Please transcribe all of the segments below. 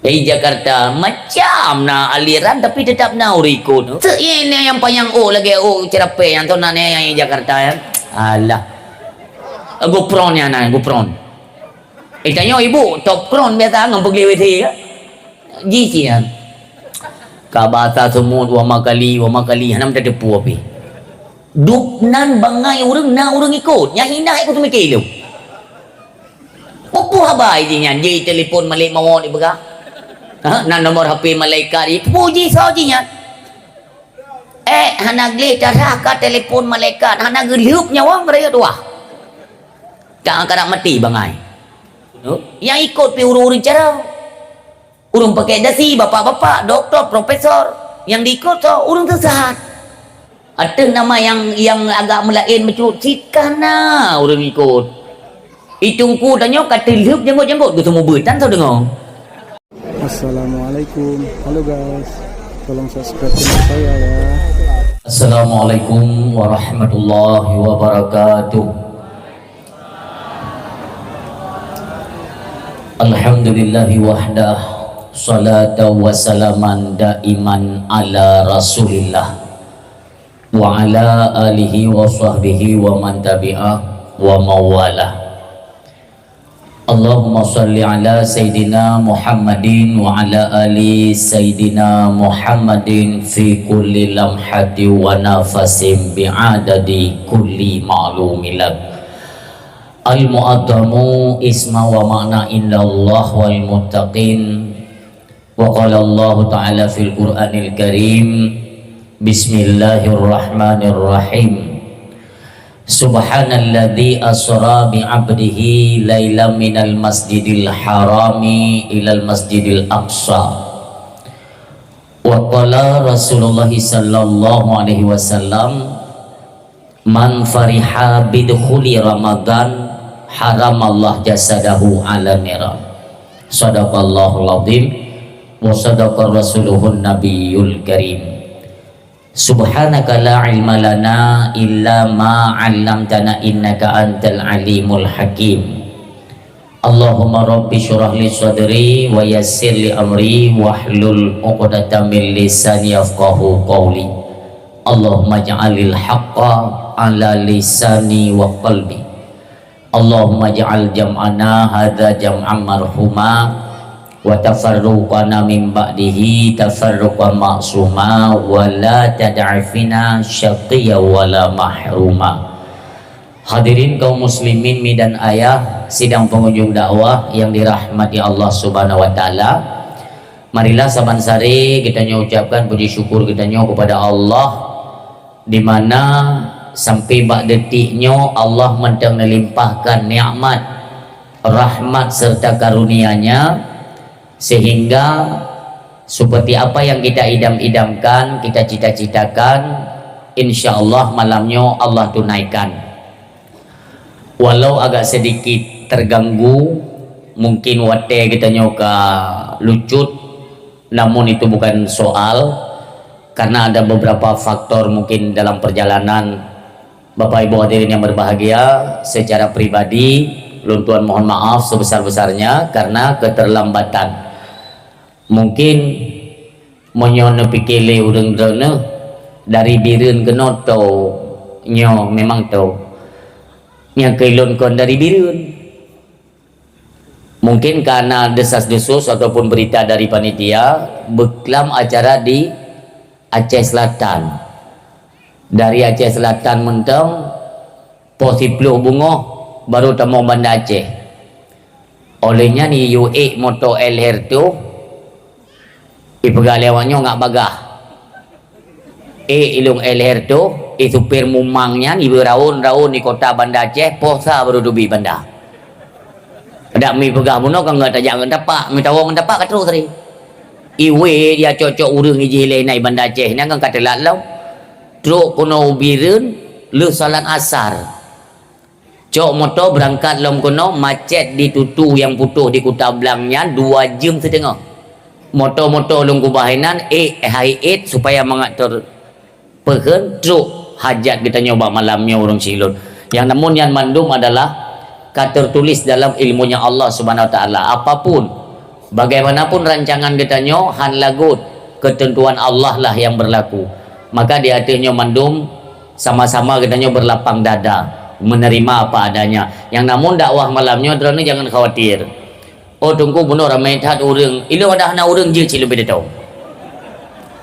Jakarta macam na aliran tapi tetap na urikun. Ini yang panjang lagi cerape yang tu nanya yang Jakarta ya. Alah. GoPro-nya na GoPro. Tanya ibu top kron biasa ngam pergi WC ke? Gisi ya. Kabata semua dua kali hanam tak depu api. Duk nan bangai orang na orang ikut. Yang hina ikut tu mikir lu. Apa habai dia di telefon malik mau di begah. Ha, nan nomor HP malaikat itu puji sajinya. Hana gele darah ka telefon malaikat, hana gelup nyawang mereka dua. Tak akan mati bangai. Yang ikut pi urus cara. Urung pakai dasi bapak-bapak, doktor, profesor. Yang diikut so urung tersesat. Ada nama yang agak melain mencuit cikana urung ikut. Itungku tanya kata lup jenggot-jenggot tu semua betan tau dengar. Assalamualaikum. Halo guys, tolong subscribe channel saya ya. Assalamualaikum warahmatullahi wabarakatuh. Alhamdulillahi wahdah, salatu wassalaman daiman ala rasulillah wa ala alihi wa sahbihi wa man tabi'ah wa mawalah. Allahumma salli ala Sayyidina Muhammadin wa ala ali Sayyidina Muhammadin fi kulli lamhati wa nafasim bi'adadi kulli ma'lumilak. Al-mu'addamu isma wa ma'na indallah wal muttaqin. Wa qala Allah ta'ala fil Qur'anil Karim, Bismillahirrahmanirrahim. Subhanalladzi asra bi'abdihi lailam minal masjidil harami ilal masjidil aqsa. Wa qala Rasulullah sallallahu alaihi wasallam, man fariha bidkhuli Ramadan haramallah jasadahu ala nira. Sadaqallahul azim wa sadaqa rasuluhun nabiyul karim. Subhanaka la ilma lana illa ma 'allamtana innaka antal alimul hakim. Allahumma rabbi syrah li sadri wa yassir li amri wahlul 'uqdatam min lisani yafqahu qawli. Allahumma ja'alil haqqa 'ala lisani wa qalbi. Allahumma ja'al jam'ana hadza jam'an marhuma wa tafarruqana min ba'dihi tafarruqan ma'suma wa la tad'afina syaqiyya wa la mahruma. Hadirin kaum muslimin dan ayah sidang pengunjung dakwah yang dirahmati Allah Subhanahu wa taala. Marilah saban sare kita ucapkan puji syukur kita kepada Allah, di mana sampai bak detiknya Allah mentang melimpahkan nikmat, rahmat serta karunia-Nya, sehingga seperti apa yang kita idam-idamkan, kita cita-citakan, insya Allah malamnya Allah tunaikan. Walau agak sedikit terganggu, mungkin wate kita nyoka lucut, namun itu bukan soal, karena ada beberapa faktor mungkin dalam perjalanan. Bapak Ibu hadirin yang berbahagia, secara pribadi luntuan mohon maaf sebesar-besarnya karena keterlambatan. Mungkin menyono pikile urang drone dari bireun ke noto nyo memang to nya keilon kon dari bireun. Mungkin karena desas-desus ataupun berita dari panitia beklam acara di Aceh Selatan. Dari Aceh Selatan mentang posipluh bunga baru temu Banda Aceh. Olehnya ni UE moto LR tu ipegalewannya ngak bagah. Ilung LR tu supir mumangnya ni beraun-raun di kota Banda Aceh posa baru dubi banda. Ada mi pegah buno kan ngak tajak ngak tapak, mi tawang ngak tapak katru tadi. Iwe dia cocok urang iji lenai Banda Aceh ni kan kata lalau. Truk kono ubireun lu salat asar. Cok motor berangkat lom kono macet di tutu yang putuh di Kuta Belangnya 2 jam setengah. Motor-motor lung kubahinan high supaya mengatur pehen truk hajat kita nyoba malamnya urang silun. Yang namun yang mandum adalah tertulis dalam ilmunya Allah Subhanahu wa taala, apapun bagaimanapun rancangan katanya han lagut ketentuan Allah lah yang berlaku. Maka di hatinya mandum sama-sama katanya berlapang dada menerima apa adanya. Yang namun dakwah malamnya terus jangan khawatir. Oh tunggu benar ramai tat orang ilu ada hana orang je cili beda tahu.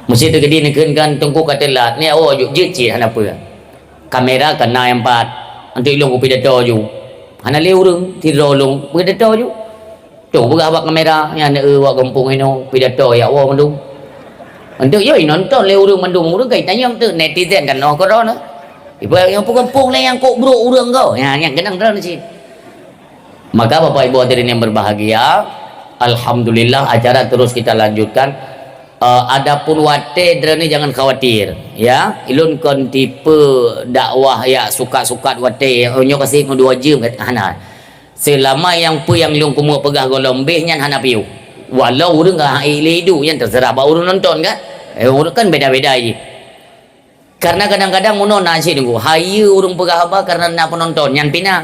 Mesti terjadi kan tunggu katalah ni oh je cili hana apa. Kamera kena yang 4 untuk ilu beda tahu ju. Hana le orang tidur long beda tahu ju. Tu buka abak kamera yang ada awak kampung ini beda tahu ya awak mandum. Untuk yo nonton le orang mandum orang kaitannya tu netizen kan no korona. Ibu yang kampung le yang kok bro orang kau. Yang kenang dah ni. Maka Bapak Ibu hadirin yang berbahagia, alhamdulillah acara terus kita lanjutkan. Adapun wate drone jangan khawatir ya. Ilun kon tipe dakwah ya suka-suka wate onyo kasih 2 jam hana. Selama yang pu yang lung kumu pegah golombeh nyan hana piu. Walau urang ka iledu yang terserah ba urang nonton kan. Urang kan beda-beda je. Karena kadang-kadang muno nasi nunggu hayu urang pegah apa karena nak penonton nyan pina.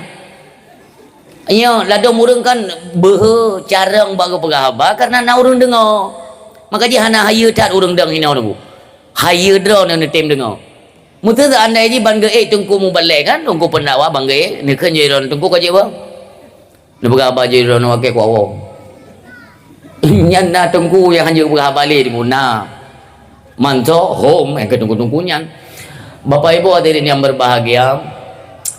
Ya, ladong urang kan beuh carang bagu pegahaba karena na urang dengar. Maka dia hana hayu tat urang deng hina nunggu. Hayu drone na tim dengar. Mutu andai ji bangga tungku mu balai kan tungku pendawa bangga ni kan je ron tungku ka je ba. Ni pegahaba je ron wake ku awong. Nyan na tungku yang hanya pegahaba le di muna. Manto home ke tungku-tungku nyan. Bapak Ibu hadirin yang berbahagia,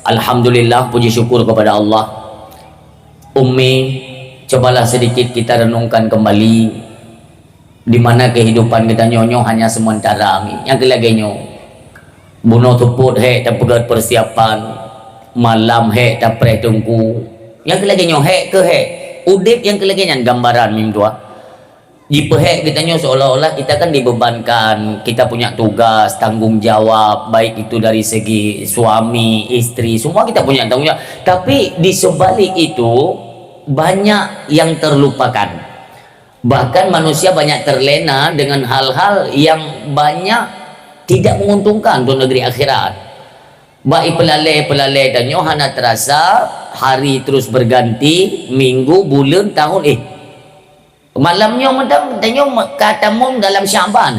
alhamdulillah puji syukur kepada Allah. Umi, cobalah sedikit kita renungkan kembali di mana kehidupan kita nyonyo hanya sementara yang kelagenya bunuh tuput tak pegat persiapan malam tak pre tungku yang kelagenya ke udip yang kelagenya gambaran mim tua jipe kita nyo seolah-olah kita kan dibebankan kita punya tugas tanggung jawab baik itu dari segi suami istri semua kita punya tanggung jawab tapi di sebalik itu banyak yang terlupakan bahkan manusia banyak terlena dengan hal-hal yang banyak tidak menguntungkan untuk negeri akhirat baik pelalai dan hana terasa hari terus berganti minggu bulan tahun malamnya macam tanya kata mung dalam Sya'ban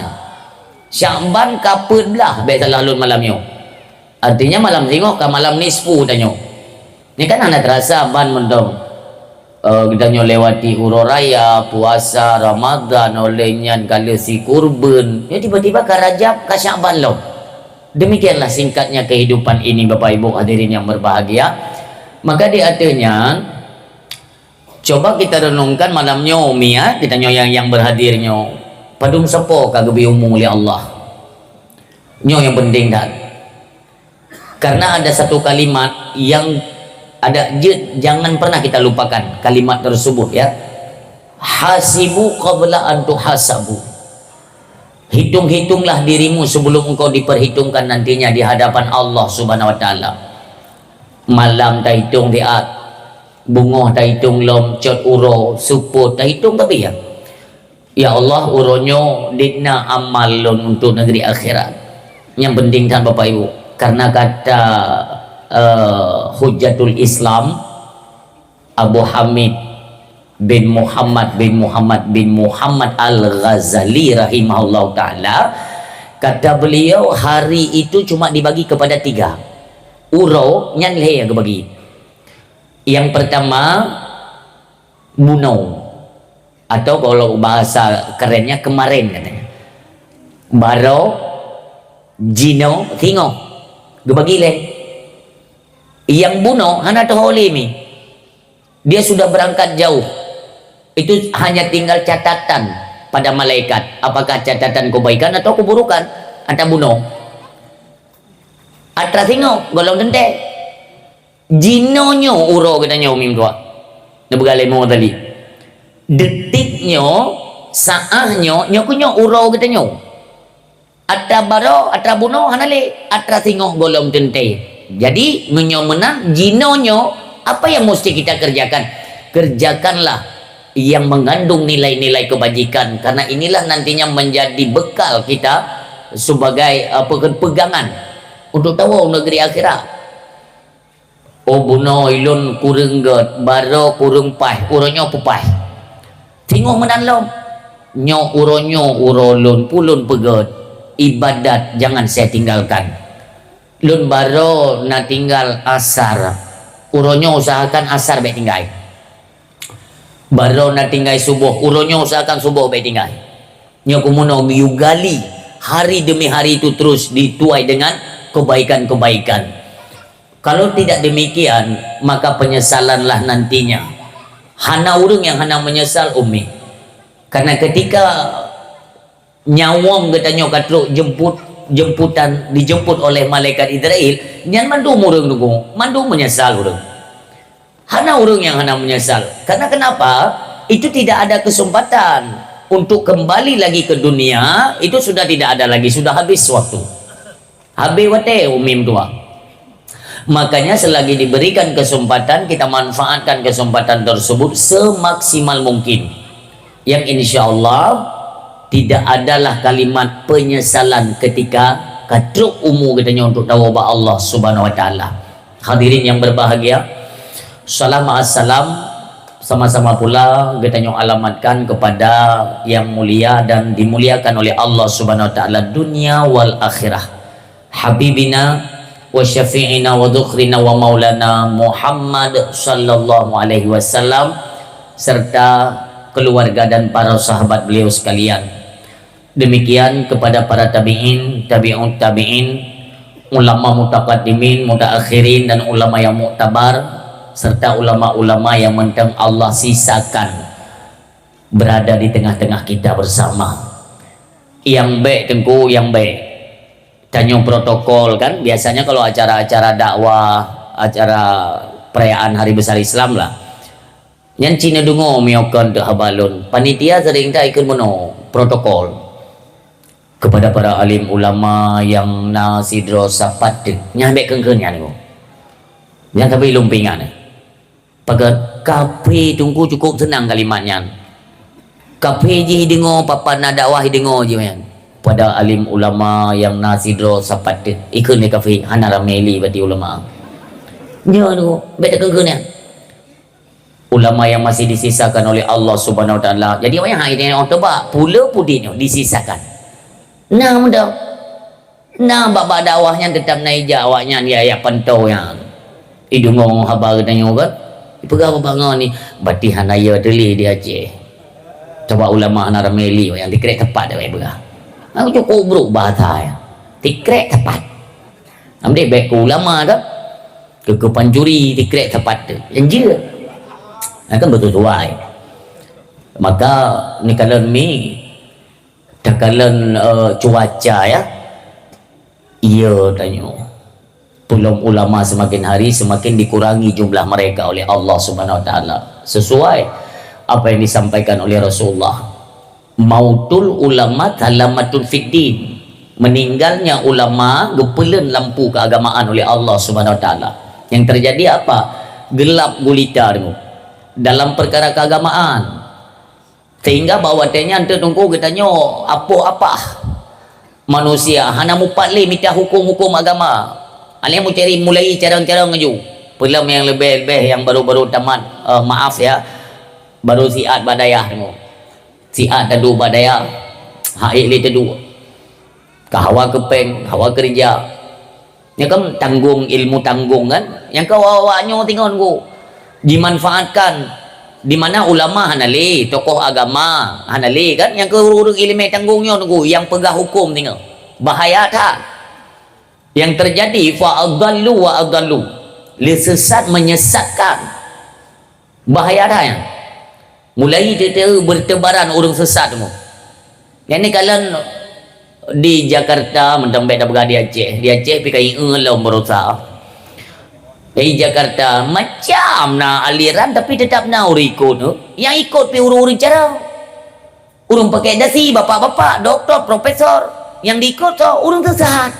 kaput belah biasa lalu malamnya artinya malam tengok ke malam nisfu tanya ni kan anda terasa ban mendong kita lewati uroraya puasa Ramadan olehnya kala si kurban ya tiba-tiba ke Rajab ke Sya'ban loh demikianlah singkatnya kehidupan ini Bapak Ibu hadirin yang berbahagia maka di artinya coba kita renungkan malamnya umi ya kita yang berhadirnya padum sepo kagabi umum oleh Allah nyo yang penting dah karena ada satu kalimat yang ada jangan pernah kita lupakan kalimat tersebut ya hasibu qabla an tuhasabu hitung-hitunglah dirimu sebelum engkau diperhitungkan nantinya di hadapan Allah Subhanahu wa taala malam tak hitung diat bungoh tak hitung lom cot uro suput tak hitung tapi ya Allah uronyo dikna amal lon untuk negeri akhirat yang penting kan Bapak Ibu karena kata Hujjatul Islam Abu Hamid bin Muhammad Al-Ghazali rahimahullah ta'ala kata beliau hari itu cuma dibagi kepada 3 uro nyan le yang kebagi yang pertama buno atau kalau bahasa kerennya kemarin katanya baro jino tingo gebagi le yang buno hana toholimi dia sudah berangkat jauh itu hanya tinggal catatan pada malaikat apakah catatan kebaikan atau keburukan anta buno atra tingo golong dente jinonyo uro katanya umim tua nebegalai mo tadi detiknyo saahnya nyokunyo uro katanya atra baro atra buno hanale atra tingo golong dente jadi menyo menang jinonyo apa yang mesti kita kerjakanlah yang mengandung nilai-nilai kebajikan karena inilah nantinya menjadi bekal kita sebagai pegangan untuk tahu negeri akhirat. Oh buno ilun kurang get baro kurang pah uronyo pupai tengok mendalam nyo urolun pulun pegot ibadat jangan saya tinggalkan. Lun baro na tinggal asar uronyo usahakan asar baik tinggal. Baro na tinggal subuh uronyo usahakan subuh baik tinggal. Nyo kumuno miugali hari demi hari itu terus dituai dengan kebaikan-kebaikan. Kalau tidak demikian maka penyesalanlah nantinya. Hana urang yang hana menyesal umi. Karena ketika nyawang katanya katruk dijemput oleh malaikat Israel, nyan mandu urang nunggu, mandu menyesal urang. Hana urang yang hana menyesal. Karena kenapa? Itu tidak ada kesempatan untuk kembali lagi ke dunia, itu sudah tidak ada lagi, sudah habis waktu. Habis wate umim tua. Makanya selagi diberikan kesempatan, kita manfaatkan kesempatan tersebut semaksimal mungkin. Yang insya Allah tidak adalah kalimat penyesalan ketika katruk umur katanya untuk tawabah Allah subhanahu wa ta'ala. Hadirin yang berbahagia, salam assalam sama-sama pula katanya alamatkan kepada yang mulia dan dimuliakan oleh Allah subhanahu wa ta'ala dunia wal akhirah, habibina wa syafi'ina wa dhukhrina wa maulana Muhammad sallallahu alaihi wasallam serta keluarga dan para sahabat beliau sekalian. Demikian kepada para tabi'in, tabi'ut tabi'in, ulama mutaqaddimin, mutaakhirin dan ulama yang muktabar serta ulama-ulama yang mentang Allah sisakan berada di tengah-tengah kita bersama. Yang baik tengku, yang baik. Tanya protokol kan biasanya kalau acara-acara dakwah, acara perayaan hari besar Islam lah. Yang Cina dungo miokon de habalun. Panitia sering tak ikut mono protokol. Kepada para alim ulama yang nasidro sapat nyambe kengkenya niku. Yang tapi lumpingan. Pagat kafe tunggu cukup senang kalimatnya. Kafe ji dengo papan dakwah dengo je men. Pada alim ulama yang nasidro sapat ikut ni kafe hana rameli bati ulama. Nya tu beta kengkenya. Ulama yang masih disisakan oleh Allah subhanahu wa ta'ala. Jadi orang yang ini orang tebak pula pudihnya disisakan. Nah mudah. Nah bab dakwahnya tetap naija awaknya dia ya pantau yang idungong habar tanya kan. Ipegah bangun ni bati hanaya deli dia Aceh. Coba ulama hana rameli yang dikrek tepat dah begah. Aku cukup buruk bahasa ya. Dikrek tepat. Ambil baik ke ulama dah. Ke panjuri dikrek tepat tu. Yang je. Kan betul tuai. Maka ni kalau ni takalan cuaca ya. Ia tanya. Belum ulama semakin hari semakin dikurangi jumlah mereka oleh Allah Subhanahu wa taala. Sesuai apa yang disampaikan oleh Rasulullah. Mautul ulama talamatul fiddin. Meninggalnya ulama gepelan lampu keagamaan oleh Allah Subhanahu wa taala. Yang terjadi apa? Gelap gulita dalam perkara keagamaan. Sehingga bahawa tanya tunggu katanya apa manusia hana mupatle minta hukum-hukum agama. Alih mu cari mulai cara-cara ngaju. Film yang lebih-lebih yang baru-baru tamat maaf ya. Baru siat badayah tu. Siat tadu badayah. Haik le tadu. Kahawa kepeng, hawa kerja. Yang kan tanggung ilmu tanggung kan. Yang kau awaknya tengok ku. Dimanfaatkan di mana ulama hanali tokoh agama hanali kan yang keurung ilmu tanggungnya tunggu yang pegang hukum tengok bahaya tak yang terjadi fa adallu wa adallu sesat menyesatkan bahaya tak ya mulai dia bertebaran orang sesat semua yang ni kalian di Jakarta mentang beda berada di Aceh pikai ngelau berusaha di Jakarta macam na aliran tapi tetap na orang ikut tu. Yang ikut pi urung-urung cara urung pakai dasi bapak-bapak doktor profesor yang diikut tu urung sesat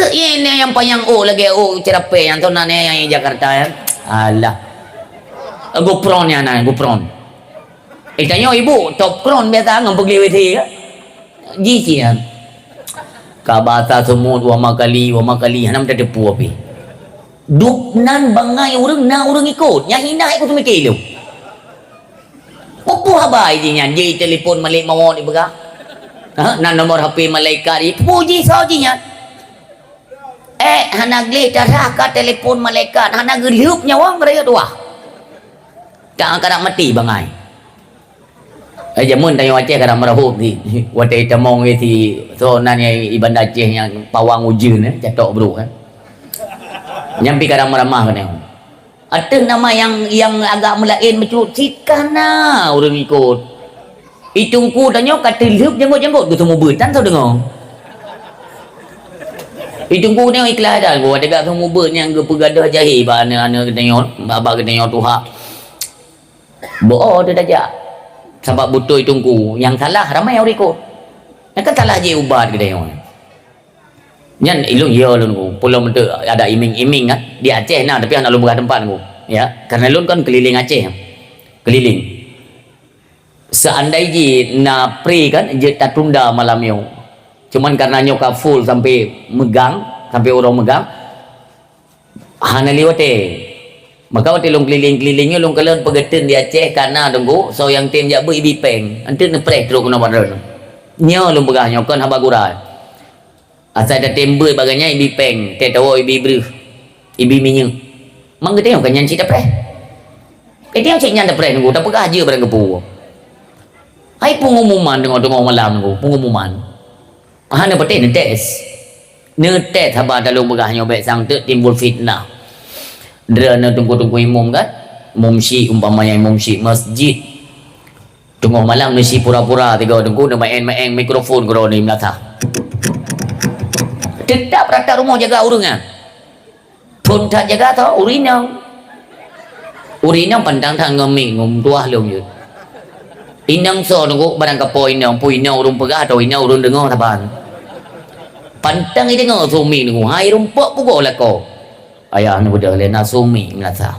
ini yang panjang lagi cerape yang tu nane yang Jakarta ya alah gopron ya na gopron tanya ibu top kron biasa ngam pergi WC ya jiji ya kabata semua dua makali hanam tak depu api duk nan bangai orang na orang ikut yang hina ikut mikir lu tu habai je nya je telefon malik mau ni begah. Nan nomor HP malaikat ni puji sajinya. Hana gele darah ka telefon malaikat, hana gelup nyawang mereka dua. Tak akan mati bangai. Jamun tanya Aceh kadang merahub ni. Watai temong ti so nanya Iban Aceh yang pawang ujun catok bro kan. Nyampi kadang meramah kan. Ada nama yang agak melain menculut cikana orang ikut. Itungku tanya kata leup jenggot-jenggot tu semua bertan tau dengar. Itungku tengok ikhlas dah gua ada kat semua ber yang ke pegadah jahil ba ana tengok babak tengok tuha. Bo dia dah sebab butuh itungku yang salah ramai orang ikut. Yang kan salah je ubat ke tengok. Nyan ilung ya lun ku. Pulau mentu ada iming-iming kan di Aceh nah tapi nak lu berah tempat ku. Ya, karena lun kan keliling Aceh. Keliling. Seandainya na pre kan je tak tunda malam yo. Cuman karena nyoka full sampai megang, sampai orang megang. Hana liwat maka waktu long keliling-kelilingnya long kalian pegeten di Aceh karena tunggu so yang tim jak ibi peng nanti neprek terus kena badan nyo long begah nyokan habagura asal ada tembe baganya ibi peng te tahu ibi bruh ibi minyak mang kita yang kanyan cita preh dia cik nyan preh tunggu tak pegah je barang kepu hai pengumuman tengok malam tunggu pengumuman hana pete netes habah dalam begah nyobek sang tu timbul fitnah. Derana tunggu-tunggu imam kan mumsi umpamanya mumsi masjid tunggu malam ni si pura-pura tiga tunggu nak main mikrofon kau ni melata tetap rata rumah jaga urungan pun tak jaga tau urinang pandang thang ngeming ngum tuah lung je inang so tunggu barang kapo inang urung pegah atau inang urung dengar taban pantang ini dengar sumi tunggu hai rumpuk pukul lah kau ayah ni budak lena sumi melata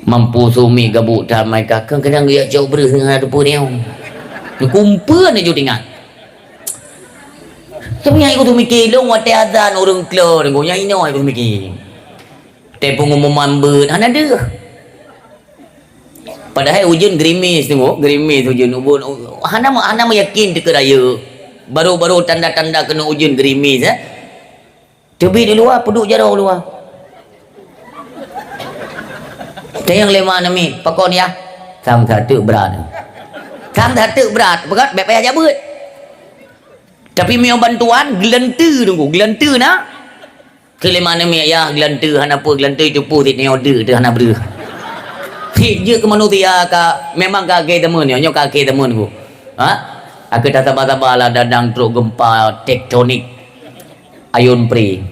mampu sumi gabuk damai kakang kadang dia jauh beres dengan ada pun dia kumpul ni jauh ingat tapi yang aku tu mikir long wate azan orang keluar dengo yang ini aku tu mikir te pengumuman ber hana ada padahal hujan gerimis tengok gerimis hujan ubun hana yakin dekat raya baru tanda-tanda kena hujan gerimis tebi di luar peduk jarau luar yang lima nami pakon ya sam satu berat berat baik payah jabut tapi meu bantuan gelentu tunggu gelentu nak ke lima nami ya gelentu hana apa gelentu itu putih ni order tu hana ber je ke manusia ka memang kaki temun nyo kaki temun ku aku tak sabar-sabar lah dadang truk gempa tektonik ayun pre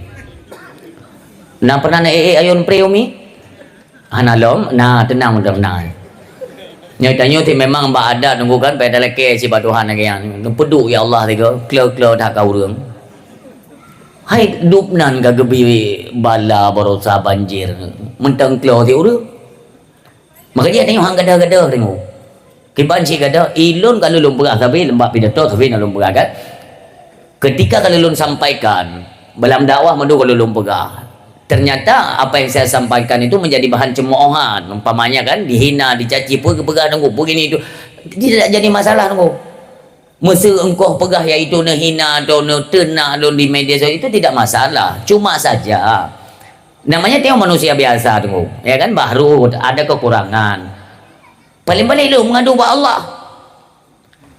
nah pernah naik ayun pre umi hana lom nah tenang mudah menang nyatanya ti memang mbak ada nunggu kan pada leke si batuhan lagi yang peduk ya Allah tiga klau dah kau urang hai dupnan ka gebi bala barosa banjir mentang klau ti urang maka dia tengok hang gadah-gadah tengok kiban si gadah ilun kalau lum berah tapi lembak pidato tapi nak lum berah kan ketika kalau lum sampaikan dalam dakwah madu kalau lum berah ternyata apa yang saya sampaikan itu menjadi bahan cemoohan umpamanya kan dihina dicaci pegah tunggu begini itu tidak jadi masalah tunggu masa engkau pegah iaitu nak hina atau nak tenak di media sosial itu tidak masalah cuma saja namanya tengok manusia biasa tunggu ya kan baru ada kekurangan paling-paling lu mengadu kepada Allah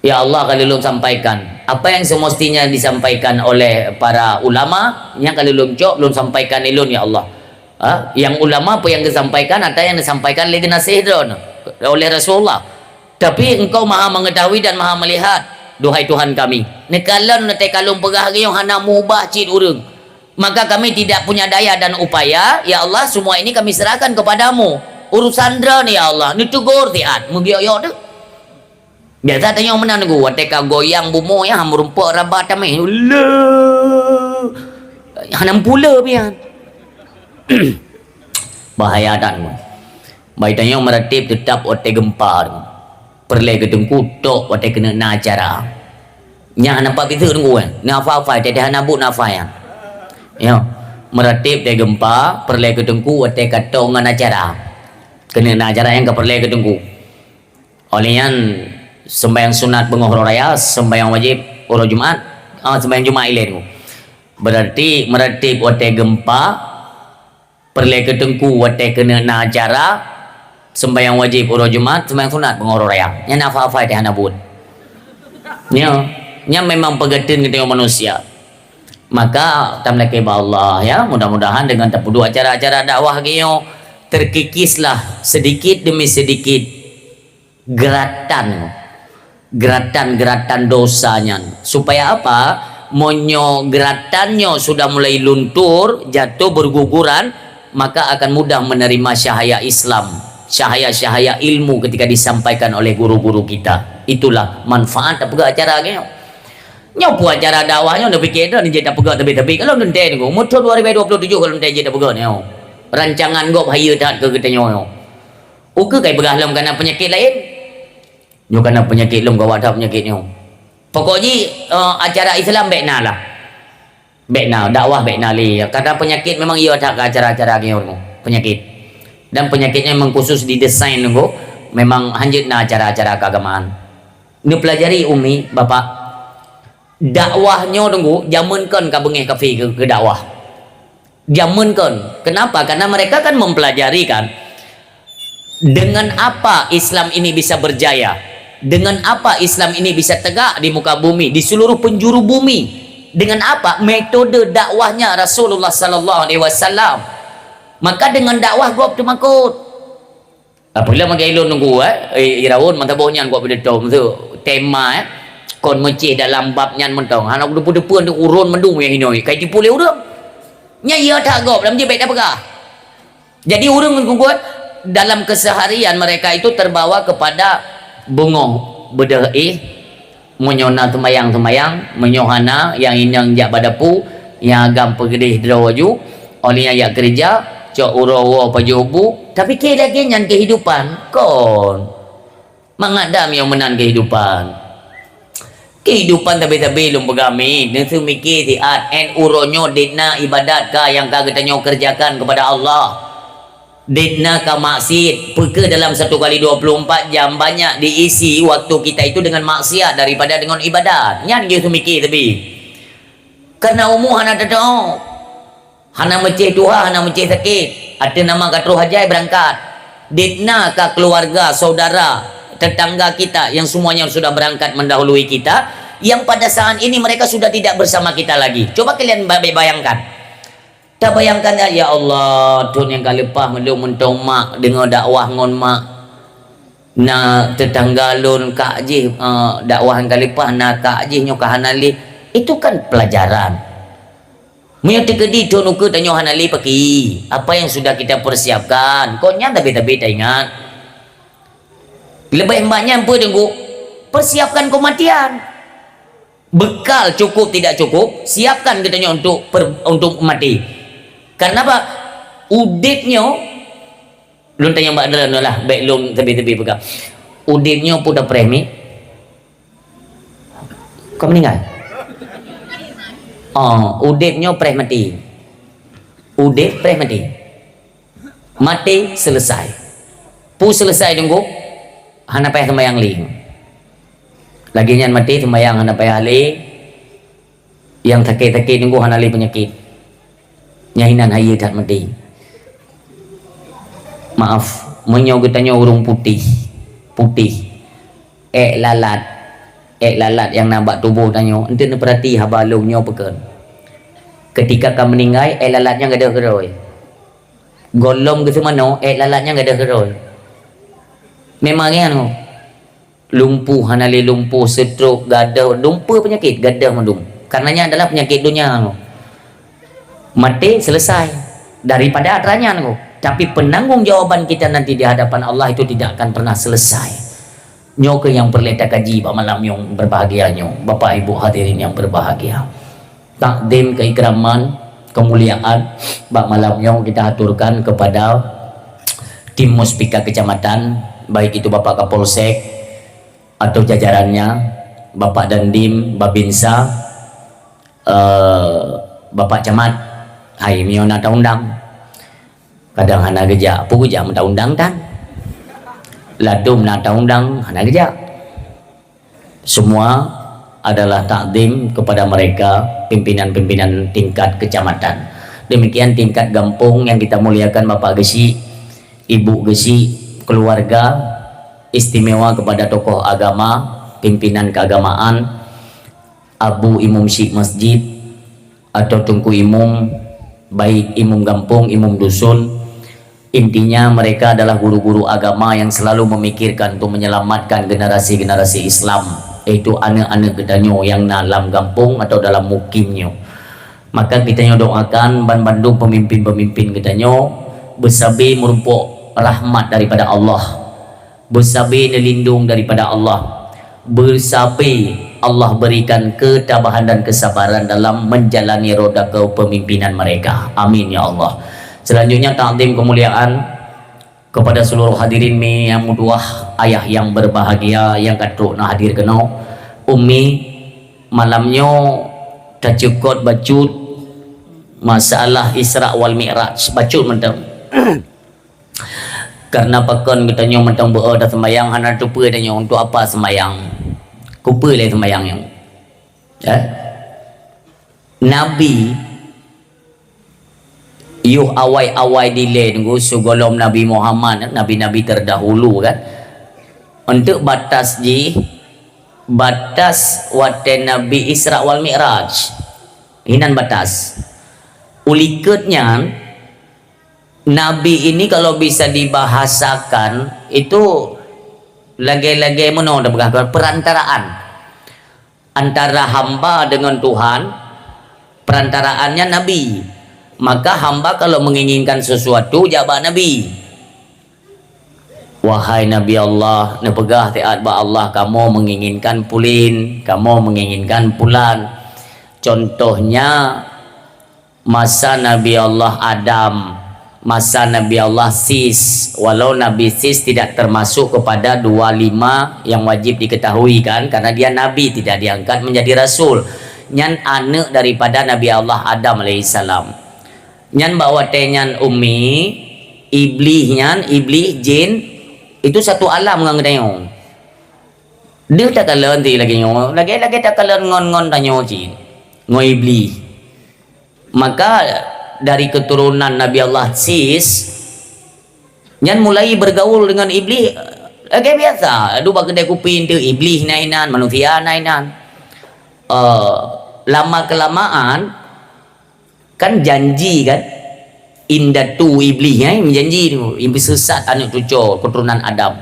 ya Allah kalau lu sampaikan apa yang semestinya disampaikan oleh para ulama yang kalau lu cok lu sampaikan ilun ya Allah yang ulama apa yang disampaikan atau yang disampaikan oleh nasihat oleh Rasulullah tapi engkau maha mengetahui dan maha melihat duhai Tuhan kami nekalan nanti kalau pegah yang hana mubah cid urung maka kami tidak punya daya dan upaya ya Allah semua ini kami serahkan kepadamu urusan dra ni ya Allah ni tugur tiat membiayok tu biasa tanya mana nunggu wateka goyang bumo ya merumpuk rabat tamai hanam pula pian bahaya dan baik tanya meratip tetap ote gempa perle gedung kutok ote kena na acara nya nampak itu nunggu nafa-fa teh hanabu nafa ya meratip de gempa perle gedungku ote katongan acara kena na acara yang ke perle gedungku Olehnya sembahyang sunat bengohro raya, sembahyang wajib uro Jumat, sembahyang Jumat ilen. Berarti meratib wate gempa, perle ketengku wate kena na acara, sembahyang wajib uro Jumat, sembahyang sunat bengohro raya. Nya nafa-afa teh hanabut. Nya memang pegatin kita manusia. Maka tamlake ba Allah ya, mudah-mudahan dengan tapudu acara-acara dakwah giyo terkikislah sedikit demi sedikit geratan dosanya, supaya apa? Monyo geratannya sudah mulai luntur, jatuh berguguran, maka akan mudah menerima cahaya Islam, cahaya ilmu ketika disampaikan oleh guru-guru kita. Itulah manfaat apa acara gitu. Nyopu acara dakwahnya udah pikir dah jadi pegak tapi kalau nanti ni motor 2027 kalau nanti jadi pegak ni rancangan gop hayu tak ke kita nyo. Uke kai begah lom kana penyakit lain. Nyo kana penyakit lom gawat dah penyakit nyo. Pokoknya acara Islam bekna lah. Bekna dakwah bekna li. Karena penyakit memang ia tak acara-acara ni penyakit. Dan penyakitnya memang khusus didesain nunggu memang hanjut na acara-acara keagamaan. Ni pelajari umi bapak dakwahnya nunggu jamunkan ka bengih kafe ke dakwah. Jamunkan. Kenapa? Karena mereka kan mempelajari kan dengan apa Islam ini bisa berjaya, dengan apa Islam ini bisa tegak di muka bumi, di seluruh penjuru bumi, dengan apa metode dakwahnya Rasulullah sallallahu alaihi wasallam. Maka dengan dakwah gua termakut. Apabila magai lu nunggu iraun mantabohnya gua berdetom tu tema kon mecih dalam bab nyan mentong anak depu-depu untuk urun mendung yang ini kai tipu le urang nya ia tak gop dalam je baik dah pegah. Jadi urang kuat dalam keseharian mereka itu terbawa kepada bengong bedeh menyona temayang menyohana yang inang jak badapu yang agam pegedih drawaju olehnya ya kerja cok urawa pajobu tapi ke lagi nyan kehidupan kon mangadam yang menan kehidupan tapi lum begami nentu mikir ti at en uronyo ditna ibadat ka yang kita nyo kerjakan kepada Allah ditna ka maksiat perke dalam 1 kali 24 jam banyak diisi waktu kita itu dengan maksiat daripada dengan ibadat nyan gitu mikir tapi karena umum hana tetau hana mecih tuha hana mecih sakit ada nama katruh hajai berangkat ditna ka keluarga saudara tetangga kita yang semuanya sudah berangkat mendahului kita yang pada saat ini mereka sudah tidak bersama kita lagi. Coba kalian bayangkan, tak bayangkan ya Allah Tuhan yang kali lepas melum mentong mak dengan dakwah ngon mak na tetangga lun kak je dakwah yang kali lepas na kak je nyo kahanali itu kan pelajaran menyatu kedi Tuhan ukur dan nyo hanali paki apa yang sudah kita persiapkan kau nyata beta-beta ingat lebih banyak apa tunggu persiapkan kematian bekal cukup tidak cukup siapkan katanya untuk mati karena apa udipnya lun tanya mbak dalam lah baik lun tebi-tebi pegang udipnya pun dah premi kau meninggal udipnya preh mati udip preh mati selesai pu selesai tunggu hana payah sembahyang ling lagi nyan mati sembahyang hana payah li yang sakit-sakit nunggu hana li penyakit nyahinan hayu tak mati maaf menyau getanya urung putih lalat yang nampak tubuh tanyo ente ne perhati habalungnya peken ketika kau meninggal lalatnya enggak ada keroi golong ke semana lalatnya enggak ada keroi memangnya anu lumpuh hanali lumpuh stroke gadah lumpuh penyakit gadah mandum karenanya adalah penyakit dunia anu mati selesai daripada atranya anu tapi penanggung jawaban kita nanti di hadapan Allah itu tidak akan pernah selesai nyoke yang perleta kaji pak malam yang berbahagianya bapak ibu hadirin yang berbahagia takdim keikraman kemuliaan pak malam yang kita aturkan kepada tim Muspika kecamatan baik itu Bapak Kapolsek atau jajarannya Bapak Dandim, Babinsa, Bapak Camat, hai miona undang. Kadang hana geja, pugu jam undang tan. ladum nak undang hana kerja. Semua adalah takdim kepada mereka, pimpinan-pimpinan tingkat kecamatan. Demikian tingkat kampung yang kita muliakan, Bapak Gesi, Ibu Gesi, keluarga, istimewa kepada tokoh agama, pimpinan keagamaan, Abu Imam Syekh Masjid atau Tungku Imam, baik imam kampung, imam dusun. Intinya mereka adalah guru-guru agama yang selalu memikirkan untuk menyelamatkan generasi-generasi Islam, yaitu anak-anak gedanyo yang dalam kampung atau dalam mukimnya. Maka kita doakan Bandung pemimpin-pemimpin gedanyo bersabar merumpuk rahmat daripada Allah, bersabar melindung daripada Allah, bersabar Allah berikan ketabahan dan kesabaran dalam menjalani roda kepemimpinan mereka. Amin ya Allah. Selanjutnya takdim kemuliaan kepada seluruh hadirin mi yang muduah, ayah yang berbahagia yang katruk nak hadir kena. Umi malamnya tak cukup bacut masalah Isra wal Mi'raj, bacut mentang. Karena pakon katanya mentang berada sembayang hana lupa tanya untuk apa sembayang. Kupa lah sembayang yang. Nabi yuh awai-awai delay tunggu sugolom Nabi Muhammad, nabi-nabi terdahulu kan. Untuk batas batas wate Nabi Isra wal Mi'raj. Inan batas. Ulikutnya Nabi ini kalau bisa dibahasakan itu lagi-lagi mana perantaraan antara hamba dengan Tuhan, perantaraannya Nabi. Maka hamba kalau menginginkan sesuatu jabah Nabi. Wahai Nabi Allah, nepegah taat ba Allah, kamu menginginkan pulin, kamu menginginkan pulan. Contohnya masa Nabi Allah Adam, masa Nabi Allah Sis, walau Nabi Sis tidak termasuk kepada 25 yang wajib diketahui kan, karena dia Nabi tidak diangkat menjadi Rasul. Nyan anak daripada Nabi Allah Adam alaihissalam. Nyan bawa tenyan umi, iblis jin, itu satu alam ngang tanyong. Dia tak kalah nanti lagi nyo, lagi tak kalah ngon tanyo jin, ngo iblis. Maka dari keturunan Nabi Allah Sis nyan mulai bergaul dengan iblis lagi biasa. Aduh bagi kedai kupin tu iblis nainan, manusia nainan. Lama kelamaan kan janji kan, indatu iblis menjanji tu iblis sesat anak cucu keturunan Adam.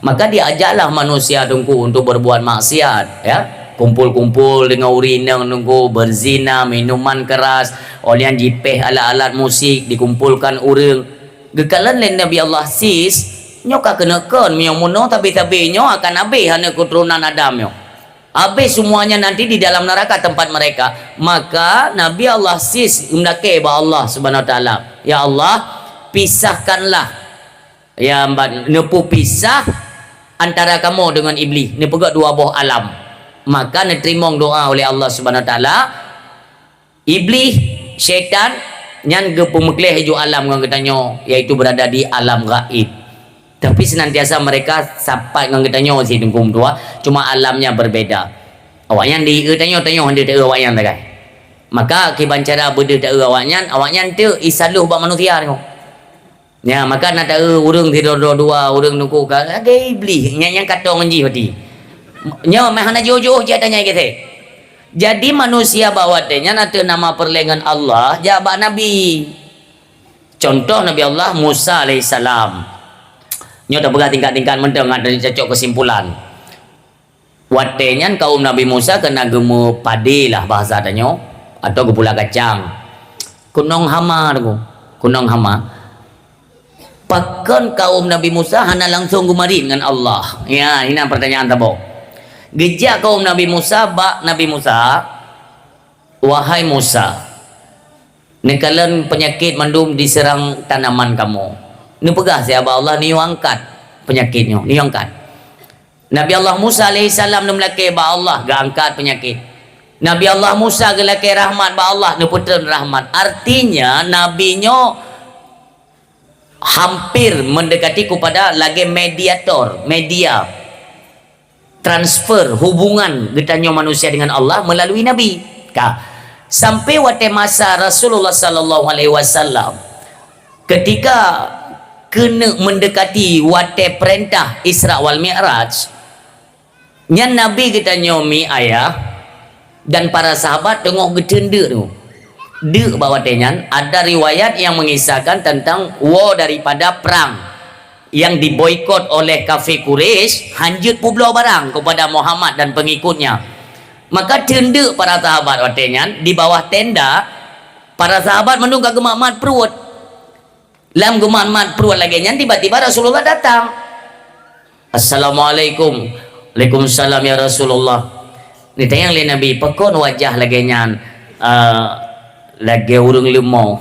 Maka diajaklah manusia tunggu untuk berbuat maksiat ya, kumpul-kumpul dengan urinang nunggu berzina, minuman keras, olian jipeh alat-alat musik dikumpulkan urang. Gekalan lain Nabi Allah Sis nyoka kenakan miang muno tapi nyo akan habis hanya keturunan Adam nyo. Habis semuanya nanti di dalam neraka tempat mereka. Maka Nabi Allah Sis mendake ba Allah Subhanahu wa taala, ya Allah pisahkanlah ya nepu pisah antara kamu dengan iblis, ni pegak dua buah alam. Maka diterima doa oleh Allah Subhanahu wa taala, iblis syaitan nyan ge pemekleh hiju alam ngan katanya, yaitu berada di alam gaib. Tapi senantiasa mereka sampai ngan katanya si dengkum tua, cuma alamnya berbeda. Awaknya di tanya hendak tak awaknya tak. Maka kiban cara beda tak awaknya tu isaluh ba manusia ni. Ya, maka nak tak urang tidur dua urang nunggu ka lagi iblis yang kata nganji hati. Nya mahana jojo je tanya kita. Jadi manusia bawa tanya nanti nama perlengan Allah jabak Nabi. Contoh Nabi Allah Musa alaihissalam. Nya dah berat tingkat-tingkat mentang ada cocok kesimpulan. Watenya kaum Nabi Musa kena gemu padi lah bahasa tanya atau gepula kacang. Kunong hama tu. Kunong hama. Pakan kaum Nabi Musa hana langsung gemari dengan Allah. Ya, ini pertanyaan tabok. Gejak kaum Nabi Musa bak Nabi Musa, wahai Musa, nekalan penyakit mandum diserang tanaman kamu. Ni pegah siapa Allah ni angkat penyakitnya, ni angkat. Nabi Allah Musa alaihissalam ni melaki ba Allah ga angkat penyakit. Nabi Allah Musa gelaki rahmat ba Allah ni putra rahmat. Artinya nabinya hampir mendekati kepada lagi mediator, media transfer hubungan getanyo manusia dengan Allah melalui Nabi. Sampai waktu masa Rasulullah sallallahu alaihi wasallam ketika kena mendekati waktu perintah Isra wal Mi'raj, nya Nabi getanyo mi ayah dan para sahabat tengok getenda tu. Dek bawa tenyan, ada riwayat yang mengisahkan tentang war daripada perang yang diboikot oleh kafir Quraisy, hanjut publau barang kepada Muhammad dan pengikutnya. Maka tenda para sahabat watenyan di bawah tenda, para sahabat menunggu gemak-mat perut. Lam gemak-mat perut lagi nyan, tiba-tiba Rasulullah datang. Assalamualaikum. Waalaikumsalam ya Rasulullah. Ditanya oleh Nabi, pekon wajah lagi nyan lagi urung lemau.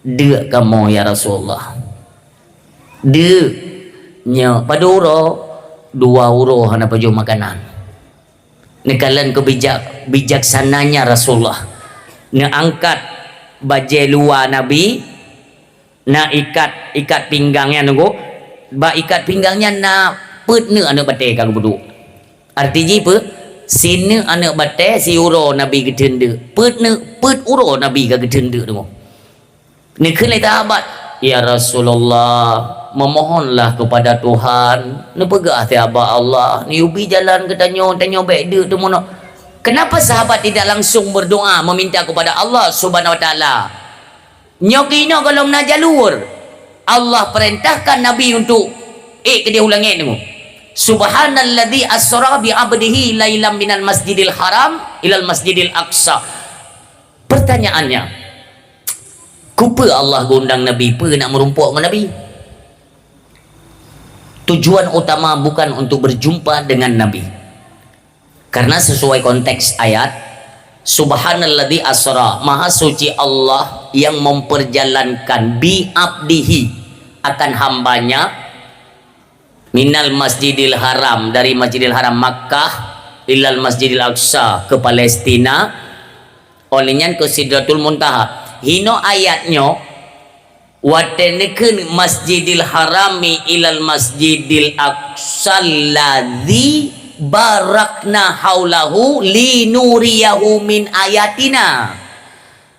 Dek kamu ya Rasulullah. Dek nya pada dua uro hana paju makanan. Nekalan bijaksananya Rasulullah. Na angkat baju luar Nabi, na ikat pinggangnya nunggu, ba ikat pinggangnya na put ne anak bate kang budu. Artinya apa? Sini anak bate si uro Nabi getende. Put uro Nabi ka getende tu. Ni kena sahabat, ya Rasulullah, memohonlah kepada Tuhan. Ni pegah tiaba Allah. Ni ubi jalan ke tanyo baik dia tu mono. Kenapa sahabat tidak langsung berdoa meminta kepada Allah Subhanahu wa taala? Nyokino kalau nak jalur, Allah perintahkan Nabi untuk ke dia ulangi tu. Subhanalladzi asra bi 'abdihi lailam minal masjidil haram ilal masjidil aqsa. Pertanyaannya, kupa Allah gondang Nabi pe nak merumpuk dengan Nabi? Tujuan utama bukan untuk berjumpa dengan Nabi. Karena sesuai konteks ayat, Subhanalladzi asra, maha suci Allah yang memperjalankan bi abdihi, akan hambanya, minal masjidil haram, dari masjidil haram Makkah ilal masjidil aqsa, ke Palestina, olehnya ke Sidratul Muntaha. Hino ayatnya wateneken masjidil harami ilal masjidil aqsa ladzi barakna haulahu linuriyahu min ayatina.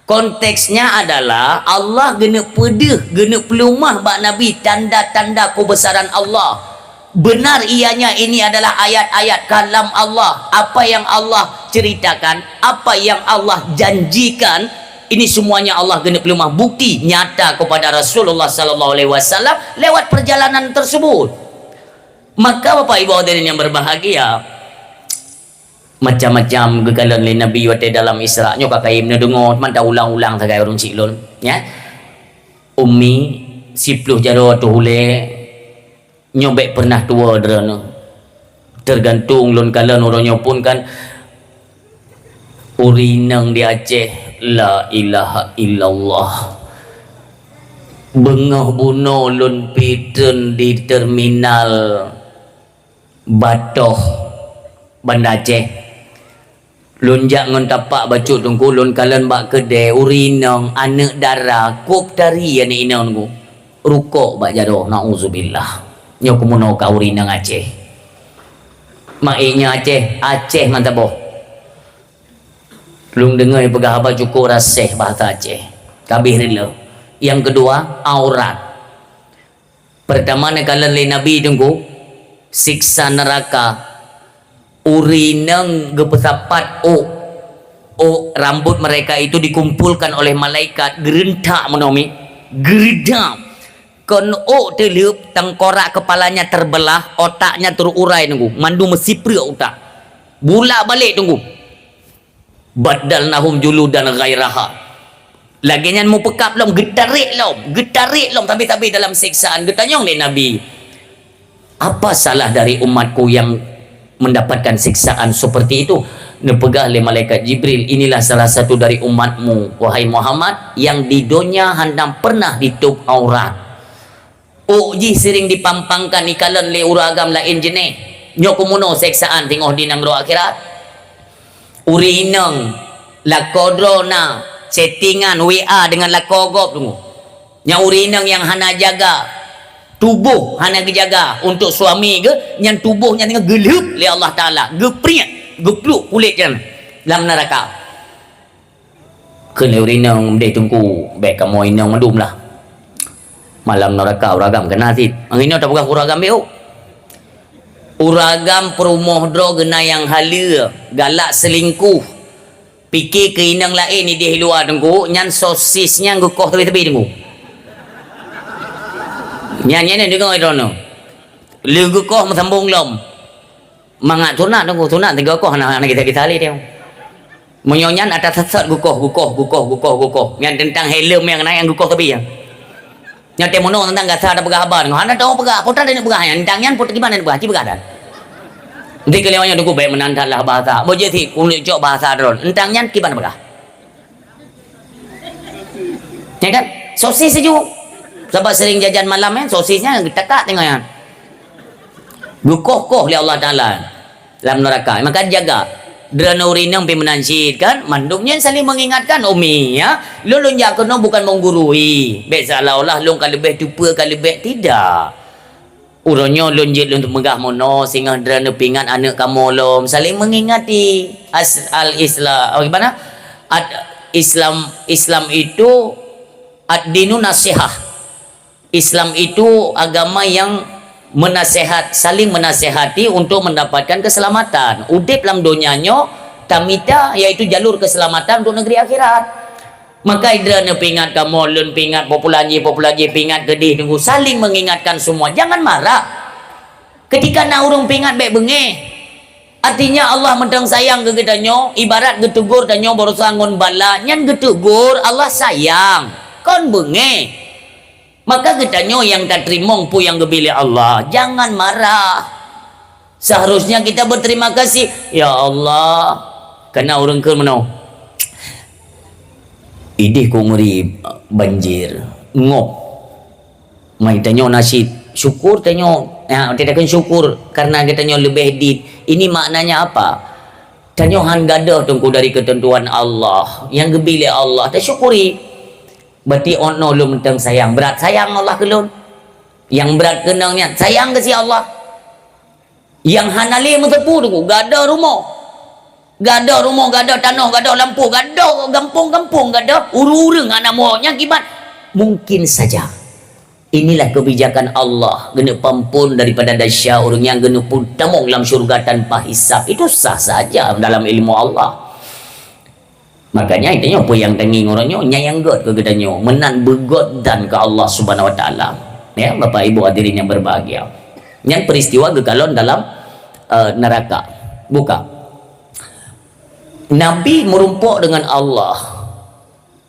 Konteksnya adalah Allah genep pedih, genep pelumah bak Nabi tanda-tanda kebesaran Allah. Benar ianya ini adalah ayat-ayat kalam Allah. Apa yang Allah ceritakan, apa yang Allah janjikan, ini semuanya Allah genep pelumah bukti nyata kepada Rasulullah sallallahu alaihi wasallam lewat perjalanan tersebut. Maka Bapak Ibu hadirin yang berbahagia, macam-macam gagalan le Nabi wate dalam Isra nyo kakaim na dengo man ta ulang-ulang sagai urang ciklon ya. Ummi sipluh jaro tu hule nyobek pernah tua derana. Tergantung lon kalan orangnya pun kan urinang di Aceh, la ilaha illallah. Bengah buno lon piten di terminal Batoh Banda Aceh. Lonjak ngon tapak bacut tungku lon kalan bak kedai urinang anak darah kop tari ane inang tungku. Rukuk bak jaro, nauzubillah. Nyo kumuno ka urinang Aceh. Maknya Aceh mantaboh. Lung dengar pegah apa cukup raseh bahasa Aceh. Kabih rila. Yang kedua, aurat. Pertama nekalan le Nabi tunggu siksa neraka. Urinang gepesapat rambut mereka itu dikumpulkan oleh malaikat gerentak menomi. Geredam. Kon terliup tengkorak kepalanya terbelah, otaknya terurai tunggu. Mandu mesipri otak. Bulak balik tunggu. Badalnahum juludan ghairaha. Laginya mau pekap lom, getarik lom, tapi dalam siksaan. Getanyong le Nabi, apa salah dari umatku yang mendapatkan siksaan seperti itu? Nepegah le malaikat Jibril, inilah salah satu dari umatmu wahai Muhammad yang di dunia handam pernah ditutup aurat. Uji sering dipampangkan ikalan le uragam lain jenis. Nyokomuno siksaan tengok di nang akhirat. Urinang lakodrona chattingan WA dengan lakogop tunggu. Yang urinang yang hana jaga tubuh, hana jaga untuk suami ke, yang tubuhnya tengah gelup oleh Allah Ta'ala, gepriak, gepluk kulit jangan dalam neraka. Kena urinang dia tunggu baik kamu inang madum lah malam neraka uragam kena sit angin tak pegang uragam beuk uragam perumuh dro gena yang hala galak selingkuh fikir ke inang lain ni dia luar tengku nyan sosisnya gukoh tepi-tepi tengku nyan dengar itu no le gukoh mesambung lom mangat tunat tengku tunat tiga koh anak kita ali dia menyonyan atas sesat gukoh yang tentang helm yang naik yang gukoh tepi yang temono tentang gasa ada pegah habar ngana tahu pegah putra dia pegah yang tentang yan putra gimana pegah ci pegah dan nanti kelewanya tunggu baik menantan lah bahasa boleh sih kulit jok bahasa drone tentang yan gimana pegah ya kan sosis sejuk sebab sering jajan malam kan sosisnya tekak tengok yan gukoh oleh Allah Ta'ala dalam neraka maka jaga Drana urinang pi menansid kan mandumnya saling mengingatkan umi ya lun jak kena bukan menggurui baik seolah-olah lun kalau lebih tupa kalau lebih tidak uronyo lun jid lun megah mono sehingga drana pingat anak kamu lom saling mengingati al Islam gimana Islam itu ad-dinu nasihah Islam itu agama yang saling menasehati untuk mendapatkan keselamatan udip dalam dunianya tamita iaitu jalur keselamatan untuk negeri akhirat maka idrana pingat kamu lun pingat populasi pingat gedih tunggu saling mengingatkan semua jangan marah ketika nak urung pingat baik bengeh artinya Allah mentang sayang ke getanyo ibarat getegur tanyo baru sangun bala nyan getegur Allah sayang kon bengeh maka getanyo yang tak terima pu yang gebili Allah jangan marah seharusnya kita berterima kasih ya Allah kena orang ke mana idih ku ngeri banjir ngop mai tanyo nasid syukur tanyo tidak kan syukur karena getanyo lebih dit ini maknanya apa tanyo han gadah tunggu dari ketentuan Allah yang gebili Allah tak syukuri berarti ono lu mentang sayang berat sayang Allah ke lun yang berat kenangnya sayang ke si Allah yang hanali mentepu tu gada rumah gada tanah gada lampu gada gampung gada uru-urung anak muaknya akibat mungkin saja inilah kebijakan Allah gena pampun daripada dahsyat orang yang gena pun tamung dalam syurga tanpa hisab itu sah saja dalam ilmu Allah makanya itu apa yang tenging orangnya nyayang god ke gedanyo menan begot dan ke Allah Subhanahu Wa Taala ya Bapak Ibu hadirin yang berbahagia yang peristiwa gegalon dalam neraka buka Nabi merumpuk dengan Allah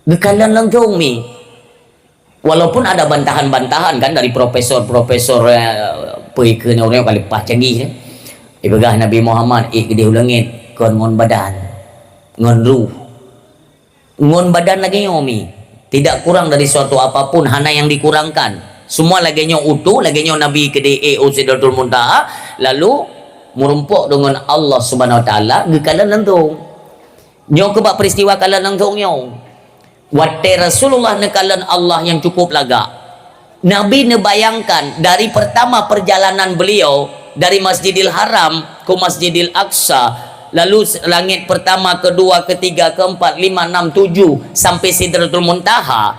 gekalan langsung mi walaupun ada bantahan-bantahan kan dari profesor-profesor perikirnya orang kali pas canggih ibagah Nabi Muhammad gede ulangit kon ngon badan ngon ruh ngon badan lagi nyomi tidak kurang dari suatu apapun hana yang dikurangkan semua lagi nyo utuh lagi nyo Nabi kede Sidratul Muntaha lalu merumpuk dengan Allah Subhanahu Wa Taala gekalan lantung nyo kebak peristiwa kalan lantung nyo wate Rasulullah nekalan Allah yang cukup laga Nabi nebayangkan dari pertama perjalanan beliau dari Masjidil Haram ke Masjidil Aqsa lalu langit pertama, kedua, ketiga, keempat, lima, enam, tujuh sampai Sidratul Muntaha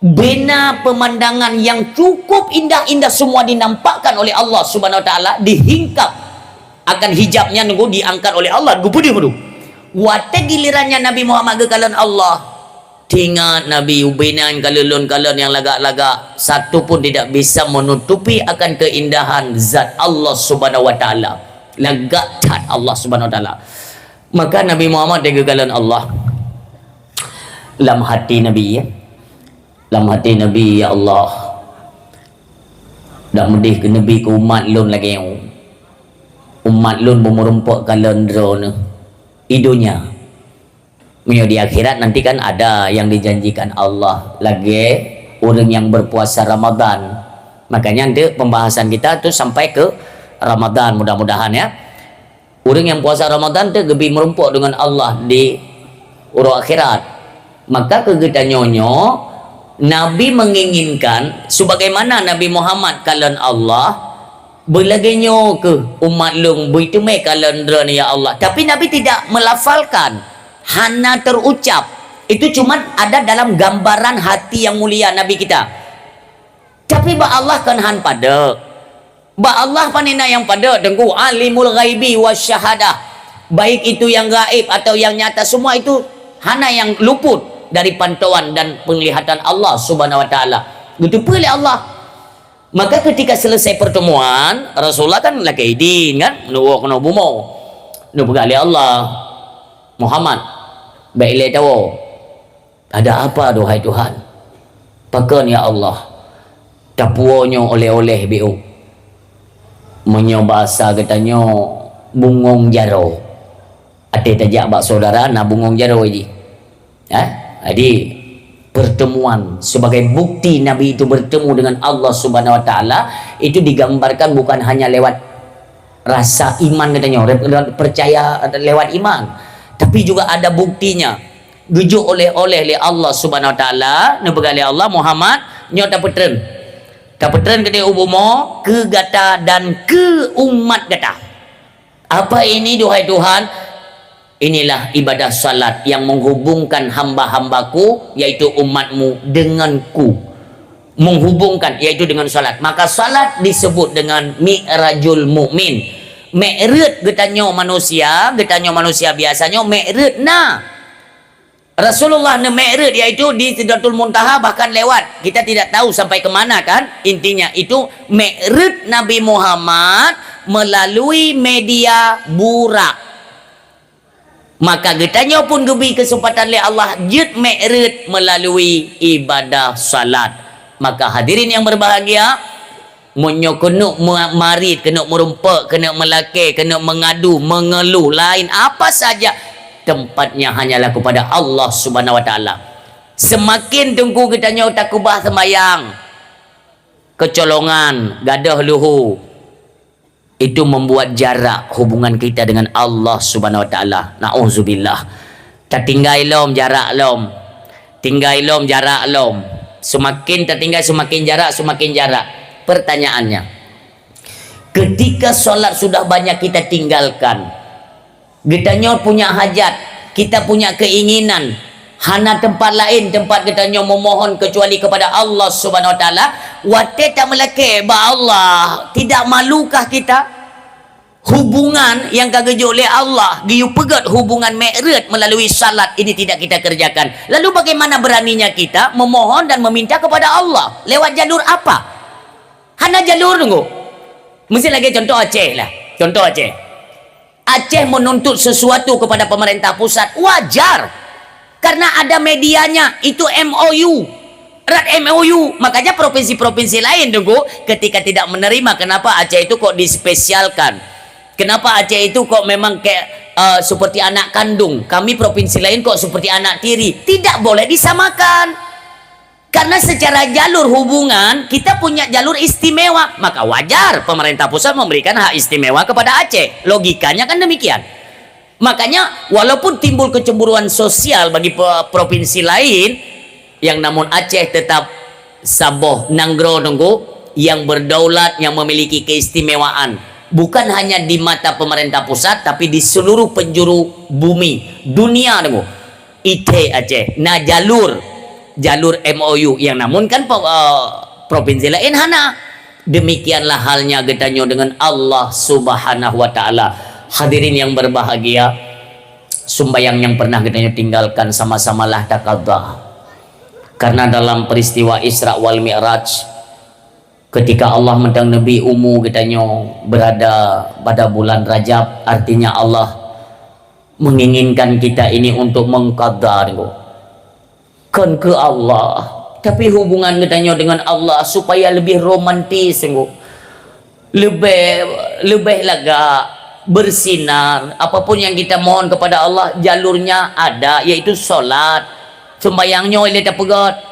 bina pemandangan yang cukup indah-indah semua dinampakkan oleh Allah Subhanahu Wa Taala dihingkap akan hijabnya nunggu diangkat oleh Allah gupudi mudu wate gilirannya Nabi Muhammad gekalan Allah tingat Nabi ubinan kalun yang lagak-lagak satu pun tidak bisa menutupi akan keindahan zat Allah Subhanahu Wa Taala lagatan Allah Subhanahu Wa Taala maka Nabi Muhammad digagalan Allah dalam hati Nabi ya dalam hati Nabi ya Allah dah medih ke Nabi ke umat lun lagi umat lun memerumpuk kalan drone idunya Mio di akhirat nanti kan ada yang dijanjikan Allah lagi orang yang berpuasa Ramadan makanya nanti pembahasan kita tuh sampai ke Ramadan mudah-mudahan ya orang yang puasa Ramadan tu lebih merumpuk dengan Allah di urut akhirat maka kegetanyonyo Nabi menginginkan sebagaimana Nabi Muhammad kalan Allah berlaganya ke umat lung begitu mai kalan ni ya Allah, tapi Nabi tidak melafalkan, hanya terucap. Itu cuma ada dalam gambaran hati yang mulia Nabi kita. Tapi ba Allah kan han pada, ba Allah panina yang pada dengku alimul ghaibi wasyahadah, baik itu yang gaib atau yang nyata, semua itu hana yang luput dari pantauan dan penglihatan Allah Subhanahu wa taala. Gitu pilih Allah. Maka ketika selesai pertemuan, Rasulullah kan lagi idin kan, nuwak no bumo. Nu pegali Allah Muhammad, baiklah tahu. Ada apa duhai Tuhan? Pakan ya Allah. Tapuonyo oleh-oleh biu. Menyo bahasa katanya bungong jaro. Ate tajak bak saudara na bungong jaro ji. Jadi pertemuan sebagai bukti Nabi itu bertemu dengan Allah Subhanahu wa taala itu digambarkan bukan hanya lewat rasa iman katanya, percaya lewat iman, tapi juga ada buktinya. Gejuk oleh Allah Subhanahu wa taala, nebegali Allah Muhammad nyo tapetren. Tapetren kete ubumo ke gata dan ke umat gata. Apa ini duhai Tuhan? Inilah ibadah salat yang menghubungkan hamba-hambaku yaitu umatmu denganku, menghubungkan yaitu dengan salat. Maka salat disebut dengan mi'rajul mukmin. Mi'raj getanyo manusia biasanya mi'raj na. Rasulullah ne mi'raj yaitu di Sidratul Muntaha, bahkan lewat kita tidak tahu sampai ke mana kan. Intinya itu mi'raj Nabi Muhammad melalui media burak. Maka getanya pun gebi kesempatan oleh Allah jut mi'raj melalui ibadah salat. Maka hadirin yang berbahagia, munyo kena marit, kena merumpak, kena melaki, kena mengadu, mengeluh, lain apa saja, tempatnya hanyalah kepada Allah Subhanahu wa taala. Semakin tunggu getanya takubah sembayang, kecolongan, gadah luhu, itu membuat jarak hubungan kita dengan Allah Subhanahu wa taala. Nauzubillah. Tertinggal lom jarak lom. Tinggal lom jarak lom. Semakin tertinggal semakin jarak. Pertanyaannya, ketika solat sudah banyak kita tinggalkan, getanya punya hajat, kita punya keinginan, hana tempat lain tempat getanya memohon kecuali kepada Allah Subhanahu wa taala, wate tak melake ba Allah, tidak malukah kita? Hubungan yang kagejo oleh Allah, giyu pegat hubungan mi'raj melalui salat ini tidak kita kerjakan. Lalu bagaimana beraninya kita memohon dan meminta kepada Allah? Lewat jalur apa? Hana jalur tunggu. Mesti lagi contoh Aceh lah. Contoh Aceh. Aceh menuntut sesuatu kepada pemerintah pusat, wajar. Karena ada medianya, itu MOU. Rat MOU. Makanya provinsi-provinsi lain tunggu ketika tidak menerima, kenapa Aceh itu kok dispesialkan? Kenapa Aceh itu kok memang kayak seperti anak kandung? Kami provinsi lain kok seperti anak tiri? Tidak boleh disamakan. Karena secara jalur hubungan kita punya jalur istimewa, maka wajar pemerintah pusat memberikan hak istimewa kepada Aceh. Logikanya kan demikian. Makanya walaupun timbul kecemburuan sosial bagi provinsi lain, yang namun Aceh tetap Sabah Nanggro nunggu yang berdaulat, yang memiliki keistimewaan. Bukan hanya di mata pemerintah pusat, tapi di seluruh penjuru bumi dunia nunggu. Ite Aceh. Nah jalur MOU yang namun kan provinsi lain hana. Demikianlah halnya getanyo dengan Allah Subhanahu wa taala. Hadirin yang berbahagia, sembahyang yang pernah getanyo tinggalkan sama-samalah taqadha. Karena dalam peristiwa Isra wal Mi'raj, ketika Allah mendang Nabi Ummu getanyo berada pada bulan Rajab, artinya Allah menginginkan kita ini untuk mengqadha kan ke Allah, tapi hubungan getanyo dengan Allah supaya lebih romantis lebih lega, bersinar. Apapun yang kita mohon kepada Allah, jalurnya ada, yaitu solat. Sembayangnya oleh tak pegat,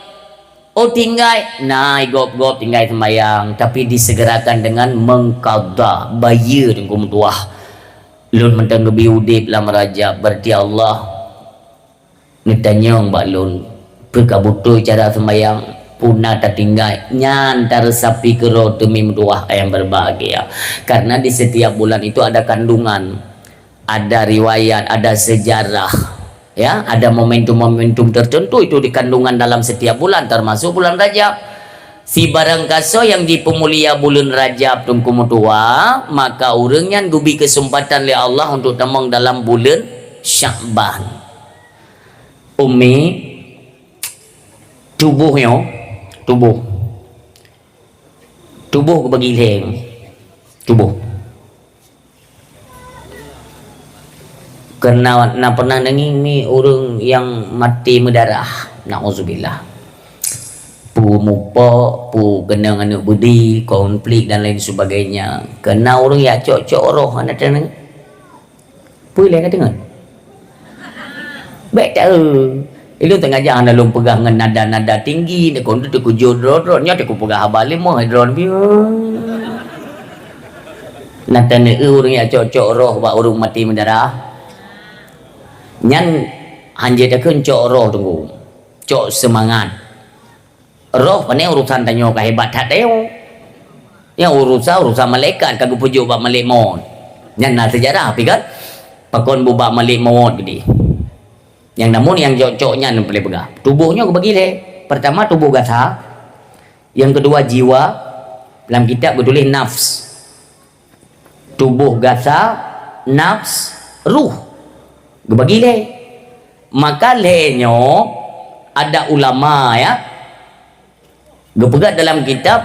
oh tinggal, nah gop tinggal sembayang, tapi disegerakan dengan mengqadha, bayar dengan tuah. Lun mentang gebi udip lam Rajab, berarti Allah ngetanyong mbak lun berkabutu cara sembayang, punah tertinggal nyantar sapi kero demi doa yang berbahagia. Karena di setiap bulan itu ada kandungan, ada riwayat, ada sejarah, ya, ada momentum-momentum tertentu itu di kandungan dalam setiap bulan, termasuk bulan Rajab. Si barang kaso yang dipemulia bulan Rajab tungku mutua, maka orangnya gubi kesempatan oleh Allah untuk temang dalam bulan Sya'ban. Umi tubuh bagi leng tubuh karena pernah nanging ni orang yang mati mendarah, na'udzubillah, pu mupa, pu kena anu budi, konflik dan lain sebagainya, kena orang ya cok roh anak tenang pu leng dengar baik tahu itu tengah jangan dalam pegang nada-nada tinggi dia kondu tu kujudrodnya dia pegang habale mo hidron bio natane urang ya cocok roh ba urang mati mendarah nyan hanje dah cok roh tunggu cok semangat roh pane urusan tanyo kehebat hadeo yang urusan malaikat kagak pujuk ba malik maut nyan na sejarah pi kan pakon buba malik maut gede. Yang namun yang cocoknya yang boleh pegang tubuhnya bagi le. Pertama tubuh gasa, yang kedua jiwa, dalam kitab bertulis nafs, tubuh gasa, nafs, ruh bagi le. Maka lenyo ada ulama ya gepegat dalam kitab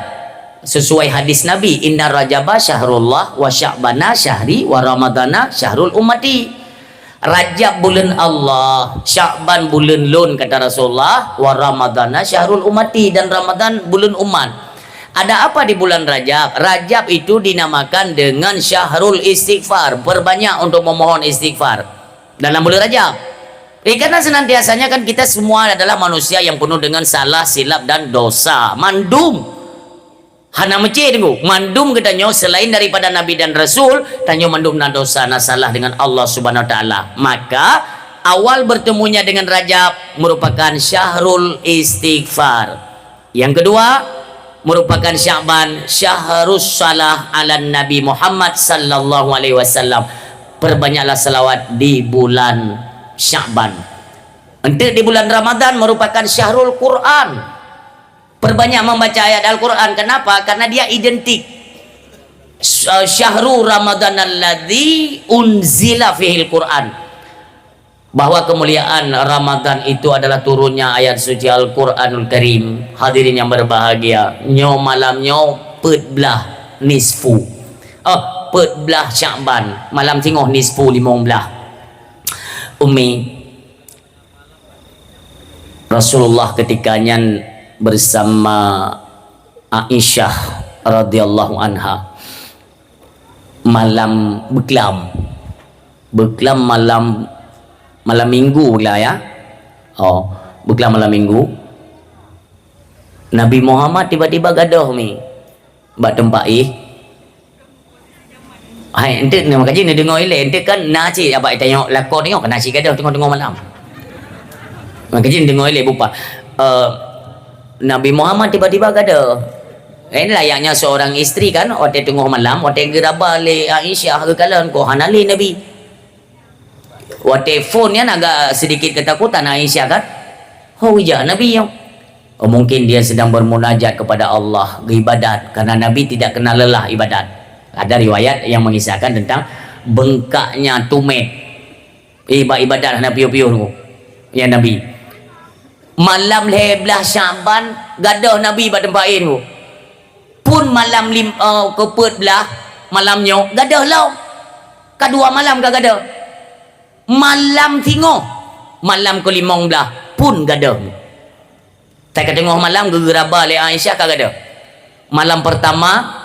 sesuai hadis Nabi, inna rajaba syahrullah wa sya'bana syahri wa ramadana syahrul ummati. Rajab bulan Allah, Sya'ban bulan lun kata Rasulullah, wa Ramadana syahrul umati, dan Ramadan bulan umat. Ada apa di bulan Rajab? Rajab itu dinamakan dengan syahrul istighfar, berbanyak untuk memohon istighfar dalam bulan Rajab. Karena senantiasanya kan kita semua adalah manusia yang penuh dengan salah, silap dan dosa. Mandum hana mece tunggu mandum katanya selain daripada Nabi dan Rasul tanyo mandum na dosa na salah dengan Allah Subhanahu wa taala. Maka awal bertemunya dengan Rajab merupakan syahrul istighfar. Yang kedua merupakan Sya'ban, syahrus salah ala Nabi Muhammad sallallahu alaihi wasallam. Perbanyaklah selawat di bulan Sya'ban. Untuk di bulan Ramadan merupakan syahrul Quran. Perbanyak membaca ayat Al-Quran. Kenapa? Karena dia identik. Syahrul Ramadan alladzi unzila fihil Quran. Bahwa kemuliaan Ramadan itu adalah turunnya ayat suci Al-Quranul Karim. Hadirin yang berbahagia, nyo malam nyo petbelah nisfu. Petbelah Sya'ban. Malam tengok nisfu 15. Umi Rasulullah ketikanya bersama Aisyah radhiyallahu anha malam beklam malam minggu pula ya. Beklam malam minggu Nabi Muhammad tiba-tiba gaduh mi bak tempat hai ente ni makanya ni dengar elok ente kan nasi apa tengok lakon tengok nasi gaduh tengok malam makanya dengar elok bupa Nabi Muhammad tiba-tiba kata ini layaknya seorang isteri kan waktu tengah malam waktu gerabah le Aisyah ke kalan ko hanali Nabi waktu phone yang agak sedikit ketakutan Aisyah kan hujah Nabi yang mungkin dia sedang bermunajat kepada Allah ibadat karena Nabi tidak kenal lelah ibadat. Ada riwayat yang mengisahkan tentang bengkaknya tumet ibadat Nabi piu-piu ya Nabi malam 11 Sya'ban gaduh Nabi pada tempat tu pun malam keput belah malamnya gaduh lau kedua malam gaduh malam tengok malam ke-15 pun gaduh tak tengok malam gegeraba oleh Aisyah gaduh malam pertama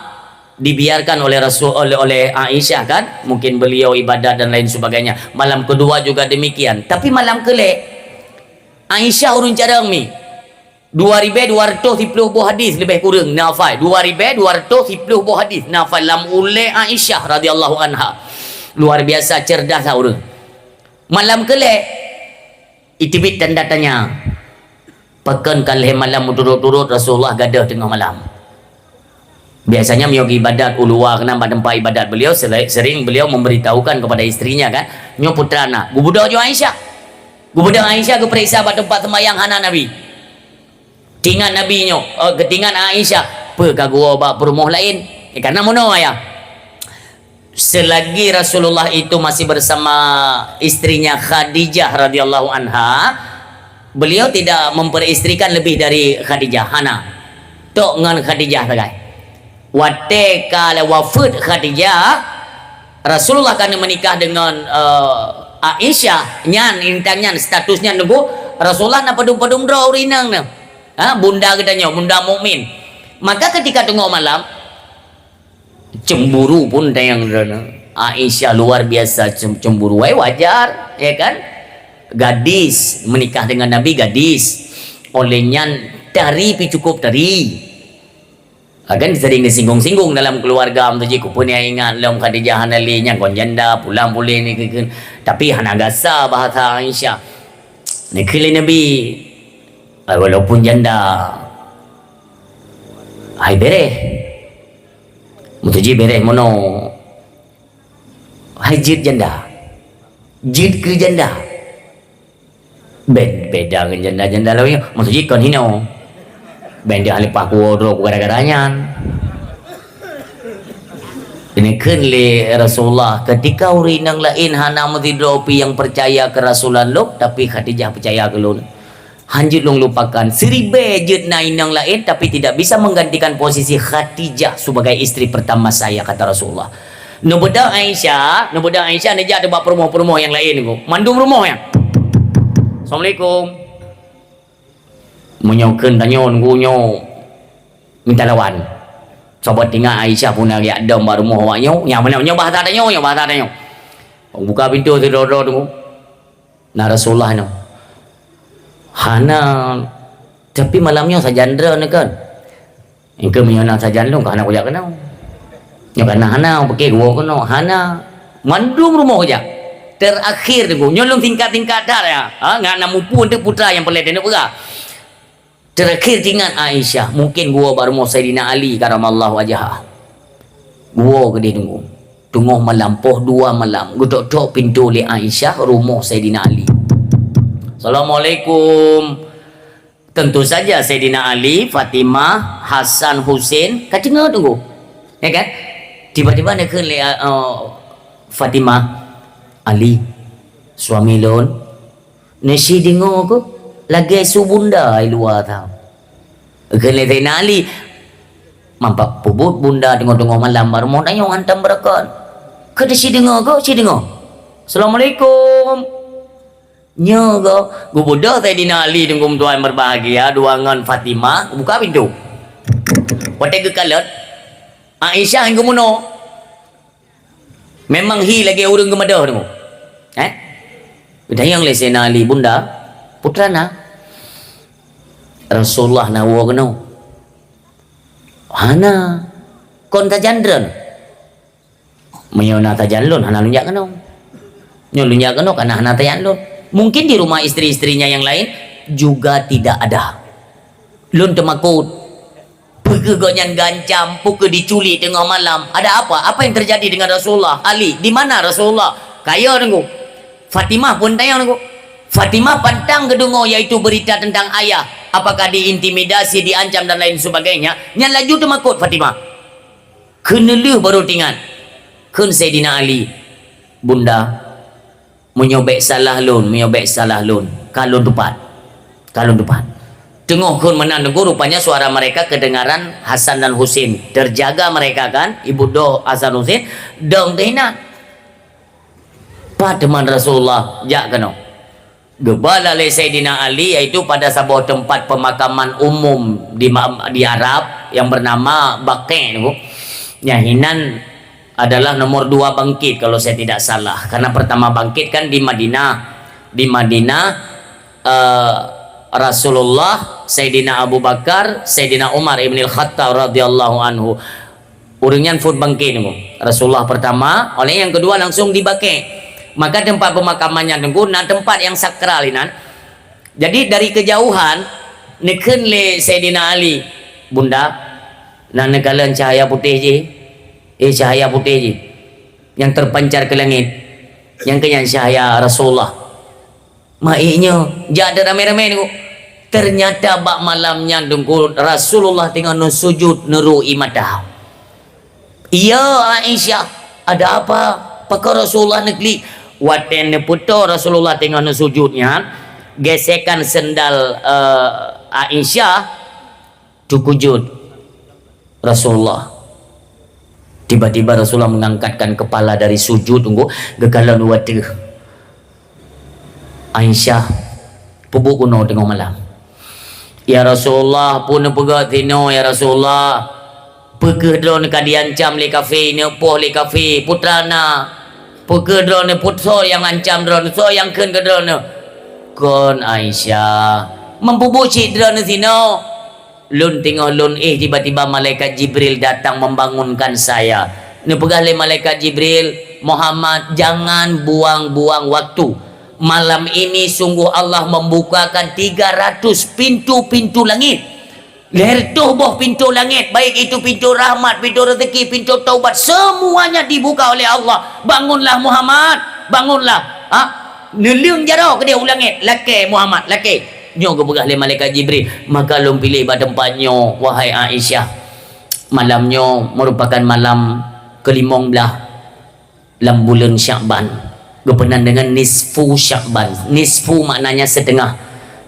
dibiarkan oleh Rasul oleh Aisyah kan mungkin beliau ibadat dan lain sebagainya. Malam kedua juga demikian, tapi malam kelek Aisyah urun carang mi 2,210 buah hadis lebih kurang nafai 2,210 buah hadis nafai lam oleh Aisyah radhiyallahu anha. Luar biasa cerdas urang. Malam kelek itibit tanda tanya pekan kalih malam turut-turut Rasulullah gadah tengah malam. Biasanya miogi ibadat uluwa kena tempat ibadat beliau, sering beliau memberitahukan kepada istrinya kan, nyo putrana gubudak jo Aisyah, gubudak Aisyah ke periksa pada tempat sembahyang hana Nabi, tingan Nabi nyo ketingan Aisyah pe kagua bak perumah lain karena mono ya. Selagi Rasulullah itu masih bersama istrinya Khadijah radhiyallahu anha, beliau tidak memperistrikan lebih dari Khadijah hana tok ngan Khadijah tagai. Wate kala wafat Khadijah, Rasulullah kan menikah dengan Aisyah nyan intannya statusnya nunggu Rasulullah na padum-padum draw rinang na bunda katanya bunda mukmin. Maka ketika tengok malam cemburu pun yang Aisyah luar biasa cemburu, wajar ya kan, gadis menikah dengan Nabi, gadis olehnya tari pi cukup tari kan sering disinggung-singgung dalam keluarga tu je punya ingat dalam Khadijah hanalinya kon janda pulang boleh ni tapi hana gasa bahasa Aisyah ni kali Nabi walaupun janda hai bereh mutuji bereh mono hai jid janda jid ke janda beda dengan janda-janda lain mutuji kon hino ben dia halipah kuodro gara-garanya ini kan le Rasulullah ketika urinang lain hana mutidropi yang percaya ke Rasulullah luk tapi Khadijah percaya ke lun hanjut long lupakan seribe jut nainang lain tapi tidak bisa menggantikan posisi Khadijah sebagai istri pertama saya kata Rasulullah. Nubudak Aisyah ni dia ada buat perumah-perumah yang lain ni mandung rumah ya. Assalamualaikum menyokan tanyon gunyo minta lawan sobat tinggal Aisyah pun lagi ada rumah awaknya yang mana nyo bahasa tanyo buka pintu tu dodo tu na Rasulullah no hana tapi malamnya sajandra ni kan engke menyona sajandra kan aku jak kenal nyo kana hana pakai gua kono hana mandung rumah aja terakhir tu nyolong tingkat-tingkat dah ya ngana mupun tu putra yang pelai dia pura. Terakhir tinggal Aisyah, mungkin gua baru mau Sayyidina Ali karamallahu wajhah. Gua ke dia tunggu malam poh 2 malam. Gua tok pintu le Aisyah rumah Sayyidina Ali. Assalamualaikum. Tentu saja Sayyidina Ali, Fatimah, Hasan, Husain kacenga tunggu. Ya kan? Tiba-tiba nak ke Fatimah, Ali, suami lon. Nasi dengar aku lagi subunda di luar tau. Kena Sayyidina Ali mampak pubut bunda tengok-tengok malam baru mau tanya hantam berakan. Kada si dengar ke? Si dengar. Assalamualaikum. Nya ke? Gu budak Sayyidina Ali tengok tuan berbahagia duangan Fatimah buka pintu. Watai ke kalat Aisyah yang kemuno. Memang hi lagi urang gemadah tengok. Dayang le Sayyidina Ali bunda putrana Rasulullah nawa kena hana kon tajandran menyona tajanlun hana lunjak kena nyolunjak kena karena hana tajanlun mungkin di rumah istri-istrinya yang lain juga tidak ada lun temakut pegegonyan gancam pukul diculik tengah malam ada apa yang terjadi dengan Rasulullah Ali di mana Rasulullah kaya tengok Fatimah pun tayang tengok Fatimah pantang kedungo yaitu berita tentang ayah apakah diintimidasi, diancam dan lain sebagainya yang laju temakut Fatimah kenelih baru tinggal kun Sayyidina Ali bunda menyobek salah lun kalun tepat tengok kun menandungku rupanya suara mereka kedengaran Hasan dan Husain terjaga mereka kan ibu doh Hasan Husain dong tehna teman Rasulullah jak kena gebala oleh Sayyidina Ali yaitu pada sebuah tempat pemakaman umum di Arab yang bernama Baqi' yang hinan adalah nomor 2 bangkit kalau saya tidak salah karena pertama bangkit kan di Madinah Rasulullah Sayyidina Abu Bakar Sayyidina Umar ibn al-Khattab radhiyallahu anhu uringan food bangkit Rasulullah pertama oleh yang kedua langsung di Baqi' maka tempat pemakamannya tunggu nah tempat yang sakral ini jadi dari kejauhan Nekan le Sayyidina Ali, bunda, nak nekalan cahaya putih je, cahaya putih je, yang terpancar ke langit, yang kenyang cahaya Rasulullah. Maknya, jadi ramai-ramai ni. Ternyata bak malamnya dengku Rasulullah tengah sujud neru imadah. Iya Aisyah, ada apa? Pakar Rasulullah negeri. Waten puto Rasulullah tengah sujudnya, gesekan sendal Aisyah, tukujud Rasulullah. Tiba-tiba Rasulullah mengangkatkan kepala dari sujud, tunggu gekalan wati. Aisyah, pubuk kuno tengok malam. Ya Rasulullah, pun pegat tino ya Rasulullah. Pekedron kadiancam le kafe ne poh le kafe putrana. Pekedron putso yang ancam dron, so yang ken kedron. Kon Aisyah, mempubuci dron tino. Lun tengok lun tiba-tiba malaikat Jibril datang membangunkan saya. Ne pegah le malaikat Jibril, Muhammad jangan buang-buang waktu. Malam ini sungguh Allah membukakan 300 pintu-pintu langit. Lertuh boh pintu langit, baik itu pintu rahmat, pintu rezeki, pintu taubat, semuanya dibuka oleh Allah. Bangunlah Muhammad, bangunlah. Nelung jaro ke dia ulangit, laki Muhammad, laki. Nyo ke begah le malaikat Jibril, maka lum pilih pada tempatnya wahai Aisyah. Malamnya merupakan malam ke-15 dalam bulan Syakban. Berpenan dengan nisfu Syakban. Nisfu maknanya setengah.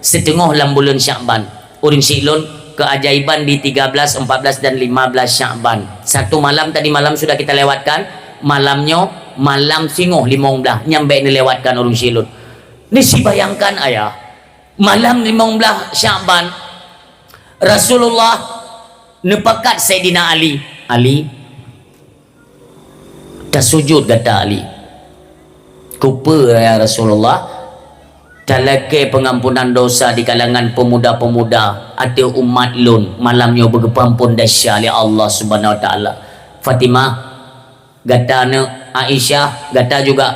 Setengah dalam bulan Syakban. Orang silun keajaiban di 13, 14 dan 15 Syakban. Satu malam tadi malam sudah kita lewatkan. Malamnya malam singoh 15 nyampe dilewatkan orang silun. Ni si bayangkan ayah. Malam 15 Syakban Rasulullah nepakat Sayyidina Ali. Ali dah sujud kata Ali. Kupa ya Rasulullah, talake pengampunan dosa di kalangan pemuda-pemuda ada umat lun malamnya bergepampun dahsyat oleh Allah Subhanahu wa taala. Fatimah gatana Aisyah, gata juga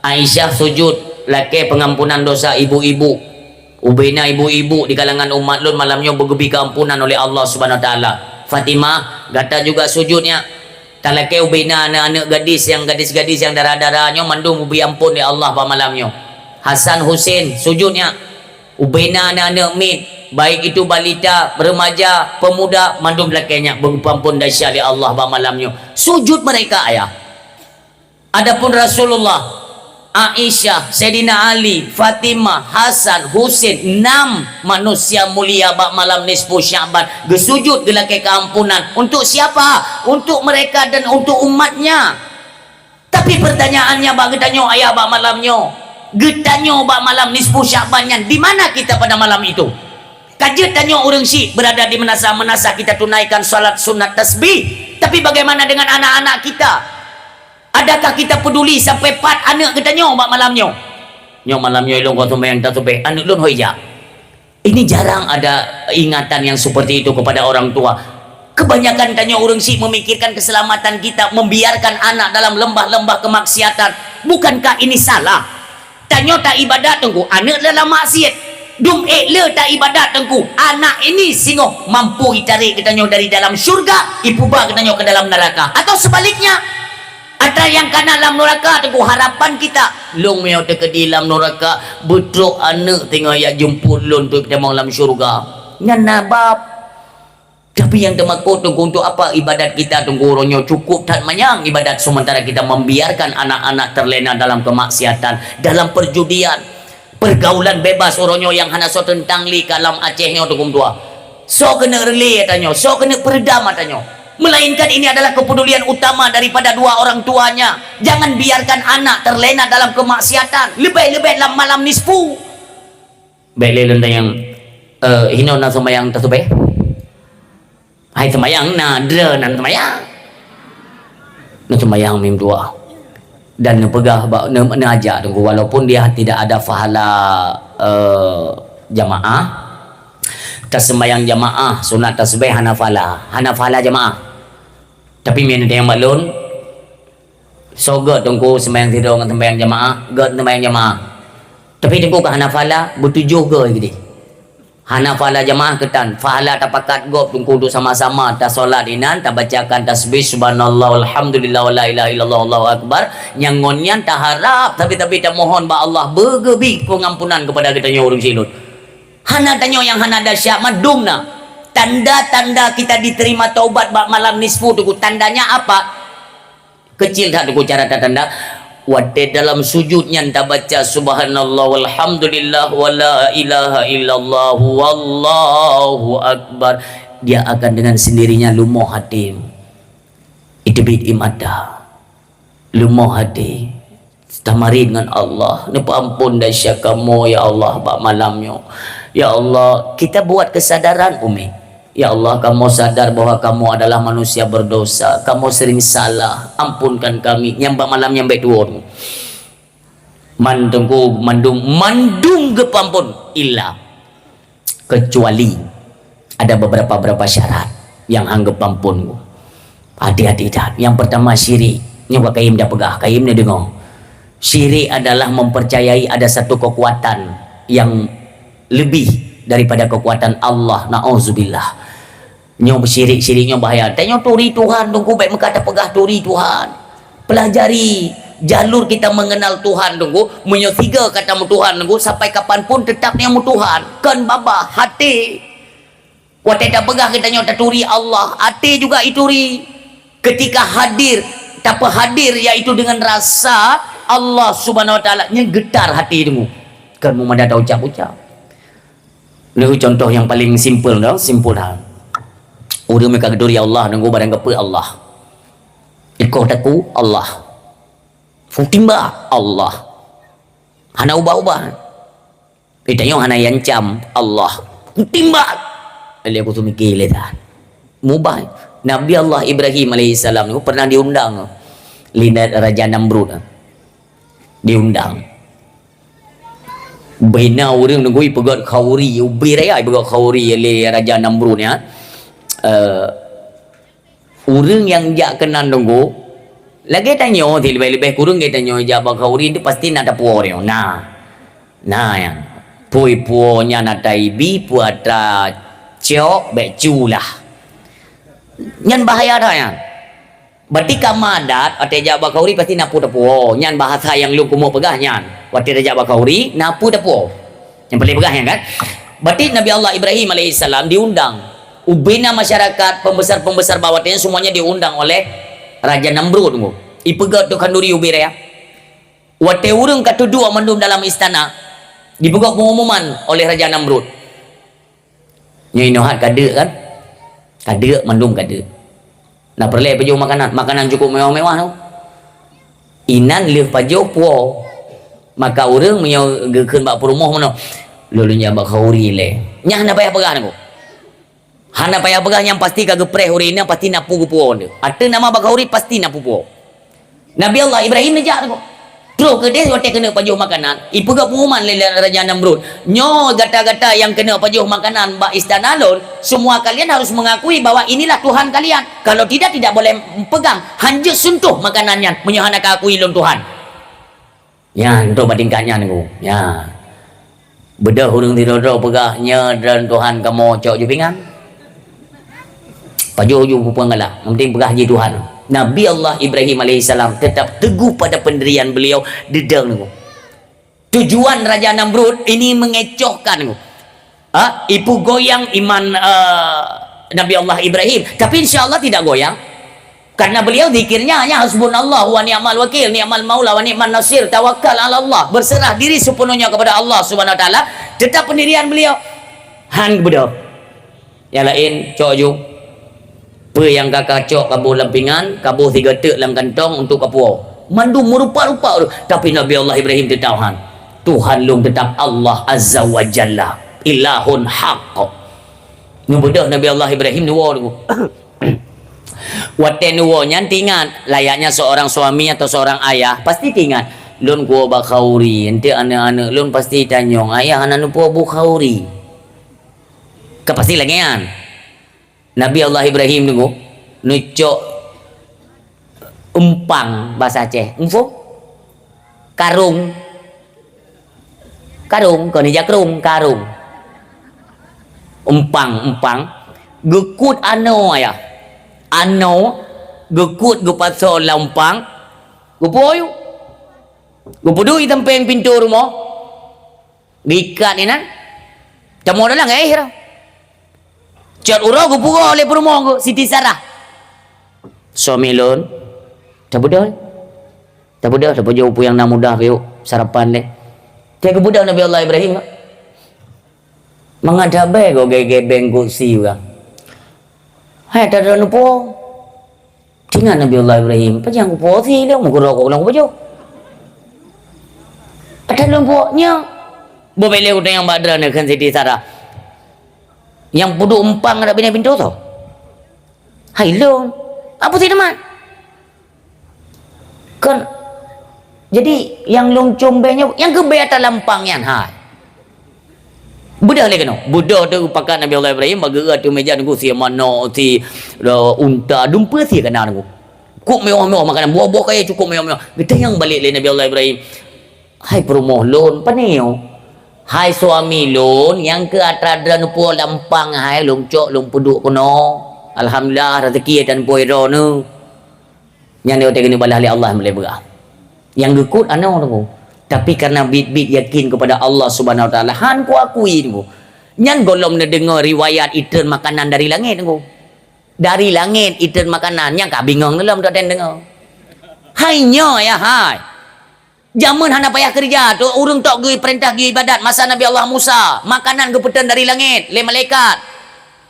Aisyah sujud lake pengampunan dosa ibu-ibu. Ubaina ibu-ibu di kalangan umat lun malamnya bergebi keampunan oleh Allah Subhanahu wa taala. Fatimah gata juga sujudnya. Talake ubina anak-anak gadis yang gadis-gadis yang darah-darahnya mandung ubi ampun ya Allah pada malamnya. Hasan Husin sujudnya. Ubina anak-anak mid, baik itu balita, remaja, pemuda, mandung belakangnya berampun dahsyat ya Allah pada malamnya. Sujud mereka ayah. Adapun Rasulullah, Aisyah, Sayyidina Ali, Fatimah, Hasan, Husin, 6 manusia mulia bak malam nisfu Sya'ban gesujud gelake keampunan. Untuk siapa? Untuk mereka dan untuk umatnya. Tapi pertanyaannya bak getanya ayah bak malamnya, getanya bak malam nisfu Sya'bannya, di mana kita pada malam itu? Kajet tanya orang Syik berada di menasa-menasa kita tunaikan salat sunat tasbih. Tapi bagaimana dengan anak-anak kita? Adakah kita peduli sampai 4 anak kita nyong bak malamnya? Nyong malamnya ilong kau sembahyang tak sampai anak lun hoya. Ini jarang ada ingatan yang seperti itu kepada orang tua. Kebanyakan tanya orang Syik memikirkan keselamatan kita, membiarkan anak dalam lembah-lembah kemaksiatan. Bukankah ini salah? Tanya tak ibadat tengku, anak dalam maksiat. Dum le tak ibadat tengku, anak ini singoh mampu ditarik kita nyong dari dalam syurga, ipuba kita nyong ke dalam neraka. Atau sebaliknya, ada yang kena dalam neraka tengku, harapan kita long meo teke di dalam neraka betrok anak tengah ya jemput lon tu kita dalam syurga ngana bab. Tapi yang temakut tengku, untuk apa ibadat kita tengku ronyo cukup tak manyang ibadat sementara kita membiarkan anak-anak terlena dalam kemaksiatan, dalam perjudian, pergaulan bebas oronyo yang hana so tentang li kalam Acehnya tengku tua. So kena rele tanyo, so kena peredam tanyo. Melainkan ini adalah kepedulian utama daripada dua orang tuanya. Jangan biarkan anak terlena dalam kemaksiatan, lebih-lebih dalam malam nisfu. Baik lelun yang hino na sembayang tasubeh. Hai sembayang na dre nan sembayang. Na sembayang mim dua. Dan pegah ne aja tunggu walaupun dia tidak ada pahala jamaah. Sembahyang jamaah sunat tasbih hanafala jamaah, tapi min yang balun so god tunggu sembahyang tidur dengan sembahyang jamaah, god sembahyang jamaah, tapi tunggu ke hanafala bertujuh ke gitu. Hana fala jamaah ketan fahala tapakat gop tungku sama-sama ta solat inan ta bacakan tasbih subhanallah alhamdulillah wala ilaha illallah allahu akbar nyangonnya ta harap tapi ta mohon ba Allah bergebi pengampunan kepada kita nya urang silut. Hana tanyo yang hana dahsyat madumna tanda-tanda kita diterima taubat bak malam nisfu tu tandanya apa? Kecil tak tu cara tanda. Wate dalam sujudnya anda baca subhanallah walhamdulillah wala ilaha illallah wallahu akbar, dia akan dengan sendirinya lumoh hati. Itu bid'im ada lumoh hati tamari dengan Allah. Ni ampun dahsyat kamu ya Allah bak malamnya. Ya Allah, kita buat kesadaran umi. Ya Allah, kamu sadar bahwa kamu adalah manusia berdosa, kamu sering salah, ampunkan kami. Nyambak malam nyambak tuan mandungku mandung kepampun illa kecuali ada beberapa syarat yang anggap ampun. Hati-hati dah. Yang pertama syirik. Nyoba kaim dah pegah, kaim dah dengar. Syirik adalah mempercayai ada satu kekuatan yang lebih daripada kekuatan Allah. Na'udzubillah. Nyo syirik-syiriknya bahaya. Tanya turi Tuhan tunggu baik mengata pegah turi Tuhan. Pelajari jalur kita mengenal Tuhan tunggu. Menyo tiga katamu Tuhan tunggu sampai kapanpun tetap nyamu Tuhan. Kan baba hati. Wate tak pegah kita nyo turi Allah. Hati juga ituri. Ketika hadir, tak hadir yaitu dengan rasa Allah Subhanahu wa taala nya getar hati tunggu. Kan mau ada ucap-ucap. Ini contoh yang paling simple dah, simple dah. Urang mereka keduri Allah nunggu barang kepa Allah. Iko taku Allah. Futimba Allah. Hana ubah-ubah. Itanya hana yancam Allah. Futimba. Ali aku tu mikir dah. Mubah. Nabi Allah Ibrahim alaihissalam ni pernah diundang lihat Raja Namrud. Diundang. Bina orang nunggu pegat khauri ubi raya pegat khauri oleh Raja Namrud ya. Orang yang jak kenal nunggu lagi tanya lebih kurang dia tanya jak khauri itu pasti nak ada puor dia. Nah yang punya nak taibi puatra cok beculah. Nyan bahaya dah ya. Berarti kamadat ate jak khauri pasti napu tapu. Nyan bahasa yang lu kumo pegah nyan. Wati Raja Bakauri napu dapu yang paling pegah kan. Berarti Nabi Allah Ibrahim alaihissalam diundang ubina masyarakat pembesar-pembesar bawatnya semuanya diundang oleh Raja Namrud tunggu ipegat tu kanduri ubira ya. Wate urang katudua mandum dalam istana dipegat pengumuman oleh Raja Namrud nyai nohat kada kan kada mandum kada nah perle pajuh makanan cukup mewah-mewah tu inan leuh pajuh puo maka orang menyo gekeun bak perumah mana lulunya bak khauri le nya hana payah pegah aku hana payah pegah yang pasti kagak preh urina pasti napu gupuon dia ate nama bak khauri pasti napu puo Nabi Allah Ibrahim nejak aku terus ke dia wote kena pajuh makanan ipegah pengumuman le Raja Namrud nyo gata-gata yang kena pajuh makanan bak istana lon semua kalian harus mengakui bahwa inilah Tuhan kalian kalau tidak boleh pegang hanja sentuh makanannya menyo hana kakui lon Tuhan. Ya, untuk bandingkannya nih, ya. Bedah hurung tidur pegahnya dan Tuhan kamu cok jupingan. Pajuh pupang galak, penting pegah je Tuhan. Nabi Allah Ibrahim alaihissalam tetap teguh pada pendirian beliau dedang nih. Tujuan Raja Namrud ini mengecohkan nih. Ibu goyang iman Nabi Allah Ibrahim, tapi insya Allah tidak goyang. Karena beliau zikirnya hanya hasbunallah wa ni'mal wakil, ni'mal maula wa ni'man nasir, tawakal ala Allah, berserah diri sepenuhnya kepada Allah Subhanahu wa taala. Tetap pendirian beliau. Han bedo. Yang lain cok ju. Pe yang kakak cok kabu lempingan, kabu 3 tek dalam kantong untuk kapu. Mandu merupa-rupa tapi Nabi Allah Ibrahim tetap han. Tuhan lung tetap Allah Azza wa Jalla, ilahun haqq. Nubudah Nabi Allah Ibrahim nuwa tu. Waten nuwonya tingat layaknya seorang suami atau seorang ayah pasti tingat lun gua bakhauri ente anak-anak lun pasti tanyong ayah anak nupo bu khauri kapasti lagi kan Nabi Allah Ibrahim nunggu nucok umpang bahasa Aceh umfo karung kau ni jakrung karung Empang gekut ano ya. Ano gekut gu pasal lampang. Gu poyo. Gu pudui tampeng pintu rumah. Gikat ni nan. Tamo dalang air. Cat urang gu pura oleh rumah gu Siti Sarah. Suami lon. Tabudal. Tabudal jauh yang nak mudah yuk sarapan deh. Tiada budak Nabi Allah Ibrahim. Mengadabai go gebeng kursi juga. Hai tak ada nupo. Tinggal Nabi Allah Ibrahim. Pajang kupo si dia mau rokok lang kupo. Ada lumpuknya. Bobele udah yang badran kan Siti Sarah. Yang pudu empang ada bina pintu tu. Hai lon. Apa sih teman? Kan jadi yang longcong banyak yang kebeata lampang yang hai. Budak lagi no. Budak tu pakai Nabi Allah Ibrahim bergerak tu meja tu si mana si unta dumpa si kena tu. Kuk mewah-mewah makanan buah-buah kaya cukup mewah-mewah. Kita yang balik le Nabi Allah Ibrahim. Hai perumoh lon paneo. Hai suami lon yang ke atradran pu lampang hai longcok lompuduk kono. Alhamdulillah rezeki dan poiro nu. Yang dia kena balas oleh Allah boleh berah. Yang gekut ana tu. Tapi karena bit-bit yakin kepada Allah Subhanahu Wa Taala, han ku akui tu. Nyan golom na dengar riwayat iten makanan dari langit tu. Dari langit iten makanan yang ka bingung dalam tak dengar. Hai nya ya hai. Zaman hana payah kerja tu urang tok gui perintah gui ibadat masa Nabi Allah Musa, makanan gepetan dari langit, le malaikat.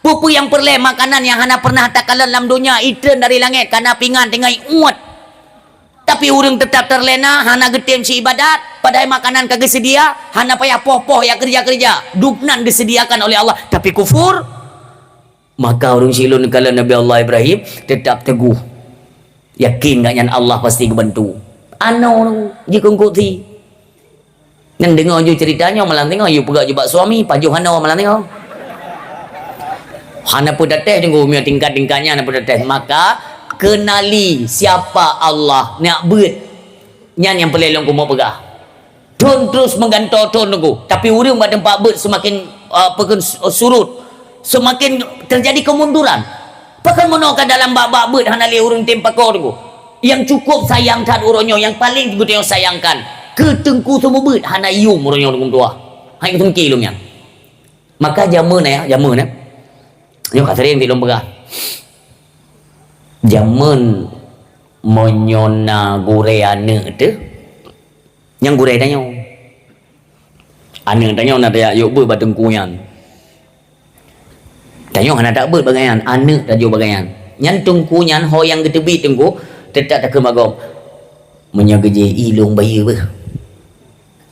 Pupu yang perle makanan yang hana pernah takalan dalam dunia iten dari langit karena pingan tengah uat. Tapi urang tetap terlena hana getem si ibadat padahal makanan kagak sedia hana payah poh-poh ya kerja-kerja dupnan disediakan oleh Allah tapi kufur maka urang silun kala Nabi Allah Ibrahim tetap teguh yakin gak yang Allah pasti kebantu ano jika ngkuti nan dengar je ceritanya malam tengok you pegak jebak suami pajuh hana malam tengok hana pun datang tunggu punya tingkat-tingkatnya hana pun datang maka kenali siapa Allah nak buat nyan yang pelelong ku mau pegah tun terus menggantor tun nunggu tapi urang pada tempat buat semakin surut semakin terjadi kemunduran pakan menokkan dalam bab-bab buat hanali urang tempakor nunggu yang cukup sayang tad uronyo yang paling kita yang sayangkan ketengku semua buat hana yum uronyo nunggu tua hai ketengki lumnya maka jamun ya yo kasering di lom pegah zaman menyona gure ane tu yang gure tanya ane tanya nak ya yuk ber batang kuyan tanya hana tak ber bagaian ane tak jo bagaian nyan tungku nyan ho yang getebi tungku tetap tak kemagom menyageje ilung bayi ber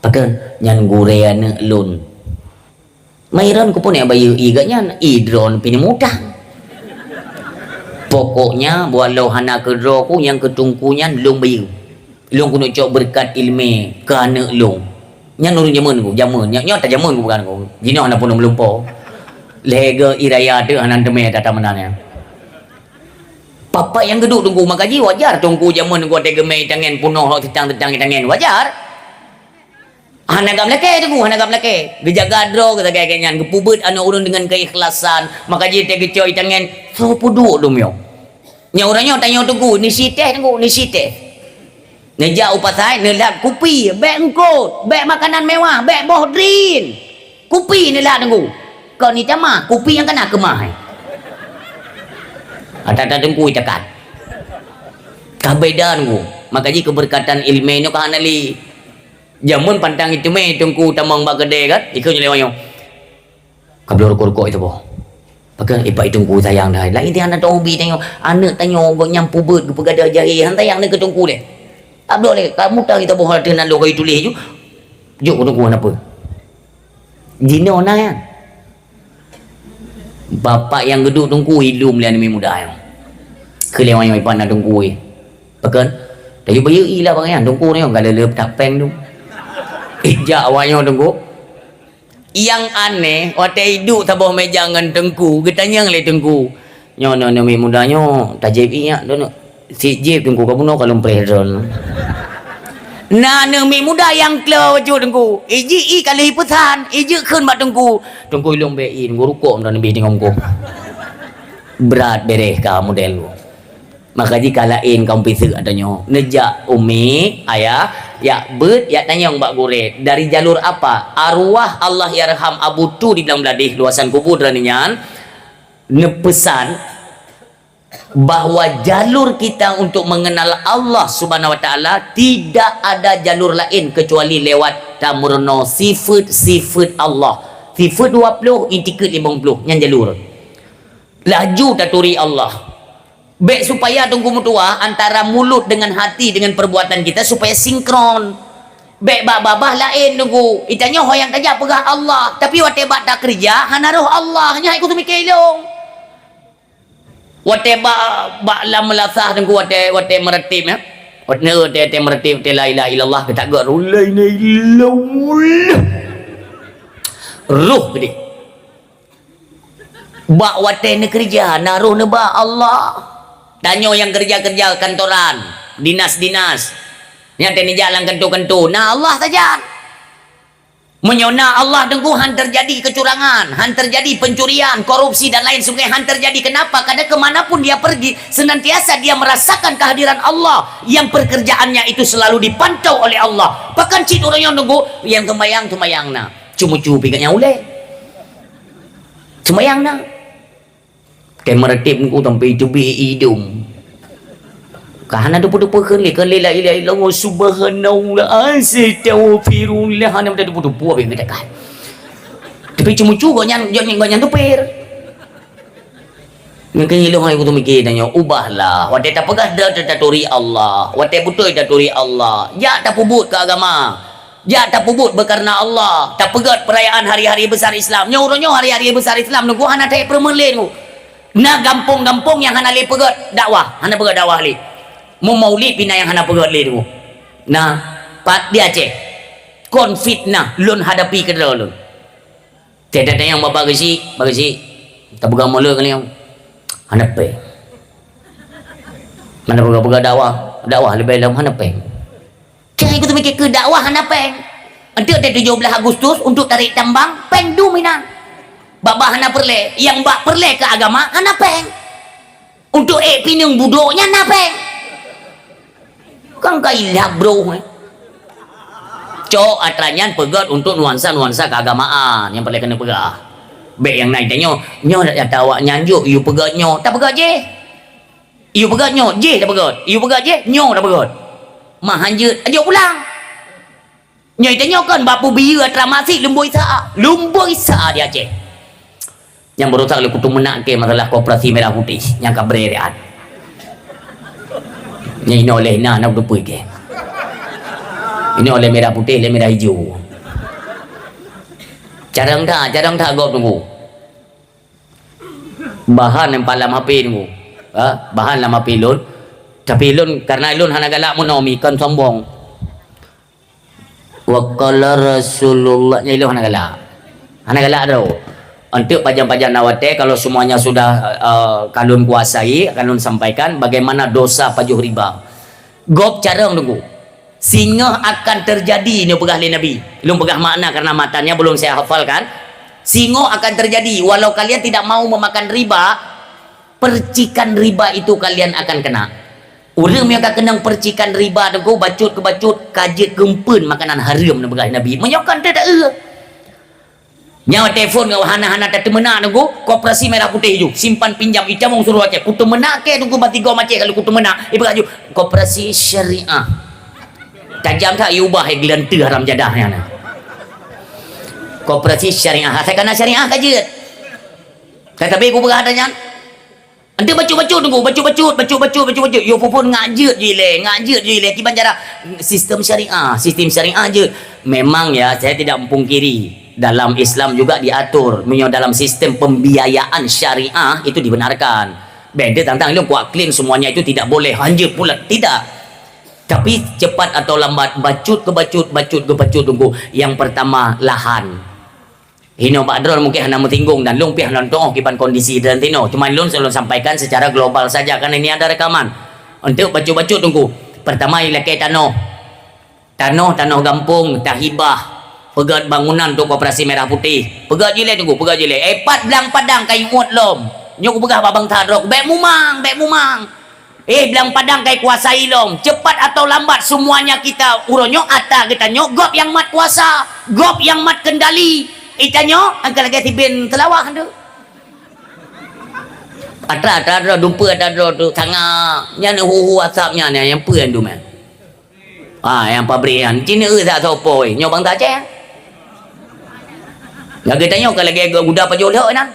pakan nyan gure ane lun mairan ku pun ya bayi iganya idron pini mudah pokoknya walau hana kedro ku yang ketungkunya long bayu long kuno cok berkat ilmu kerana long yang nurun zaman nya tak zaman ku bukan ku jino hana pun melumpo lega iraya tu hana teme tata menanya papa yang geduk tunggu makaji wajar tunggu zaman ku ada gemai tangan punoh tetang tangan wajar hana gam leke tunggu hana gam leke gejaga dro kata kayaknya gepubut ana urun dengan keikhlasan makaji te gecoi tangan so pudu dum yo nya orangnya tanya tunggu ni siteh tunggu ni siteh neja upasai nelat kupi beg engkot beg makanan mewah beg bohdrin kupi nelat tunggu kau ni tamah kupi yang kena kemah ada tunggu cakat kabeda tunggu makaji keberkatan ilmu ni kan ali jamun pantang itu me tunggu tamang bak gede kan ikut nyelewayo kabel rokok itu boh pakai ipak tunggu sayang dah lain dia anak tobi tengok anak tanya gok nyampu bet ke pegada jahil hantai yang nak tunggu deh abdul le kamu tahu kita boh dengan lo kai tulis ju juk tunggu apa dino na ya bapak yang geduk tunggu hilum lian mi muda yo kelewan yang ipan nak tunggu pakai dah bayu ilah bang tunggu ni kalau lep tak peng tu ijak awaknya tunggu yang aneh waktu hidup tabah meja dengan tengku ketanya oleh tengku nyo mi mudanya tajib inya dono si jib tengku kamu no kalau prehron Nah, nemi muda yang kelo wajud tengku. Iji kali pesan, iji kun mak tengku. Tengku ilung bei tengku rukuk dan nabi tengok ku. Berat bereh ka model lu. Maka jika lain kaum pisik adanya. Nejak umi, ayah, ya bet, ya tanya mbak gure. Dari jalur apa? Arwah Allah yarham Abu Tu di dalam beladih luasan kubur dan nyan. Nepesan bahwa jalur kita untuk mengenal Allah Subhanahu wa taala tidak ada jalur lain kecuali lewat tamurno sifat Allah. Sifat 20 intikat 50 yang jalur. Laju taturi Allah. Baik supaya tunggu mutua antara mulut dengan hati dengan perbuatan kita supaya sinkron. Baik babah lain tunggu. Itanya hoyang saja pegah Allah, tapi wate bak tak kerja hanaruh Allah nya ikut mikir long. Wate ba lam melasah tengku wate meretip ya. Wate meretip la ilaha illallah kita gak la ilaha illallah. Ruh gede. Ba wate ne kerja naruh ne ba Allah. Tanyo yang kerja kantoran, dinas-dinas. Yang teni jalan kentu-kentu. Nah Allah saja. Menyona Allah tengku han terjadi kecurangan, han terjadi pencurian, korupsi dan lain sebagainya han terjadi. Kenapa? Karena kemanapun dia pergi senantiasa dia merasakan kehadiran Allah yang pekerjaannya itu selalu dipantau oleh Allah. Bahkan cik orang yang tengku yang kemayang na cumu-cumu pikirnya ule semayang na meretip tengku sampai itu hidung. Kahana dupu-dupu keli la ilaha illallah subhanallah astaghfirullah hana ada dupu-dupu apa yang kita kan. Tapi cuma-cuma jangan tupir. Mungkin ilmu yang aku mikir tanya ubahlah. Wate tak pegah dah taturi Allah. Wate betul taturi Allah. Ya tak pubut ke agama. Ya tak pubut berkarena Allah. Tak pegat perayaan hari-hari besar Islam. Nyoronyo hari-hari besar Islam nunggu hana tak permelin ku. Nah gampung-gampung yang hana le pegat dakwah. Hana pegat dakwah le. Mau maulid pina yang hana pegat le tu. Nah, pat dia cek. Kon fitnah lun hadapi ke dalam lun. Tidak ada yang bagasi. Tak pegang mula kali yang hana pe. Mana pegang dakwah lebih dalam hana pe. Jangan ikut mikir ke dakwah hana pe. Untuk 17 Agustus untuk tarik tambang peng dominan. Baba hana perle, yang bak perle ke agama hana peng. Untuk pinung budoknya hana peng. Kan kailah bro. Cok atranyan pegat untuk nuansa-nuansa keagamaan yang perlu kena pegah. Baik yang naik tanya, nyo dak tawa nyanjuk, you pegat nyo, tak pegat je. You pegat nyo, je dak pegat. You pegat je, nyo dak pegat. Mah hanjut, ajo pulang. Nyai tanya kan bapu biya tramasi lumboi saa dia je. Yang berusaha kutu menak ke masalah koperasi merah putih yang kabrerian. Ini oleh nak berpui ke. Ini oleh merah putih, oleh merah hijau. Jarang tak gop tunggu. Bahan yang palam HP tunggu. Bahan lama pilun. Tapi ilun karena ilun hana galak monomi kan sombong. Wa qala Rasulullah ilun hana galak. Hana galak dah. Untuk pajang-pajang nawate kalau semuanya sudah kalun kuasai, kalun sampaikan bagaimana dosa pajuh riba. Gop carang tunggu. Singa akan terjadi ini pegah Nabi. Belum pegah makna karena matanya belum saya hafalkan. Singa akan terjadi walau kalian tidak mau memakan riba, percikan riba itu kalian akan kena. Orang yang akan kena percikan riba tunggu bacut ke bacut kajet gempen makanan haram pegah Nabi. Menyokan tak nyawa telefon kau hana-hana tak temena tunggu koperasi merah putih hijau simpan pinjam icamong suruh aceh kutu menak ke tunggu mati gom aceh kalau kutu menak ibu kaju koperasi syariah tajam tak iubah gelanti haram jadahnya koperasi syariah saya kena syariah kajet tapi aku berhadanya nanti bacu-bacu tunggu bacu-bacu yo pun ngajut je le kiban cara sistem syariah je memang ya saya tidak mempungkiri dalam Islam juga diatur dalam sistem pembiayaan syariah itu dibenarkan beda tentang ilmu kuat klaim semuanya itu tidak boleh hanya pula tidak tapi cepat atau lambat bacut ke bacut tunggu yang pertama lahan Hino Badron mungkin hanya metinggung dan lung pihak nonton kiban kondisi dan tino cuma lung selalu sampaikan secara global saja karena ini ada rekaman untuk bacut tunggu pertama ilakai tanah tanah kampung tahibah pegat bangunan untuk Koperasi Merah Putih pegat jilid tunggu pegat jilid pat belang padang kai muat lom nyok pegah babang tadrok bek mumang belang padang kai kuasai lom cepat atau lambat semuanya kita uronyo ata kita nyok gop yang mat kuasa gop yang mat kendali itanyo angkat lagi tibin telawah tu ada dumpa ada tu sangat nya hu WhatsAppnya ni yang puan tu man yang pabrikan Cina tak sopo nyo bang tak ceh lagi tanya kalau lagi guda pajolok nan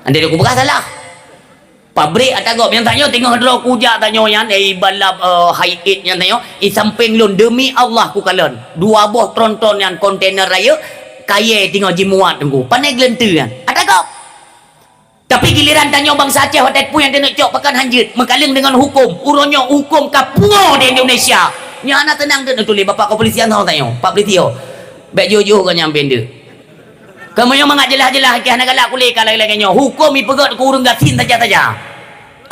ande aku bekas salah pabrik atau gop yang tanya tengok dro kuja tanya yang balap high eight yang tanya samping lun demi Allah ku kalen dua buah tronton yang kontainer raya kaya tengok jimuat tunggu pandai gelentu kan ada gop tapi giliran tanya bangsa Aceh hotel pun yang dia nak cok pakan hanjit mengkaling dengan hukum uronyo hukum kapuo di Indonesia nya anak tenang tu tulis bapak kepolisian tahu tanya pak polisi baik jujur kan nyampe dia kamu yang mangat jelas-jelas ke anak galak kulit kalau lagi hukum ipegat ke urung gasin saja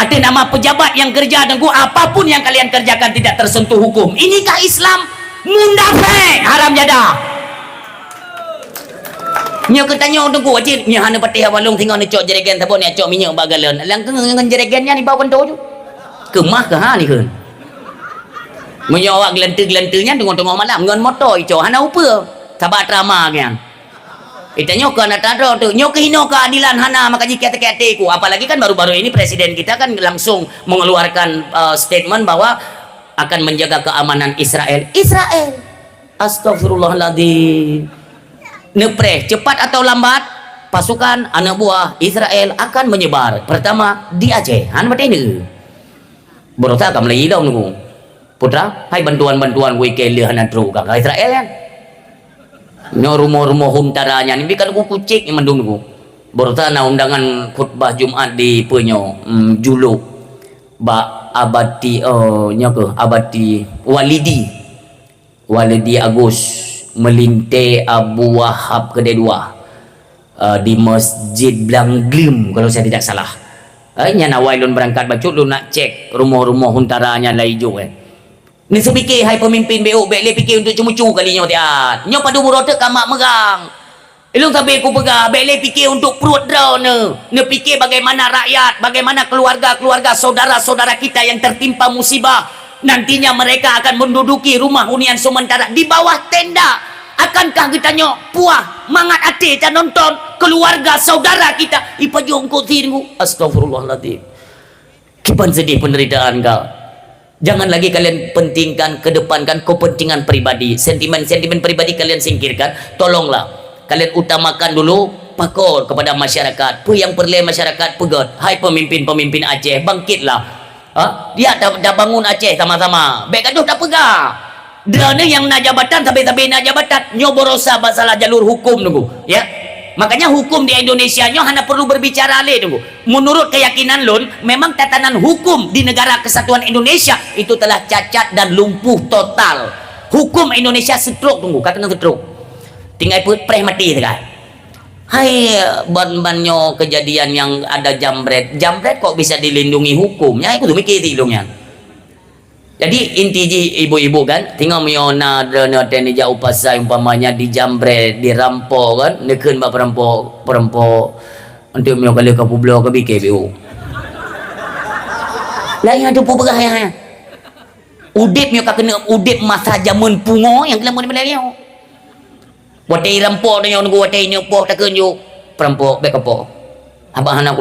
ada nama pejabat yang kerja dengan apapun yang kalian kerjakan tidak tersentuh hukum inikah Islam munafik haram jadah nya ketanya tunggu wajib nya hana patih awalung tinggal ni cok jeregen tabon ni cok minyak bagalan langkang dengan jeregennya ni bawa kento tu kemah ke ha ni ke menyawak gelentu-gelentunya tengok-tengok malam dengan motor ico hana upa sabat drama kan itanya ke nak tadro tu nyo kehino keadilan hana maka jika kata-kata ku apalagi kan baru-baru ini presiden kita kan langsung mengeluarkan statement bahwa akan menjaga keamanan Israel astagfirullahaladzim nepre cepat atau lambat pasukan anak buah Israel akan menyebar pertama di Aceh han berarti ni berota kam lagi dah nunggu putra hai bantuan-bantuan gue ke lihan antru ka Israel kan nyo rumah-rumah huntaranya ni bikan ku kucing yang mendung ku berota na undangan khutbah Jumat di penyo juluk ba abati nya ke abati walidi Agus melinte Abu Wahab kedua di Masjid Blangglim kalau saya tidak salah nya na wailun berangkat bacut lu nak cek rumah-rumah huntaranya lai jo ni sepikir hai pemimpin BO bek fikir untuk cemucu kali nyo tiat nyo padu murotek kamak megang ilung sampai ku pegah bek fikir untuk perut draw ne fikir bagaimana rakyat bagaimana keluarga saudara-saudara kita yang tertimpa musibah nantinya mereka akan menduduki rumah hunian sementara di bawah tenda akankah kita nyo puah mangat hati kita nonton keluarga saudara kita ipajong ko tirmu astagfirullahaladzim kipan sedih penderitaan kau. Jangan lagi kalian pentingkan, kedepankan kepentingan pribadi, sentimen pribadi kalian singkirkan. Tolonglah kalian utamakan dulu pakor kepada masyarakat. Apa yang perlu masyarakat pegat. Hai pemimpin Aceh, bangkitlah. Dia dah bangun Aceh sama-sama. Baik aduh dah pegah. Dia ni yang nak jabatan sampai nak jabatan. Nyo borosa masalah jalur hukum nunggu, ya. Makanya hukum di Indonesia nyo hanya perlu berbicara le tunggu. Menurut keyakinan lun, memang tatanan hukum di negara kesatuan Indonesia itu telah cacat dan lumpuh total. Hukum Indonesia stroke tunggu, kata stroke. Tinggal put preh mati sekarang. Hai ban-banyo kejadian yang ada jambret kok bisa dilindungi hukumnya? Aku tuh mikir tilungnya. Jadi inti ibu-ibu kan, tinggal miona drone teni jauh pasai umpamanya di jambret, dirampok kan, neken ba perampok untuk mio kali ke publik ke BKBU. Lain ada pu berah udip mio ka kena udip masa zaman pungo yang kelam ni belanya. Watai rampok dia nunggu watai ni poh takun yo perampok bek apa. Abang anak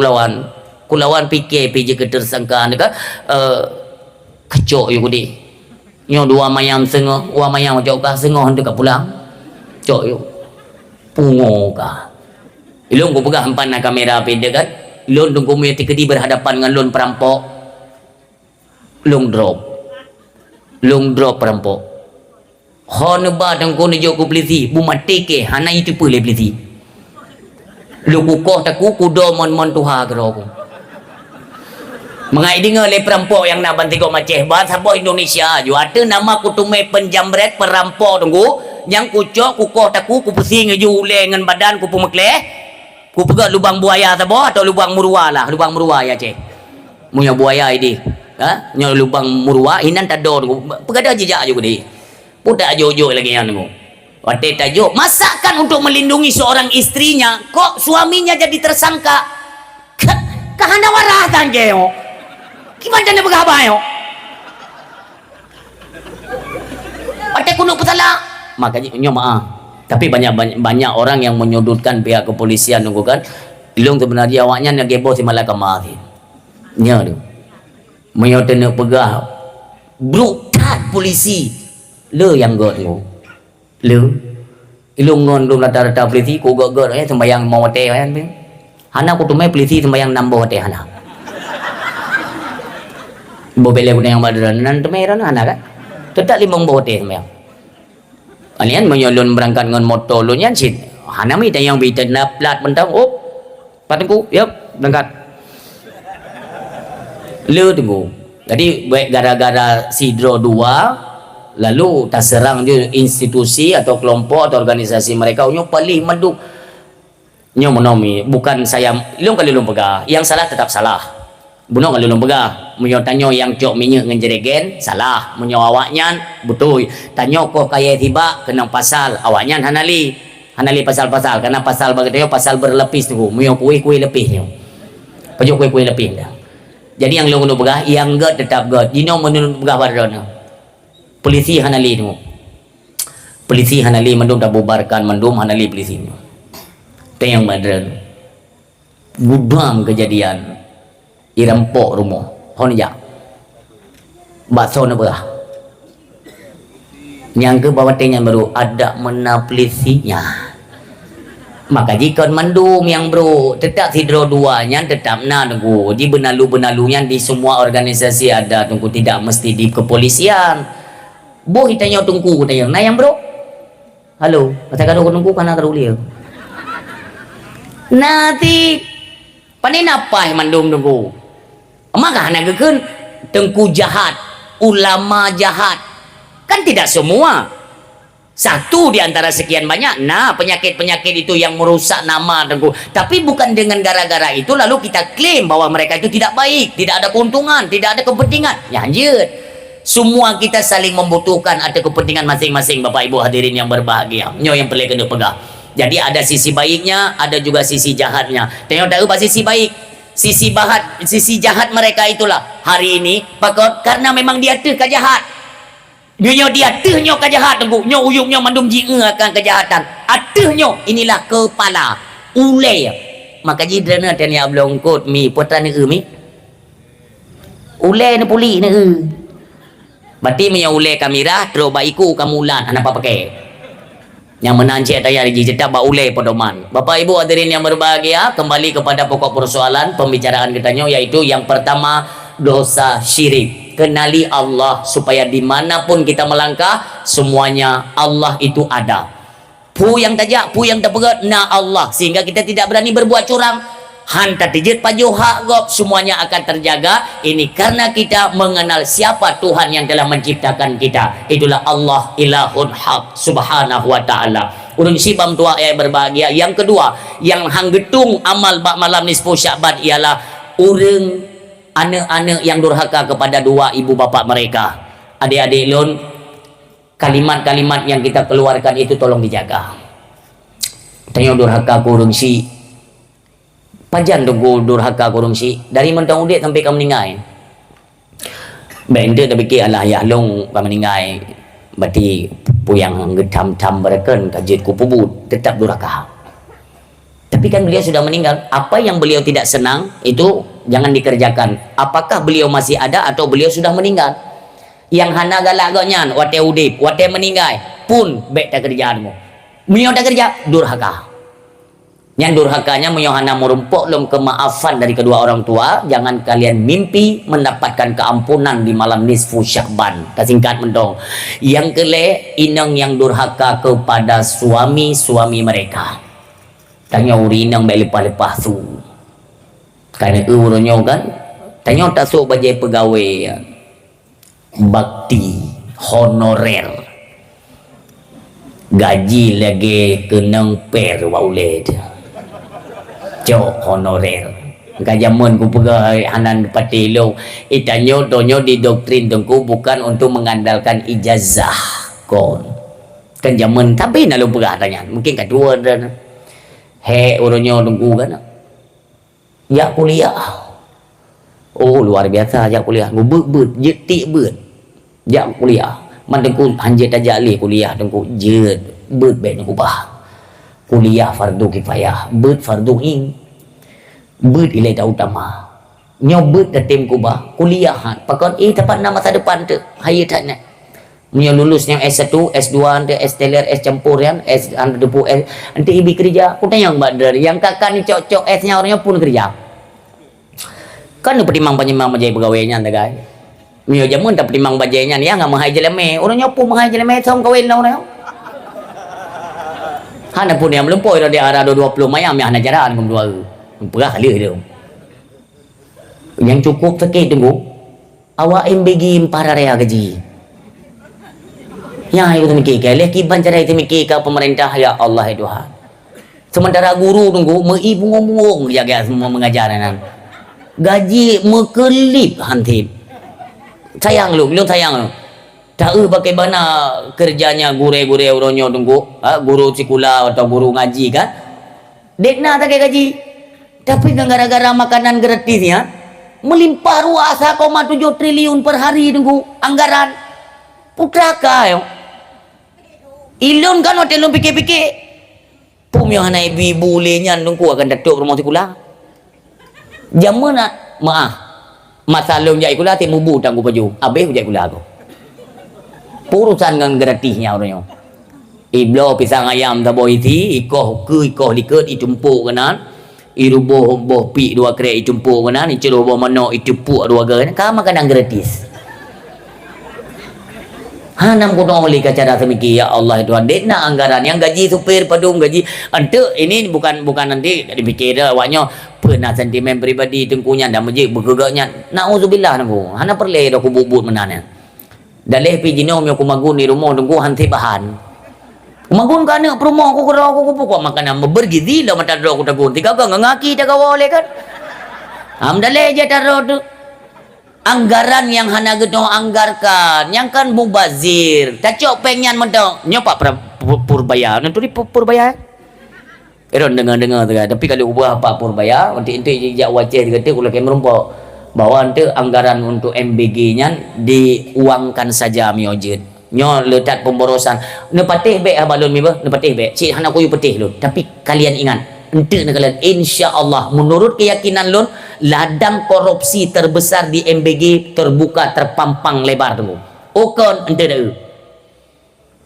kulawan fikir PJ ketersangkaan dekat kecok yo kudi nyo dua mayang sengah dua mayang jauh kah sengah dekat pulang cok yo pungo kah ilung ku pegang hampan kamera pede kan lon tunggu mu tikedi berhadapan dengan lon perampok long drop perampok honba tangko ni jo ku polisi bu mati ke hana itu pule polisi lu ku koh taku kudo mon tuha gero ku mengai dengar le perampok yang nak banting kok Aceh bahasa apa Indonesia ju ada nama kutumai penjambret perampok tunggu yang kucok kukoh taku ku pusing ju le dengan badan ku pumekleh ku pegat lubang buaya sabo atau lubang murua lah lubang murua ya Aceh punya buaya ini nyo lubang murua inan tado tunggu pegat jejak ju di Udah jojo lagi yang nemu. Wate tajuk masakan untuk melindungi seorang istrinya, kok suaminya jadi tersangka. Kahana warah tangkeo. Gimana dia bergabayo? Wate kuno petala. Makanya maaf. Tapi banyak orang yang menyudutkan pihak kepolisian nunggu kan. Ilung sebenarnya awaknya nak gebo si malaka mati. Nya tu. Menyo tena pegah. Brutal polisi. Le yang god ngo. Le. Ilung ngon dum rata-rata polisi ku god sembayang mau te kan. Hana ku tumai polisi sembayang nambo te hana. Bo bele ku yang madran nan tumai ran hana kan. Tetap limong bo te sembayang. Alian menyolon berangkat dengan motor lu nyan sit. Hana mi tayang bita na plat mentang op. Patengku, yep, berangkat. Le tunggu. Jadi gara-gara sidro 2 lalu terserang je institusi atau kelompok atau organisasi mereka unyo paling menduk. Nyo menomi bukan saya ilung kali ilung pegah. Yang salah tetap salah. Bunuh kali ilung pegah. Menyo tanyo yang cok minyak ngenjeregen salah. Menyo awaknya betul. Tanyo kok kaya tiba kena pasal awaknya hanali pasal-pasal karena pasal bagatayo pasal berlepis tu. Menyo kuih lepis nyo. Pajo kuih lepis dah. Jadi yang lu pegah yang god tetap god. Dino menurut pegah badan. Polisi hanali tu. Polisi hanali mendum dah bubarkan mendum hanali polisi tu. Tayang badan. Gudam kejadian. Irempok rumah. Hon ya. Bakso na pegah. Yang ke bawah tanya baru ada mena polisinya. Maka jika mendum yang bro tetap sidro 2-nya tetap na tunggu di benalu-benalunya di semua organisasi ada tunggu tidak mesti di kepolisian. Bo hitanya tunggu tanya nah yang bro halo kata kado tunggu kana terulia nanti panen apa mendum tunggu maka nak keun tengku jahat ulama jahat kan tidak semua. Satu di antara sekian banyak. Nah, penyakit-penyakit itu yang merusak nama tengku. Tapi bukan dengan gara-gara itu lalu kita klaim bahwa mereka itu tidak baik, tidak ada keuntungan, tidak ada kepentingan. Ya anjir. Semua kita saling membutuhkan ada kepentingan masing-masing Bapak Ibu hadirin yang berbahagia. Nyo yang perlu kena pegang. Jadi ada sisi baiknya, ada juga sisi jahatnya. Tengok tahu apa sisi baik? Sisi jahat mereka itulah hari ini pakot karena memang dia tuh jahat. Nyo dia tuhnyo kejahat tunggu nyo uyungnya mandum jinga akan kejahatan atuhnyo inilah kepala ule maka jidrana dan ya belum kot mi putra ni mi ule ni puli ni berarti punya ule kamera terus baiku kamulan anak apa pakai yang menancik tayar di cetak ba ule podoman. Bapak Ibu hadirin yang berbahagia, kembali kepada pokok persoalan pembicaraan kita yaitu yang pertama dosa syirik. Kenali Allah supaya dimanapun kita melangkah semuanya Allah itu ada. Pu yang tajak, pu yang terpegat na Allah sehingga kita tidak berani berbuat curang. Hantar tijit pajuh hak gop semuanya akan terjaga. Ini karena kita mengenal siapa Tuhan yang telah menciptakan kita. Itulah Allah ilahun haq subhanahu wa ta'ala. Urun sibam tua yang berbahagia. Yang kedua yang hanggetung amal bak malam nisfu Sya'ban ialah urang anak-anak yang durhaka kepada dua ibu bapa mereka. Adik-adik lun, kalimat-kalimat yang kita keluarkan itu tolong dijaga. Tanya durhaka kurung si pajan tunggu durhaka kurung si dari mentang udik sampai kamu meninggal. Benda dah fikir alah ya long kamu meninggal. Berarti puyang gedam-dam berken kajit ku pubut tetap durhaka. Tapi kan beliau sudah meninggal. Apa yang beliau tidak senang itu jangan dikerjakan. Apakah beliau masih ada atau beliau sudah meninggal? Yang hana galak gonyan, wate udip, wate meninggal pun bek tak kerjaanmu. Beliau tak kerja durhaka. Yang durhakanya beliau hana merumpuk lom kemaafan dari kedua orang tua. Jangan kalian mimpi mendapatkan keampunan di malam nisfu Sya'ban. Kasingkat mendong. Yang kele inang yang durhaka kepada suami-suami mereka. Tanya urinang baik lepas-lepas tu. Karena urunnya kan. Tanya tak sok bajai pegawai. Bakti. Honorer. Gaji lagi kenang per wauled. Cok honorer. Kajaman ku pegawai hanan patilo. Itanyo tonyo di doktrin tengku bukan untuk mengandalkan ijazah. kon kan zaman tapi nak lu perah tanya mungkin kedua dan orangnya tunggu kan ya kuliah oh luar biasa ya kuliah ber jetik ber ya kuliah man tengku hanjat aja ali kuliah tengku jet ber ben ubah kuliah fardu kifayah ber fardu in ber ilai dah utama nyobut dah tim kubah kuliah pakon dapat nama masa depan tu hayatnya punya lulusnya S1, S2, nanti S teler, S campur kan, S depu, S nanti ibi kerja. Aku tanya mbak dari yang kakak ni cocok S-nya orangnya pun kerja. Kan ni pertimang penyimang majai pegawainya anda guys. Mio jamun tak pertimang bajainya ni nggak mahai jeleme. Orangnya pun mahai jeleme sama kawin lah orangnya. Hana pun yang melempoi dia arah 20 mayam yang hana jaraan kum dua. Perah kali dia. Yang cukup sakit tunggu. Awak MBG para rea gaji. Ya itu mikir leki bancara itu mikir ke pemerintah ya Allah ya Tuhan. Sementara guru tunggu meibung-bung jaga semua mengajaran. Gaji mekelip hantip. Sayang lu sayang lu. Tahu bagaimana kerjanya guru-guru orangnya tunggu, guru sekolah atau guru ngaji kan? Dekna tak gaji. Tapi gara-gara makanan gratisnya melimpah ruah 1,7 triliun per hari tunggu anggaran. Putraka yo. Ilun kan hotel lu pikir-pikir. Pum yang hana ibu lenya nungku akan datuk rumah sekolah. Jaman nak maaf. Masalum jai kula timu bu tanggu baju. Habis jai kula aku. Urusan dengan gratisnya orangnya. Iblo pisang ayam tabo iti, ikoh liket itumpuk kanan. Iruboh boh pi dua krek itumpuk kanan, iceroh boh manok itupuk dua kanan. Kama kadang gratis. Hanam kuno oleh cara semiki ya Allah Tuhan dekna anggaran yang gaji supir padung gaji ante ini bukan nanti dipikir awaknya pernah sentimen pribadi tengkunya dan majik bergegaknya nauzubillah nangku hana perle dak kubut menanya daleh pi jinom yo kumagun di rumah tengku hanti bahan kumagun kan rumah aku kok makanan bergizi lah mata ro aku tagun tiga ngaki tak oleh kan daleh je taro tu anggaran yang hana gedong anggarkan yang kan mubazir tacok pengen mendong nyopak purbaya nanti purbaya eron dengar tapi kalau ubah apa purbaya nanti jak wajah dikata kula kemerumpo bahwa nanti anggaran untuk MBG-nya diuangkan saja miojet nyo letak pemborosan nepatih be balon mi ba nepatih be cik hana kuyu petih lu tapi kalian ingat ente kalian insyaallah menurut keyakinan lun ladang korupsi terbesar di MBG terbuka terpampang lebar tu. Okon ente dah.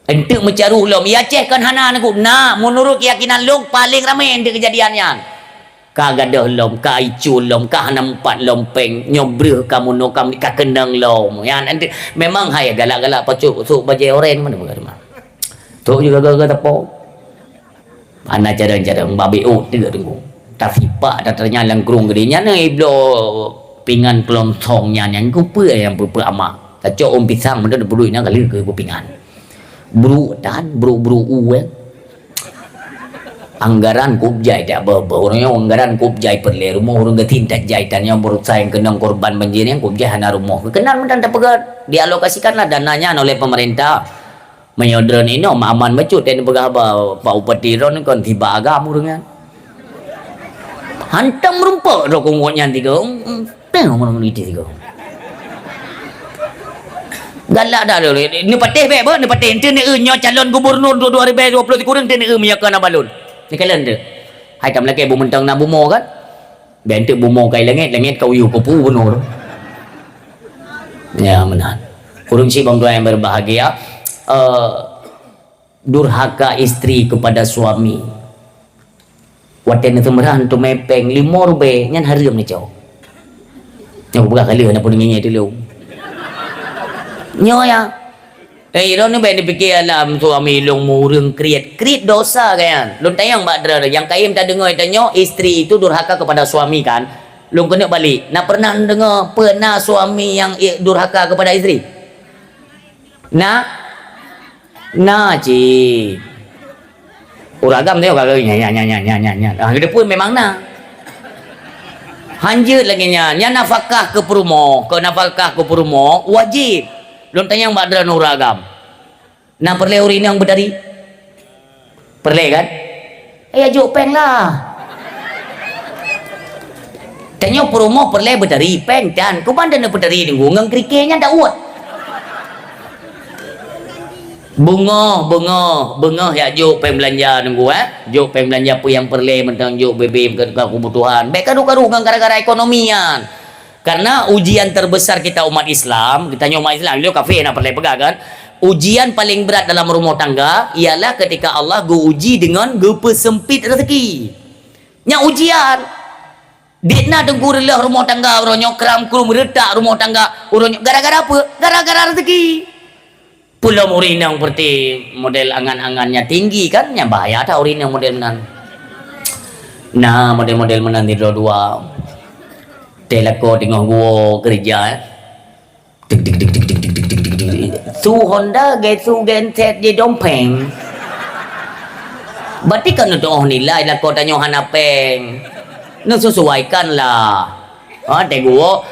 Ente mencaru lom ya ceh kan hana aku. Nah menurut keyakinan lom paling ramai ente kejadiannya. Ka gadah lom, ka icu lom, ka hana empat lompeng, nyobreh kamu no kam ka kendang lom. Ya ente memang hai galak-galak pacuk sok bajai oren mana bukan rumah. Tok juga gagal tapo. Ana jarang-jarang babi dia tunggu. Tafipak dah ternyata langkrung gedenya ni iblo pingan kelontongnya yang kupa yang pupa amak. Tacok pisang benda berduitnya kali ke pingan. Bru anggaran kubjai tak orangnya anggaran kubjai perle rumah orang getin tak jahitan yang berusaha yang kenang korban banjir yang kubjai hana rumah. Kenal mendan tak pegat dialokasikanlah dananya oleh pemerintah. Menyodron ini aman bacut dan pegah Pak Upati Ron kan tiba agam dengan hantam rumput ro kongnya tiga tengok mana itu tiga galak dah ni patih be ni patih ente ni nyo calon gubernur 2020 kurang ente ni menyakan balon ni kalian tu hai tam lagi bu mentang nak bumo kan ben ente bumo kai langit kau yu pupu benar ya menan kurang si bang yang berbahagia durhaka istri kepada suami waten itu meran tu mepeng 5 rube nyan harum ni cau nyo buka kali nak pun nginyi dulu nyo ya ron ni ben dipikir alam suami long murung create dosa kan lun tayang badra yang kaim tak dengar tanya istri itu durhaka kepada suami kan lun kena balik nak pernah dengar pernah suami yang durhaka kepada istri Nah cik uragam tengok kagak nya dia pun memang nah hanjut lagi nya nafkah ke perumo wajib belum tanya mbak dran uragam Nah perle urin yang berdari. Perle kan? Ajuk peng lah. Tanya promo perle berdari peng dan ku bandar berdari dengan ngang krikenya dah uat. Bunga ya juk peng belanja nunggu juk peng belanja pu yang perle mentang juk BB kebutuhan. Baik kadu-kadu gara-gara ekonomian. Karena ujian terbesar kita umat Islam, kita umat Islam, dia kafe nak perle pegang kan. Ujian paling berat dalam rumah tangga ialah ketika Allah uji dengan persempit rezeki. Nya ujian. Ditna tengku relah rumah tangga orangnya keram kulum retak rumah tangga orangnya gara-gara apa? Gara-gara rezeki. Pulau urin yang seperti model angan-angannya tinggi kan, yang bahaya tak urin yang model menan. Nah model-model menan di dua. Telako tengah gua kerja. Su Honda su genset di dompeng. Berarti kan untuk nilai lah kau tanya hanapeng. Nak sesuaikan lah. Teguo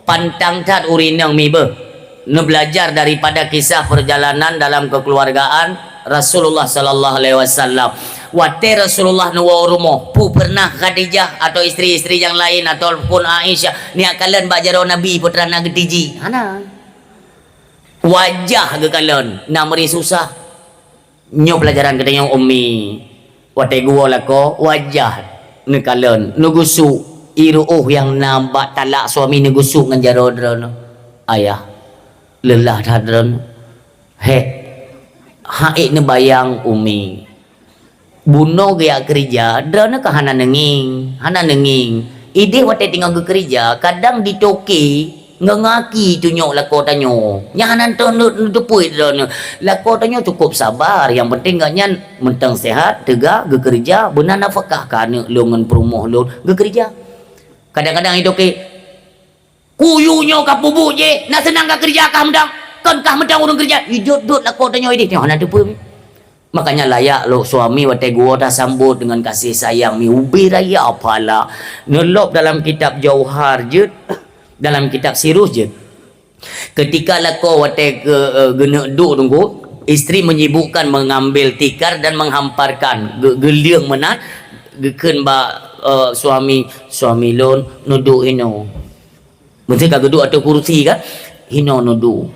pantang tat urin yang mibe. Nak belajar daripada kisah perjalanan dalam kekeluargaan Rasulullah sallallahu alaihi wasallam. Wate Rasulullah nuwa rumah. Pu pernah Khadijah atau istri-istri yang lain ataupun Aisyah ni akalan bajaro Nabi putra nagetiji. Ana. Wajah ke kalian namri susah. Nyo pelajaran katanya ummi. Wate gua lako wajah nekalan nugusu iruuh yang nampak talak suami nugusu ngan jaro drone ayah lelah hadron haik ne bayang umi buno gaya kerja drone ke hana nenging ide wate tinggal ke kerja kadang ditoki ngengaki tunyok lako tanyo nyahanan tu nutupui drone lako tanyo cukup sabar yang penting gaknya mentang sehat tegak ke kerja benar nafkah kana longan perumoh lo ke kerja kadang-kadang itu ke kuyunya kapubu je nak senang ke kerja kah mendang kan kah mendang urang kerja hidup lako tanyo ide nyahanan tupui makanya layak lo suami wate gua dah sambut dengan kasih sayang mi ubi raya apalah ngelop dalam kitab Jauhar je dalam kitab Sirus je ketika lako wate gena duk tunggu isteri menyibukkan mengambil tikar dan menghamparkan geliang menat geken ba suami lon nuduk hino mesti ka geduk atau kursi kan hino nuduk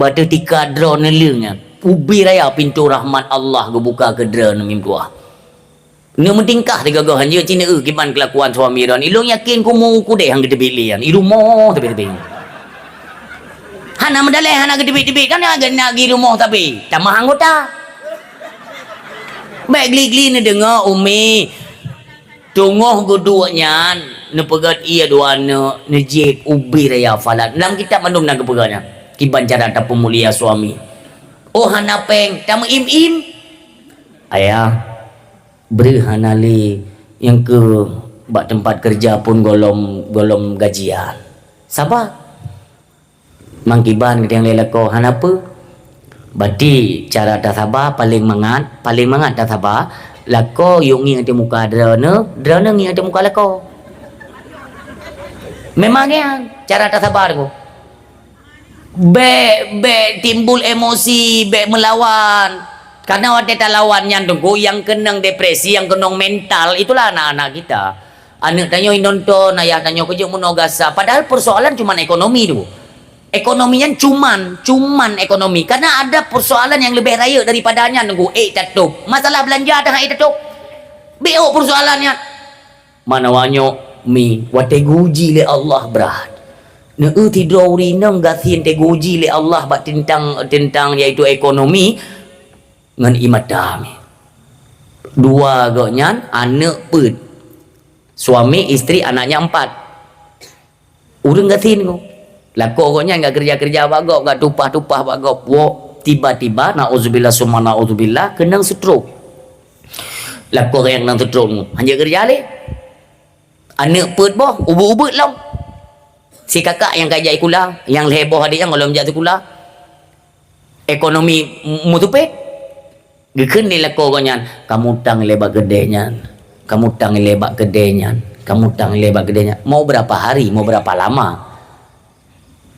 batu tikar drone nelingnya ubi raya pintu rahmat Allah gebuka ke drone mimtua. Ni mentingkah tiga gahan je Cina kiban kelakuan suami dan ilong yakin ku mau ku deh hang gede bilian ilu mo tapi hana medale hana gede bili kan agak nak gi rumah tapi tamah anggota baik gli-gli ni dengar umi tunggu gudunya ne pegat ia dua ne jek ubi raya falat dalam kitab mandum nak kepeganya kiban cara tak pemulia suami oh hana peng tamu im ayah beri hanali yang ke bak tempat kerja pun golom gajian sabar mangkiban yang lelako hanapa berarti cara dah sabar paling mangat dah sabar lako yungi ada muka drone ngi ada muka lako memangnya cara dah sabar ko be timbul emosi be melawan. Karena wanita lawannya tunggu yang kenang depresi, yang kenang mental, itulah anak-anak kita. Anak tanya nonton, ayah tanya kerja monogasa. Padahal persoalan cuma ekonomi tu. Ekonominya cuman ekonomi. Karena ada persoalan yang lebih raya daripadanya tunggu. Tatup. Masalah belanja ada tatup. Beo persoalannya. Mana wanyo mi wate guji le Allah berat. Ne tidur rinang gasin te guji le Allah bak tentang yaitu ekonomi. Ngan imat dami dua gaknya anak pun suami istri anaknya 4 urang gatin ko lako gaknya enggak kerja bagok enggak tupah bagok wo tiba-tiba nauzubillah summa nauzubillah kenang stroke lako yang nang stroke hanya kerja le anak pun boh ubut-ubut long si kakak yang kajai kula yang heboh adik yang kalau menjadi kula ekonomi mutupet geken ni lako ganyan kamu tang lebak gedenya mau berapa hari mau berapa lama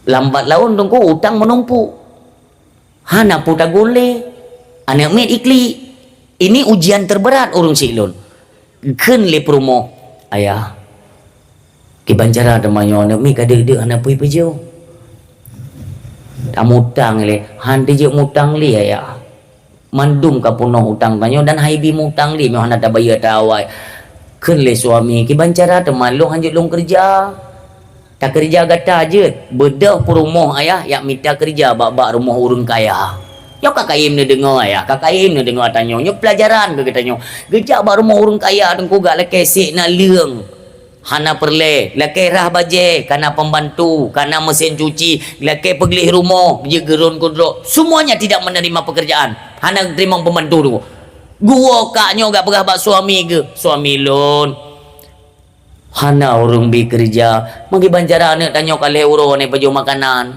lambat laun tunggu utang menumpuk Hana puta gule. Anak mit ikli. Ini ujian terberat urung silun. Ken le promo. Ayah. Kibancara temanyo anak mit kada anak pui pejo. Mutang le. Han je mutang li ayah. Mandum ka puno hutang kanyo dan haibi mutang li mo hana ta bayar tawai. Ken le suami kibancara teman lu hanjut long kerja. Tak kerja gata je. Bedah perumoh ayah yang minta kerja bak-bak rumah urang kaya. Yo kakaim ni dengar ayah. Kakaim ni dengar tanyo. Yo pelajaran ke tanyo. Gejak bak rumah urang kaya dengku gak leke sik nak leung. Hana perle. Leke rah baje. Kana pembantu. Kana mesin cuci. Leke pegelih rumah. Je gerun kudrok. Semuanya tidak menerima pekerjaan. Hana terima pembantu dulu. Gua kaknyo gak pegah bak suami ke. Suami lon. Hana orang bekerja, magi banjara anak tanya kali uro ni baju makanan.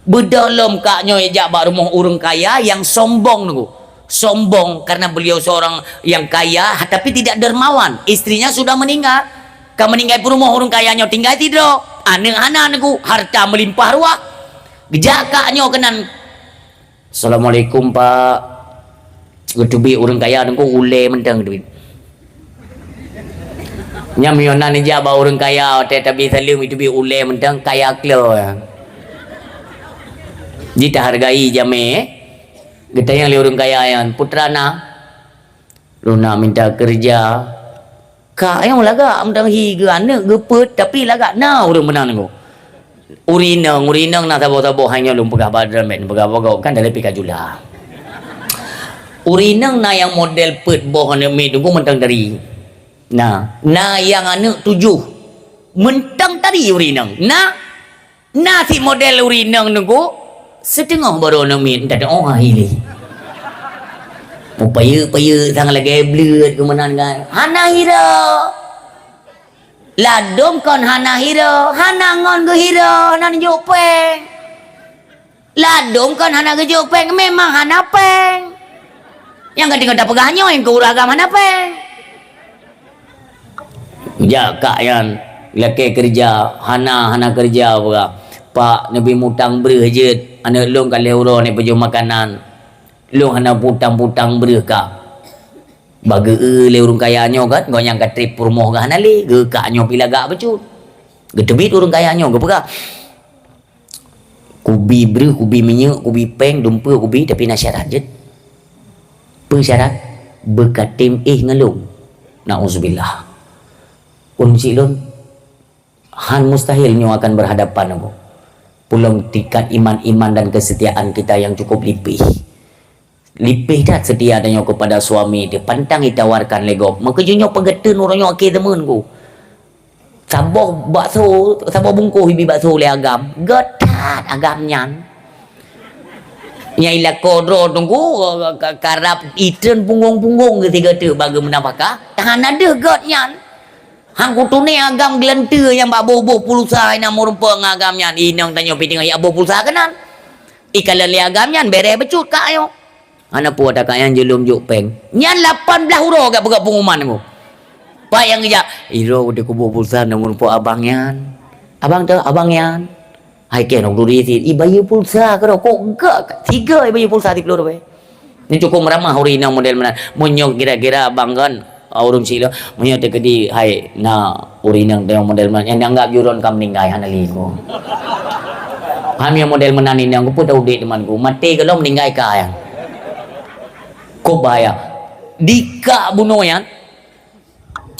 Bedalam kaknya ejak bak rumah orang kaya yang sombong nunggu. Sombong karena beliau seorang yang kaya tapi tidak dermawan. Istrinya sudah meninggal. Kamu meninggal rumah orang kayanya tinggal tidak. Anak-anak nunggu harta melimpah ruah. Gejak kaknya kenan. Assalamualaikum Pak. Getubi orang kaya nunggu ule mentang duit. Nyamionan ni jaba orang kaya tapi saling itu bi ule mentang kaya klo. Jita hargai jame. Kita yang orang kaya yang putrana. Luna minta kerja. Kak yang laga mentang higa anak gepet tapi laga na orang menang ngo. Urinang na tabo-tabo hanya lum pegah badran men pegah pegau kan dari pikajula. Urinang na yang model pet boh ane me tunggu mentang dari. Nah yang anak 7 mentang tadi urinang. Nah si model urinang nunggu setengah baru nak min tak ada orang hili. Upaya sangat lagi blur ke mana kan. Hana hira. Ladom kon hana hira, hana ngon ke hira, hana njuk peng. Ladom kon hana ke juk peng memang hana peng. Yang kadang tak pegahnya yang ke uragam hana peng. Ya kak yang laki kerja hana kerja pula Pak Nabi mutang bereh je anak long kali euro ni baju makanan long hana putang bereh kak bagi le urang kayanya kan kau yang kat trip rumah kan ali ge kaknya pila gak becut gedebit urang kayanya ge pega kubi bereh kubi minyak kubi peng dumpa kubi tapi nasyarat je persyarat berkatim ngelung nauzubillah. Silun han mustahil nyo akan berhadapan aku. Pulang tingkat iman dan kesetiaan kita yang cukup lipih dah setia danyo kepada suami dia pantang ditawarkan lego makanya pegetan orangnya okey temen ku sabah bakso sabah bungkuh hibi bakso le agam getat agam nyan nyai la kodro tunggu karap iten punggung ketiga tu bagi menapakah tahan ada got nyan. Hang kutune agam gelente yang bak bobo pulsa ina murpa ngagamnya inang tanyo piting ya bobo pulsa kenan ikalan li agamnya bere becut kak ayo ana pu ada kak yang jelum juk peng nyan 18 huro gak pegak pengumuman ku pak yang ngejak iro udah kubu pulsa na murpa abangnya abang tu abangnya hai ken ok duri ti i bayu pulsa karo kok enggak 3 bayu pulsa di pelur be ni cukup meramah hari inang model mana munyok kira-kira abang kan orang sila punya tekedi hai na urinang tayong model man yang anggap juron kam ninggai hanali ko kami yang model menani yang ko puta udik temanku mati kalau meninggai ka yang ko bahaya dika bunuh yang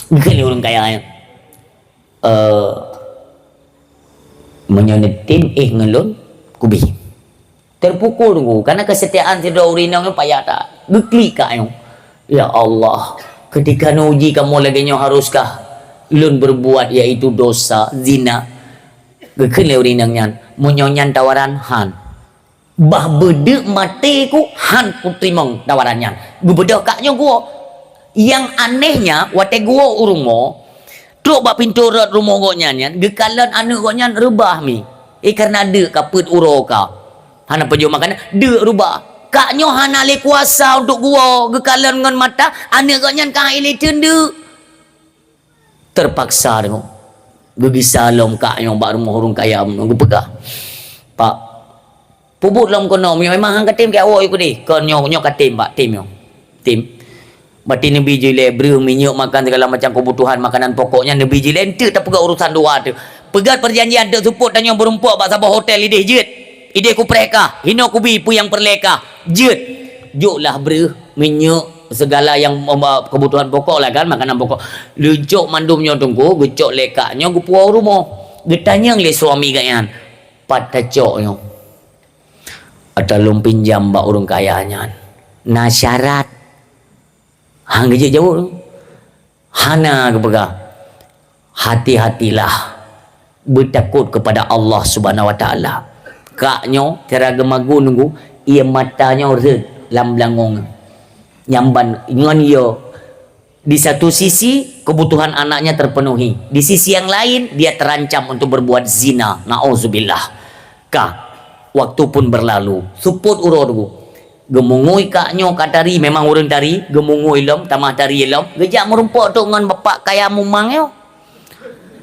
kali orang kaya yang menyonetin ngelon kubi terpukul ku karena kesetiaan si urinang payah tak gekli ka yang ya Allah. Ketika nuji kamu lagi nyo haruskah lun berbuat yaitu dosa zina gekele urinang nyan munyonyan tawaran han bah bedek mati ku han kutrimong tawaran nyan gubeda kaknya gua yang anehnya wate gua urumo truk bak pintu rot rumah gua nyan gekalan anak gua nyan rebah mi karena de kaput uro ka hana pejo makan de rubah kaknya hana le kuasa untuk gua gekalan dengan mata anak kaknya kah ile tendu terpaksa dengo gigi salom kaknya bak rumah orang kaya menunggu pegah pak pubut lom kono memang hang katim ke awak ikut deh konyo katim pak tim yo tim mati nabi jile bru minyak makan segala macam kebutuhan makanan pokoknya nabi jile ente tak pegang urusan doa tu pegat perjanjian tu support tanya berumpuk bak sabah hotel ide jet ide ku preka hino ku bi pu yang perleka jet joklah bru minyak segala yang kebutuhan pokok lah kan makanan pokok lecok mandumnya tunggu gecok lekaknya ku puau rumah getanya le suami gayan pada coknya ada lum pinjam bak urang kayanya na syarat hang gejek jauh tu hana kepegang hati-hatilah bertakut kepada Allah Subhanahu Wa Taala kaknyo cara gemagu nunggu ia matanya red lam belangong nyamban ngan yo di satu sisi kebutuhan anaknya terpenuhi di sisi yang lain dia terancam untuk berbuat zina naudzubillah kak waktu pun berlalu support urut gemungui kaknyo katari memang orang tari gemungui lom tamah tari lom gejak merumpuk tu ngan bapak kaya mumang yo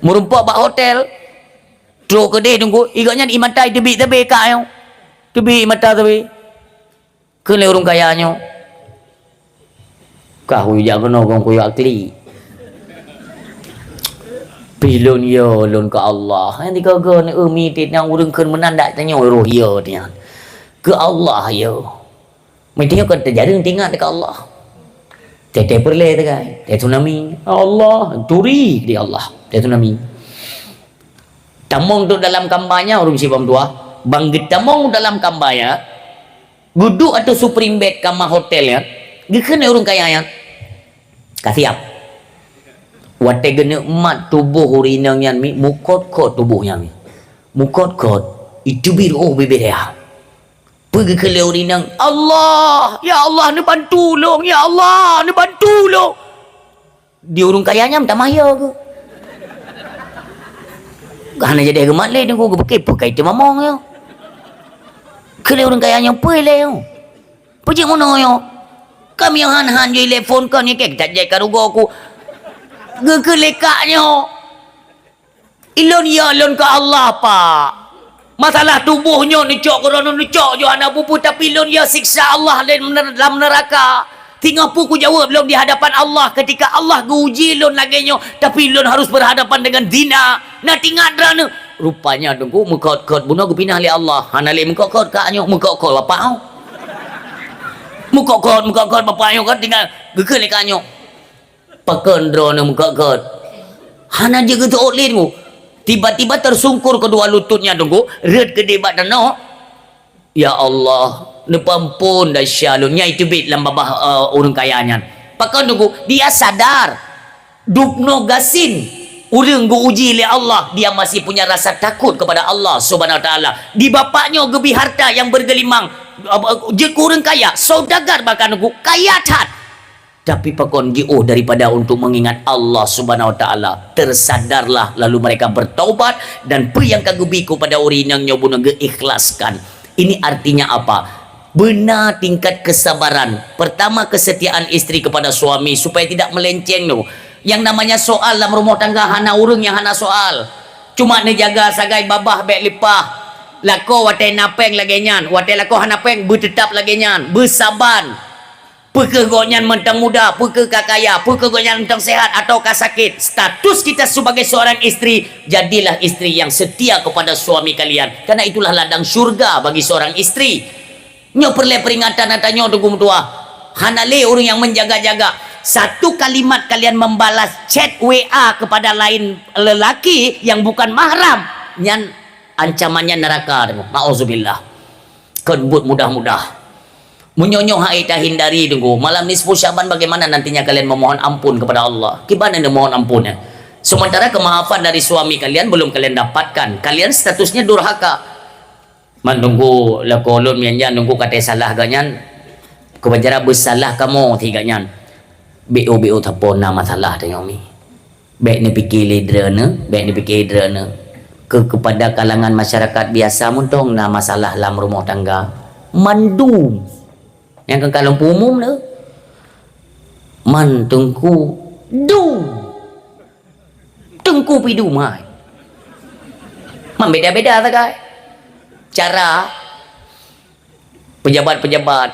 merumpuk bak hotel tro ke deh tunggu igaknya di matai tebi kak yo tebi mata tebi ke le orang kayanyo kah hu jak kena kong kuyak kli pilon yo lon ke Allah nanti kau ni umi tinang urang keun menan dak tanya roh yo dia ke Allah yo mestinya kan terjadi tinggal dekat Allah tete perle dekat tete tsunami Allah turi di Allah tete tsunami tamong tu dalam kambanya urung sibam tua bang getamong dalam kambanya guduk atau supreme bed kamar hotel ya geken urung kaya ya kasiap wate gene emat tubuh urinang yan mi mukot-kot tubuhnya mi mukot-kot itu biru bibir ya pergi ke urinang Allah ya Allah ni bantu long ya Allah ni bantu long di urung kayanya minta maya ke hana jadi gemat le nunggu pakai tu mamong yo ke urung kayanya pele yo pergi mana yo kami yang han je telefon kan ni kek tak jai karugo aku ke lekaknya ilon ya ilon ke Allah pak masalah tubuhnya necok kerana necok je anak pupu tapi lon ya siksa Allah dalam neraka tinggal puku jawab belum di hadapan Allah ketika Allah guji lon laganya tapi lon harus berhadapan dengan zina nak tinggal drana rupanya tunggu mekot-kot bunuh aku pindah li Allah hana li mekot-kot kaknya mekot-kot bapak kau mekot-kot bapak kau kan tinggal gekel li kaknya paken drana mekot-kot hana je gitu otlin mu tiba-tiba tersungkur kedua lututnya tunggu red gede badan no ya Allah nepampun dasyalunnya itu bit lambah orang kayanya pakai tunggu dia sadar dupno gasin urang go uji oleh Allah dia masih punya rasa takut kepada Allah Subhanahu Wa Taala di bapaknya gebi harta yang bergelimang je kurang kaya saudagar bahkan tunggu kaya tat tapi pakon jauh daripada untuk mengingat Allah Subhanahu Wa Taala tersadarlah lalu mereka bertaubat dan pe yang kagubiku pada urinang nyobuna ikhlaskan ini artinya apa benar tingkat kesabaran pertama kesetiaan istri kepada suami supaya tidak melenceng no yang namanya soal dalam rumah tangga hana urang yang hana soal cuma ne jaga sagai babah bek lipah lako wate napeng lagi nyan wate lako hana peng bertetap lagi nyan bersaban pekegonyan mentang muda, pekekakaya, pekegonyan mentang sehat ataukah sakit. Status kita sebagai seorang istri, jadilah istri yang setia kepada suami kalian. Karena itulah ladang syurga bagi seorang istri. Nyo perle peringatan natanya tunggu tua. Hanale orang yang menjaga-jaga. Satu kalimat kalian membalas chat WA kepada lain lelaki yang bukan mahram, nyan ancamannya neraka. Nauzubillah. Kebut mudah-mudah. Menyonyoh kita hindari tunggu malam nisfu Syaban bagaimana nantinya kalian memohon ampun kepada Allah gimana memohon ampunnya sementara kemaafan dari suami kalian belum kalian dapatkan kalian statusnya durhaka menunggu lakolon mianjan nunggu kata salah ganyan kebanjara bersalah kamu tiganya BO tapona masalah tanya mi baik ni fikir lidrana baik ni fikir lidrana kepada kalangan masyarakat biasa muntong na masalah dalam rumah tangga mandum yang kan kalau umum tu man tengku pidu mai man beda-beda tak kai cara pejabat-pejabat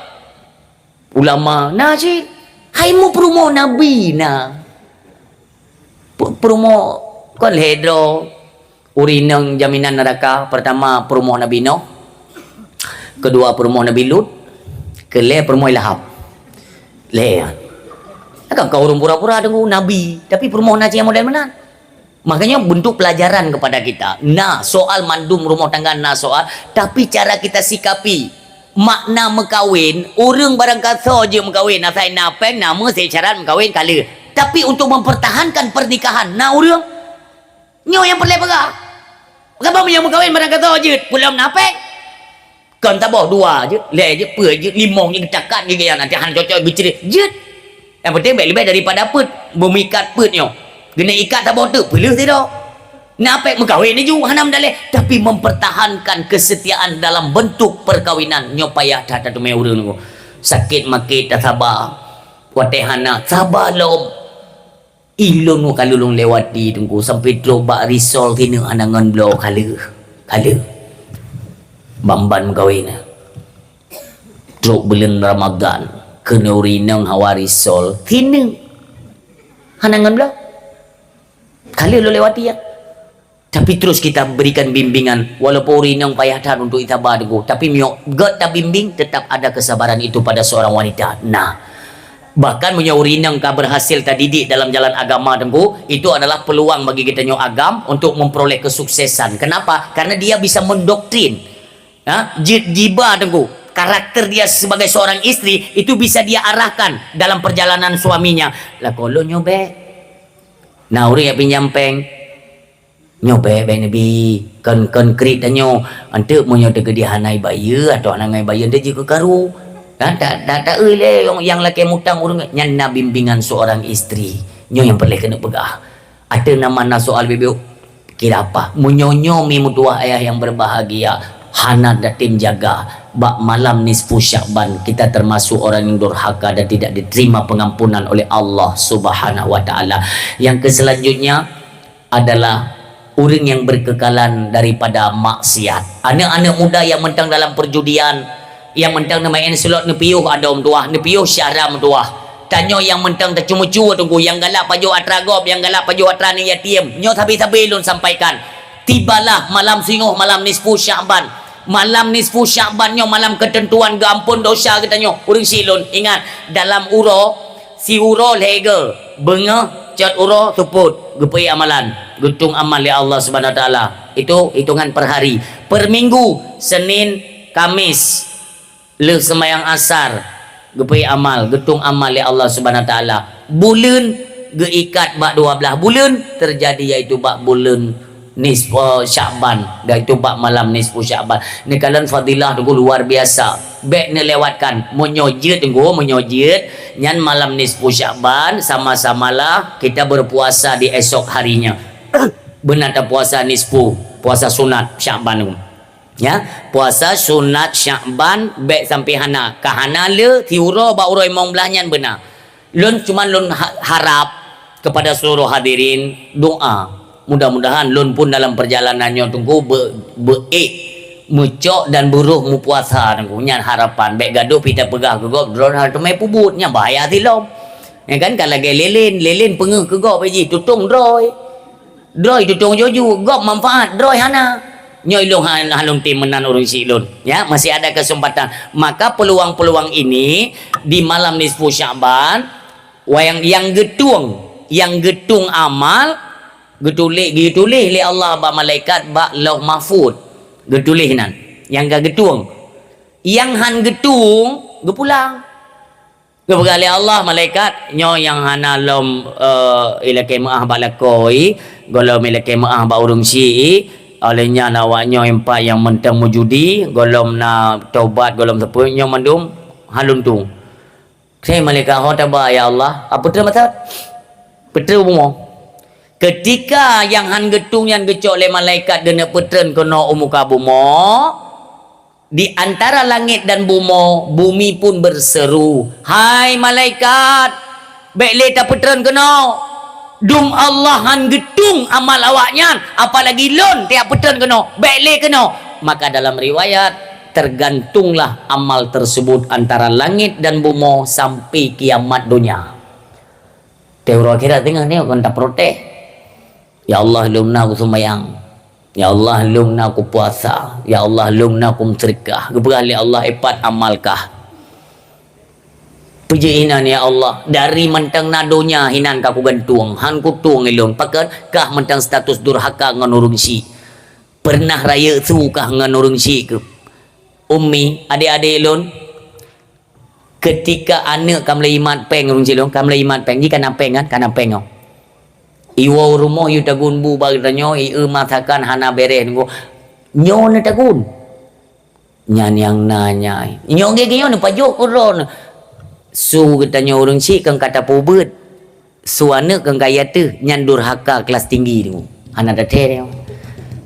ulama nah cik hai mu promo nabi na promo kon hedro urinang jaminan neraka. Pertama promo nabi Nuh, kedua promo nabi Lut, kele promo Lahab le kan kau orang pura-pura dengan nabi tapi promo naci yang model mana. Makanya bentuk pelajaran kepada kita. Nah, soal mandum rumah tangga, nah soal. Tapi cara kita sikapi. Makna mengkawin, orang barang kata je mengkawin. Nah, saya napeng, nama saya syarat mengkawin kala. Tapi untuk mempertahankan pernikahan, nah orang. Nyo yang perlu pegah. Kenapa yang mengkawin barang kata je? Pulang napeng. Kan tak bawa dua je. Le je, per je, limong je, cakat je. Nanti han cocok bercerit. Je. Yang penting baik-baik daripada put. Memikat put nyo. Kena ikat tak bawa tu, pelih tidak. Nak mengkawin ni juga hanam dalih. Tapi mempertahankan kesetiaan dalam bentuk perkawinan. Nyo payah tak tu meurun ko. Sakit makit tak sabar. Watehana sabar lom. Ilun ko kalau long lewati tunggu sampai terobak risol kena anangan blow kala. Bamban mengkawin. Truk bulan Ramadan kena urinang hawa risol kena anangan blow. Kali lo lewati ya. Tapi terus kita berikan bimbingan. Walaupun rinang payah dah untuk itabar dulu. Tapi miok God tak bimbing, tetap ada kesabaran itu pada seorang wanita. Nah, bahkan miok rinang ka berhasil tak didik dalam jalan agama dulu, itu adalah peluang bagi kita nyok agam untuk memperoleh kesuksesan. Kenapa? Karena dia bisa mendoktrin. Jiba dulu. Karakter dia sebagai seorang istri itu bisa dia arahkan dalam perjalanan suaminya. Lah kalau nyobe nah orang yang pinjam peng nyobe nabi kan konkret danyo ante mo nyote ke dia hanai bayar atau hanai bayar dia juga karu tak le yang laki mutang urang nyana bimbingan seorang istri nyo yang perlu kena pegah ada nama soal bebek kira apa munyonyo mi mutua ayah yang berbahagia hana datim jaga bak malam nisfu Sya'ban kita termasuk orang yang durhaka dan tidak diterima pengampunan oleh Allah Subhanahu wa taala. Yang keselanjutnya adalah orang yang berkekalan daripada maksiat. Anak-anak muda yang mentang dalam perjudian, yang mentang main slot nepiuh ada tuah, nepiuh syaram tuah. Tanyo yang mentang tercuma-cuma tunggu, yang galak paju atragop, yang galak paju atrani yatim. Nyo tabi-tabi lun sampaikan. Tibalah malam singoh, malam nisfu Sya'ban. Malam nisfu Sya'ban nyo, malam ketentuan gampun dosa katanya. Urang silun ingat dalam uro si uro lega benga cat uro tuput gepai amalan gutung amal ya Allah Subhanahu wa taala. Itu hitungan per hari, per minggu, Senin, Kamis le sembahyang asar gepai amal gutung amal ya Allah Subhanahu wa taala. Bulan geikat bak 12 bulan terjadi yaitu bak bulan nisfu Sya'ban dan itu bak malam nisfu Sya'ban. Ni kalian fadilah tunggu luar biasa. Baik ni lewatkan menyojit tunggu menyojit nyan malam nisfu Sya'ban sama-samalah kita berpuasa di esok harinya. Benar tak puasa nisfu, puasa sunat Sya'ban tu. Ya, puasa sunat Sya'ban baik sampai hana. Kahana le tiuro ba uroi mong belahnya benar. Lun cuman lun harap kepada seluruh hadirin doa. Mudah-mudahan lun pun dalam perjalanannya tunggu mecok dan buruh mu puasa tunggu nyan harapan baik gaduh kita pegah ke gop drone hal temai pubutnya bahaya tilom ya kan kalau gay lelin pengeh ke gop aji tutung droi tutung joju gop manfaat droi hana nyoy long halung tim menan urang si lun ya masih ada kesempatan. Maka peluang-peluang ini di malam nisfu Sya'ban yang getung amal getulih oleh Allah ba malaikat ba lauh mahfud getulih nan yang gak getung yang han getung gepulang gepegali Allah malaikat nyo yang hana lom ilake maah balakoi golom ilake maah ba urung si olehnya nawaknyo empat yang mentang mujudi golom na taubat golom sepuh nyo mandum halun tu saya malaikat hotaba ya Allah apa betul betul bomo. Ketika yang han getung yang gecok le malaikat dena petren kena umuka bumo di antara langit dan bumi pun berseru, hai malaikat baik le ta petren kena dum Allah han getung amal awaknya apalagi lon tiap petren kena baik le kena. Maka dalam riwayat tergantunglah amal tersebut antara langit dan bumi sampai kiamat dunia. Teori kira tengah ni orang tak protes. Ya Allah, lumna aku sembahyang. Ya Allah, lumna aku puasa. Ya Allah, lumna aku mencerikah. Keberali Allah epat amalkah. Puji hinan ya Allah. Dari mentang nadonya hinan kaku gantung. Han ku tuang ilung. Pakat kah mentang status durhaka ngan urung si. Pernah raya sukah ngan urung si ke. Ummi, adik-adik ilun. Ketika anak kamla imat peng urung si ilun. Kamla imat peng. Ni kana peng kan? Kana peng oh. Iwa rumah yu tagun bu bagdanyo ieu matakan hana bereh ngo nyo na tagun nyan yang nanya nyo ge nyo na pajok kuron su katanya urang si kang kata pobet suana kang kaya tu nyan durhaka kelas tinggi ngo hana date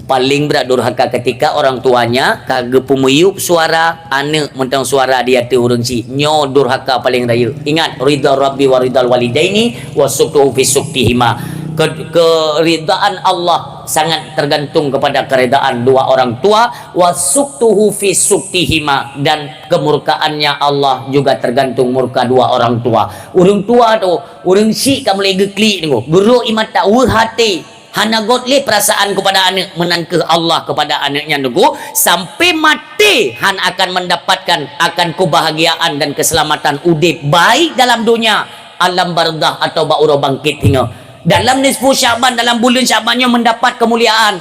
paling berat durhaka ketika orang tuanya kage pemuyup suara anak mentang suara dia tu urang si nyo durhaka paling raya. Ingat ridha rabbi wa ridal walidaini wa suktuhu fi suktihima. Keridaan Allah sangat tergantung kepada keridaan dua orang tua, wasuktuhu fi suktihima, dan kemurkaannya Allah juga tergantung murka dua orang tua. Urang tua tu urang si ka mulai gekli tu guru imat tak hati hana godli perasaan kepada anak menangkah Allah kepada anaknya tu sampai mati han akan mendapatkan akan kebahagiaan dan keselamatan udip baik dalam dunia alam barzah atau ba'ura bangkit hingga dalam nisfu Syaban, dalam bulan Syabannya mendapat kemuliaan.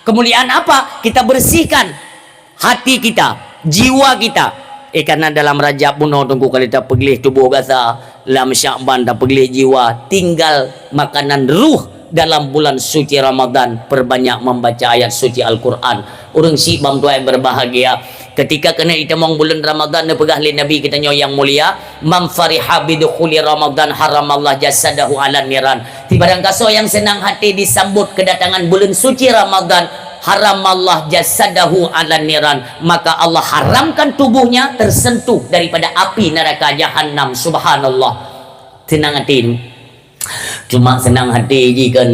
Kemuliaan apa? Kita bersihkan hati kita, jiwa kita. Karena dalam Rajab pun tunggu kali tak pegelih tubuh gasa, dalam Syaban tak pegelih jiwa, tinggal makanan ruh. Dalam bulan suci Ramadan perbanyak membaca ayat suci Al-Quran. Urang si bang tuai berbahagia ketika kena itamong bulan Ramadan pegah li Nabi kita yang mulia, man fariha bidukhuli Ramadan haramallah jasadahu ala niran. Barang kaso yang senang hati disambut kedatangan bulan suci Ramadan, haramallah jasadahu ala niran, maka Allah haramkan tubuhnya tersentuh daripada api neraka Jahannam. Subhanallah. Senang hati ini. Cuma senang hati je kan,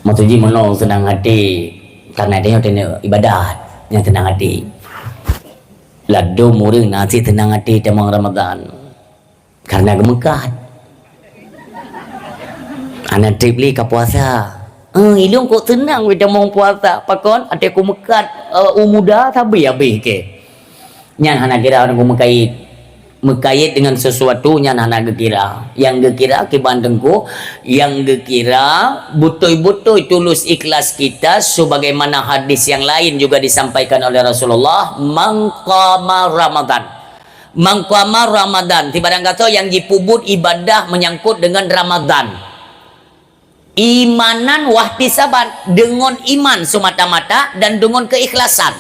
maksudnya mana senang hati karena dia tanya ibadat yang senang hati. Ladu muring nasi senang hati temang Ramadan karena gemekat. Anak trip li ke puasa. Ilung kok senang kita mau puasa. Pakon ada ku mekat umuda sabi habis ke. Nyan hana kira orang ku mekait dengan sesuatu yang anak gekira, yang gekira ke bandengku, yang gekira betul-betul tulus ikhlas kita, sebagaimana hadis yang lain juga disampaikan oleh Rasulullah, mangqama Ramadan tiba-tiba kata yang dipubut ibadah menyangkut dengan Ramadan, imanan wahtisaban, dengan iman semata-mata dan dengan keikhlasan.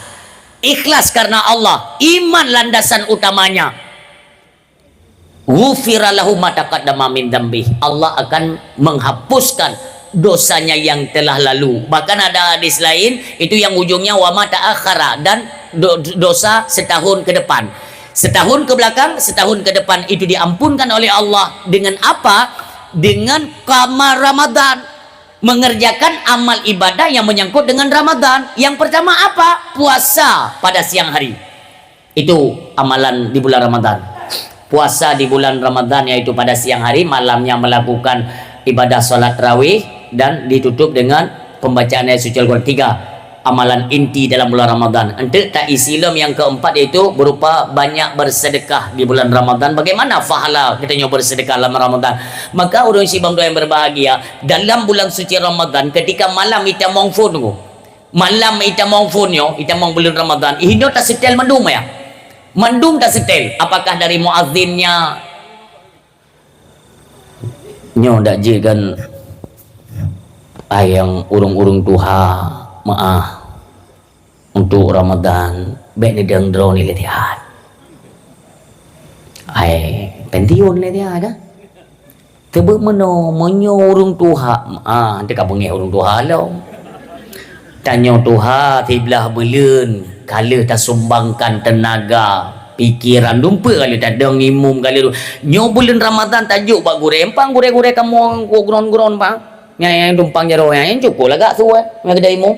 Ikhlas karena Allah, iman landasan utamanya. Ghufira lahu ma taqaddama min dzambi. Allah akan menghapuskan dosanya yang telah lalu. Bahkan ada hadis lain itu yang ujungnya wa ma ta'akhara, dan dosa setahun ke depan. Setahun ke belakang, setahun ke depan itu diampunkan oleh Allah dengan apa? Dengan qama Ramadan. Mengerjakan amal ibadah yang menyangkut dengan Ramadan. Yang pertama apa? Puasa pada siang hari. Itu amalan di bulan Ramadan. Puasa di bulan Ramadan yaitu pada siang hari, malamnya melakukan ibadah salat tarawih dan ditutup dengan pembacaan ayat suci Al-Quran. 3 amalan inti dalam bulan Ramadan. Untuk tak Islam yang keempat yaitu berupa banyak bersedekah di bulan Ramadan. Bagaimana pahala kita nyoba bersedekah dalam Ramadan? Maka orang si bang yang berbahagia dalam bulan suci Ramadan ketika malam kita mongfun malam kita mongfun kita mong bulan Ramadan ihindo tak setel mandum ya. Mandum tak setel, apakah dari muazzinnya nyo dak je kan ayang urung-urung tuha maah untuk Ramadan baik ni dang drone ni letihan ai pention letihan dah tebe meno monyo urung tuha ante ka bengi urung tuha lo tanyo tuha tiblah beleun kala tak sumbangkan tenaga pikiran dumpa kali tak ada ngimum kali tu nyo bulan Ramadan tajuk bak gure empang gure-gure kamu gron-gron bang yang dumpang jaro yang cukup lah gak suai yang kedai mu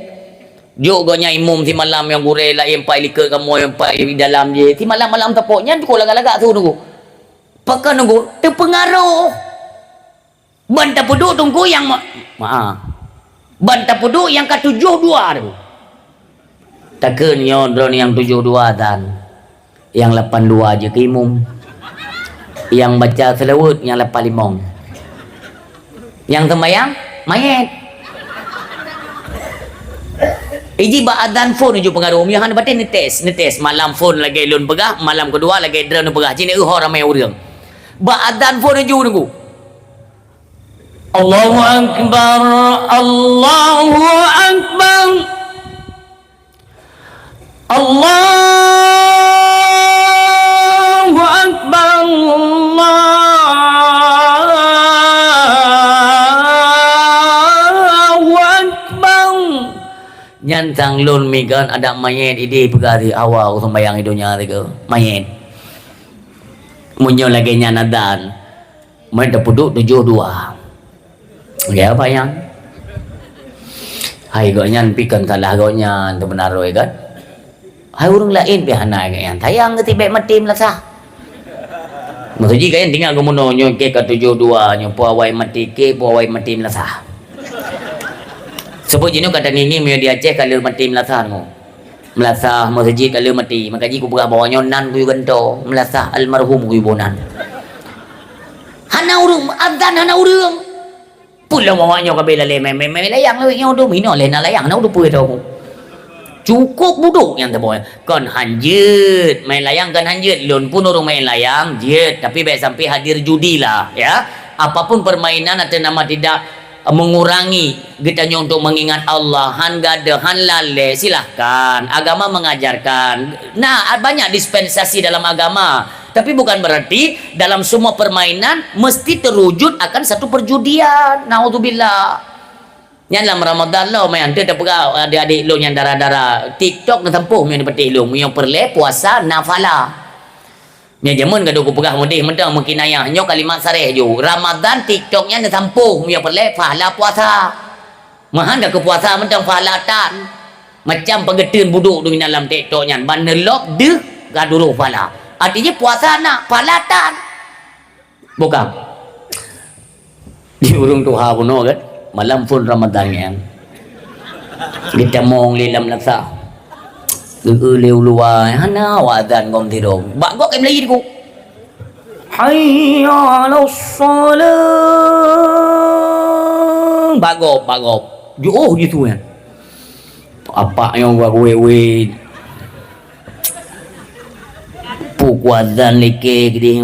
Juga imum ti malam yang gure lah yang pai lika kamu yang pai dalam dia. Ti malam-malam tepoknya tu lagak-lagak tu nunggu. Pakai nunggu terpengaruh. Bantah puduk tunggu yang bantah puduk yang ke-72 tu. Takkan nyodron yang 72 dan yang 82 je ke imum. Yang baca selawat yang 85. Yang sembahyang mayat. Iji ba adan phone ju pengaruh mi han batin netes malam phone lagi lun pegah malam kedua lagi drone pegah cini ramai urang ba adan phone ju nunggu Allahu akbar Allahu akbar Allahu akbar nyantang lun migan ada mayat ide pegari awal sembayang idonya tiga mayat munyo lagi nyanadan mereka puduk 72 ya apa yang hai goknya pikan kalah goknya tu benar kan hai urang lain bihana kan tayang ke tibet mati melasah maksudnya kan tinggal gomono nyo ke 72 nyo puawai mati ke puawai mati melasah sebut jenis kata nini mio di Aceh kalau mati melasah mu melasah masjid kalau mati maka ji ku berah bawanya nan ku gento melasah almarhum ku bonan hana urung adzan hana urung pulau bawanya ka bela le layang le nyo do mino le na layang na do pu do cukup buduk yang teboy kon hanjeut main layang kan hanjeut lun pun urung main layang jeut tapi baik sampai hadir judi lah ya apapun permainan atau nama tidak mengurangi getanya untuk mengingat Allah han gada han lale silahkan agama mengajarkan nah banyak dispensasi dalam agama tapi bukan berarti dalam semua permainan mesti terwujud akan satu perjudian naudzubillah yang dalam Ramadan lo main dia pegau adik-adik lo yang darah-darah TikTok na tempuh yang petik lo yang perle puasa nafala nya jamun gado ku pegah mudih mentang mungkin ayah nyo kalimat sareh ju Ramadan TikToknya na tampuh nya perle pahala puasa mahan dah ke puasa mentang pahalatan macam pegeteun buduk di dalam TikToknya ban nelok deh gaduru pahala artinya puasa nak pahalatan bukan di urung tuha kuno kan malam pun Ramadan yang kita mong lilam laksa leu luar hana wadan gom tidur bak gok em lagi ku hayya 'alas salam bagop oh gitu ya apa yang gua we pu kuadan like gede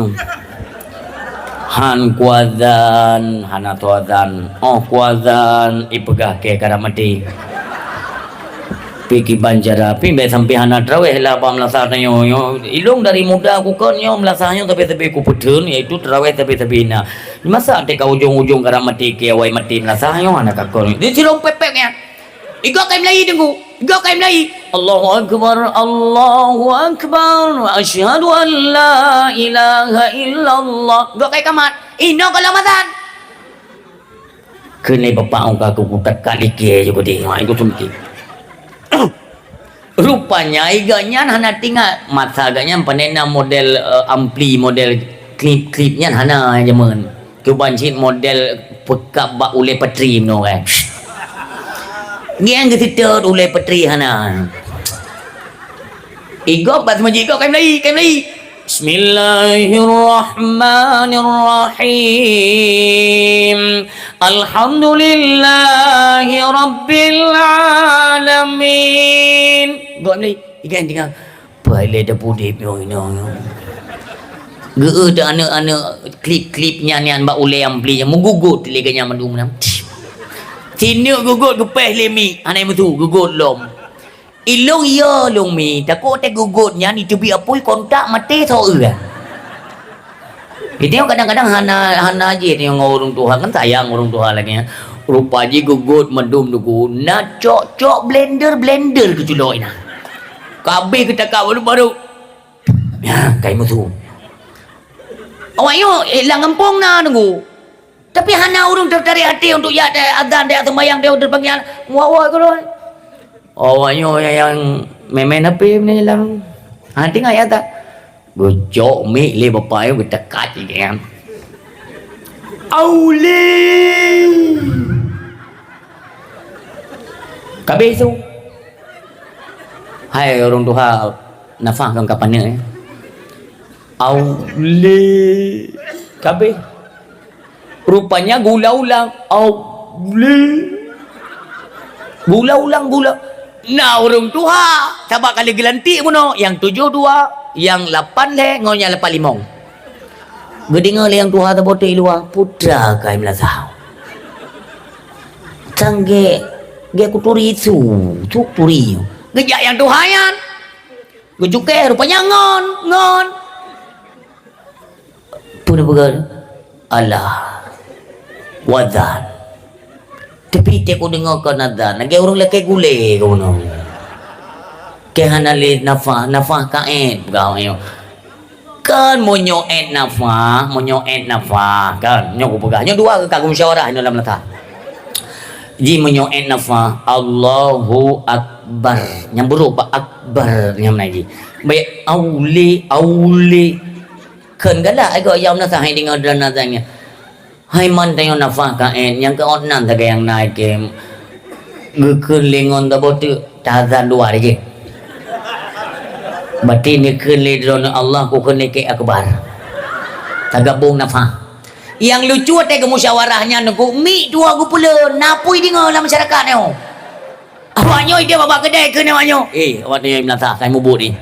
han kuadan hana tuadan oh kuadan ipegah ke karamati piki banjara pimbe sampai hana traweh lah apa melasah yo ilung dari muda aku kan yo melasahnya tapi ku putun yaitu traweh tapi na masa te ka ujung-ujung kara mati ke awai mati melasah yo anak akon di silong pepek ya igo kaim lai tunggu igo kaim lai Allahu akbar wa asyhadu an la ilaha illallah igo kai kamat ino kalamatan kene bapak aku kutak kali ke jo gede igo tumki rupanya iganya hana tinggal mata agaknya panena model ampli model klip-klipnya hana jaman kebancit model pekap bak ule petri no kan ngiang gitu ule petri hana igo pas maji igo kaim lai Bismillahirrahmanirrahim Alhamdulillahi Rabbil Alamin gak ni ikan tinggal boleh dah pudip yo ge dah anak-anak klip-klipnya ni an bak ule ampli yang menggugut teliganya mendung nam tinuk gugut gepeh lemi anai metu gugut lom ilung ya long mi takut te gugutnya ni tebi apoi kontak mati so itu kadang-kadang hana aja ni ngurung Tuhan kan sayang ngurung Tuhan lagi ya rupa aja gugut mendum dugu na cok blender ke culoi na kabe kita baru ya kai mutu awak yo lang kampung na nunggu tapi hana urung tertarik hati untuk ya adzan dia sembahyang dia terpanggil muawai kalau Awaknya yang main apa ni lang. Tengok ya tak. Gojok mik le bapa ayo dekat kan. Auli. Kabeh tu. Hai orang tua nafah kan kapan ni? Auli. Kabeh. Rupanya gula ulang. Auli. Gula ulang gula. Nah orang tua sabak kali gelantik pun no. Yang 7 2, yang 8 le, ngonya 8 limong. Gedinga le yang tua ta bote luar putra kai melasa. Tangge ge kuturi itu, tu turi. Gejak yang tua yan. Gejuke rupanya ngon. Puna begal. Allah. Wadan. Tapi te ko dengar kan ada nage orang leke gule ko no ke hanale nafa kaet gao yo kan monyo et nafa kan nyo ko pega nyo dua ke kagum musyawarah dalam lata ji monyo et nafa Allahu akbar yang berupa akbar yang lagi baik auli kan gala ai go yam na sa hai dengar dan nazanya hai man tayo nafah kaen yang ke onan taga yang naik ke ngekelingon da botu tazan luar je berarti ni kele drone Allah ku kene ke akbar tagabung nafah yang lucu te ke musyawarahnya nunggu mi dua gu pula napui dengar dalam masyarakat ni awaknya dia baba kedai ke ni awaknya awak ni melata kai mubut ni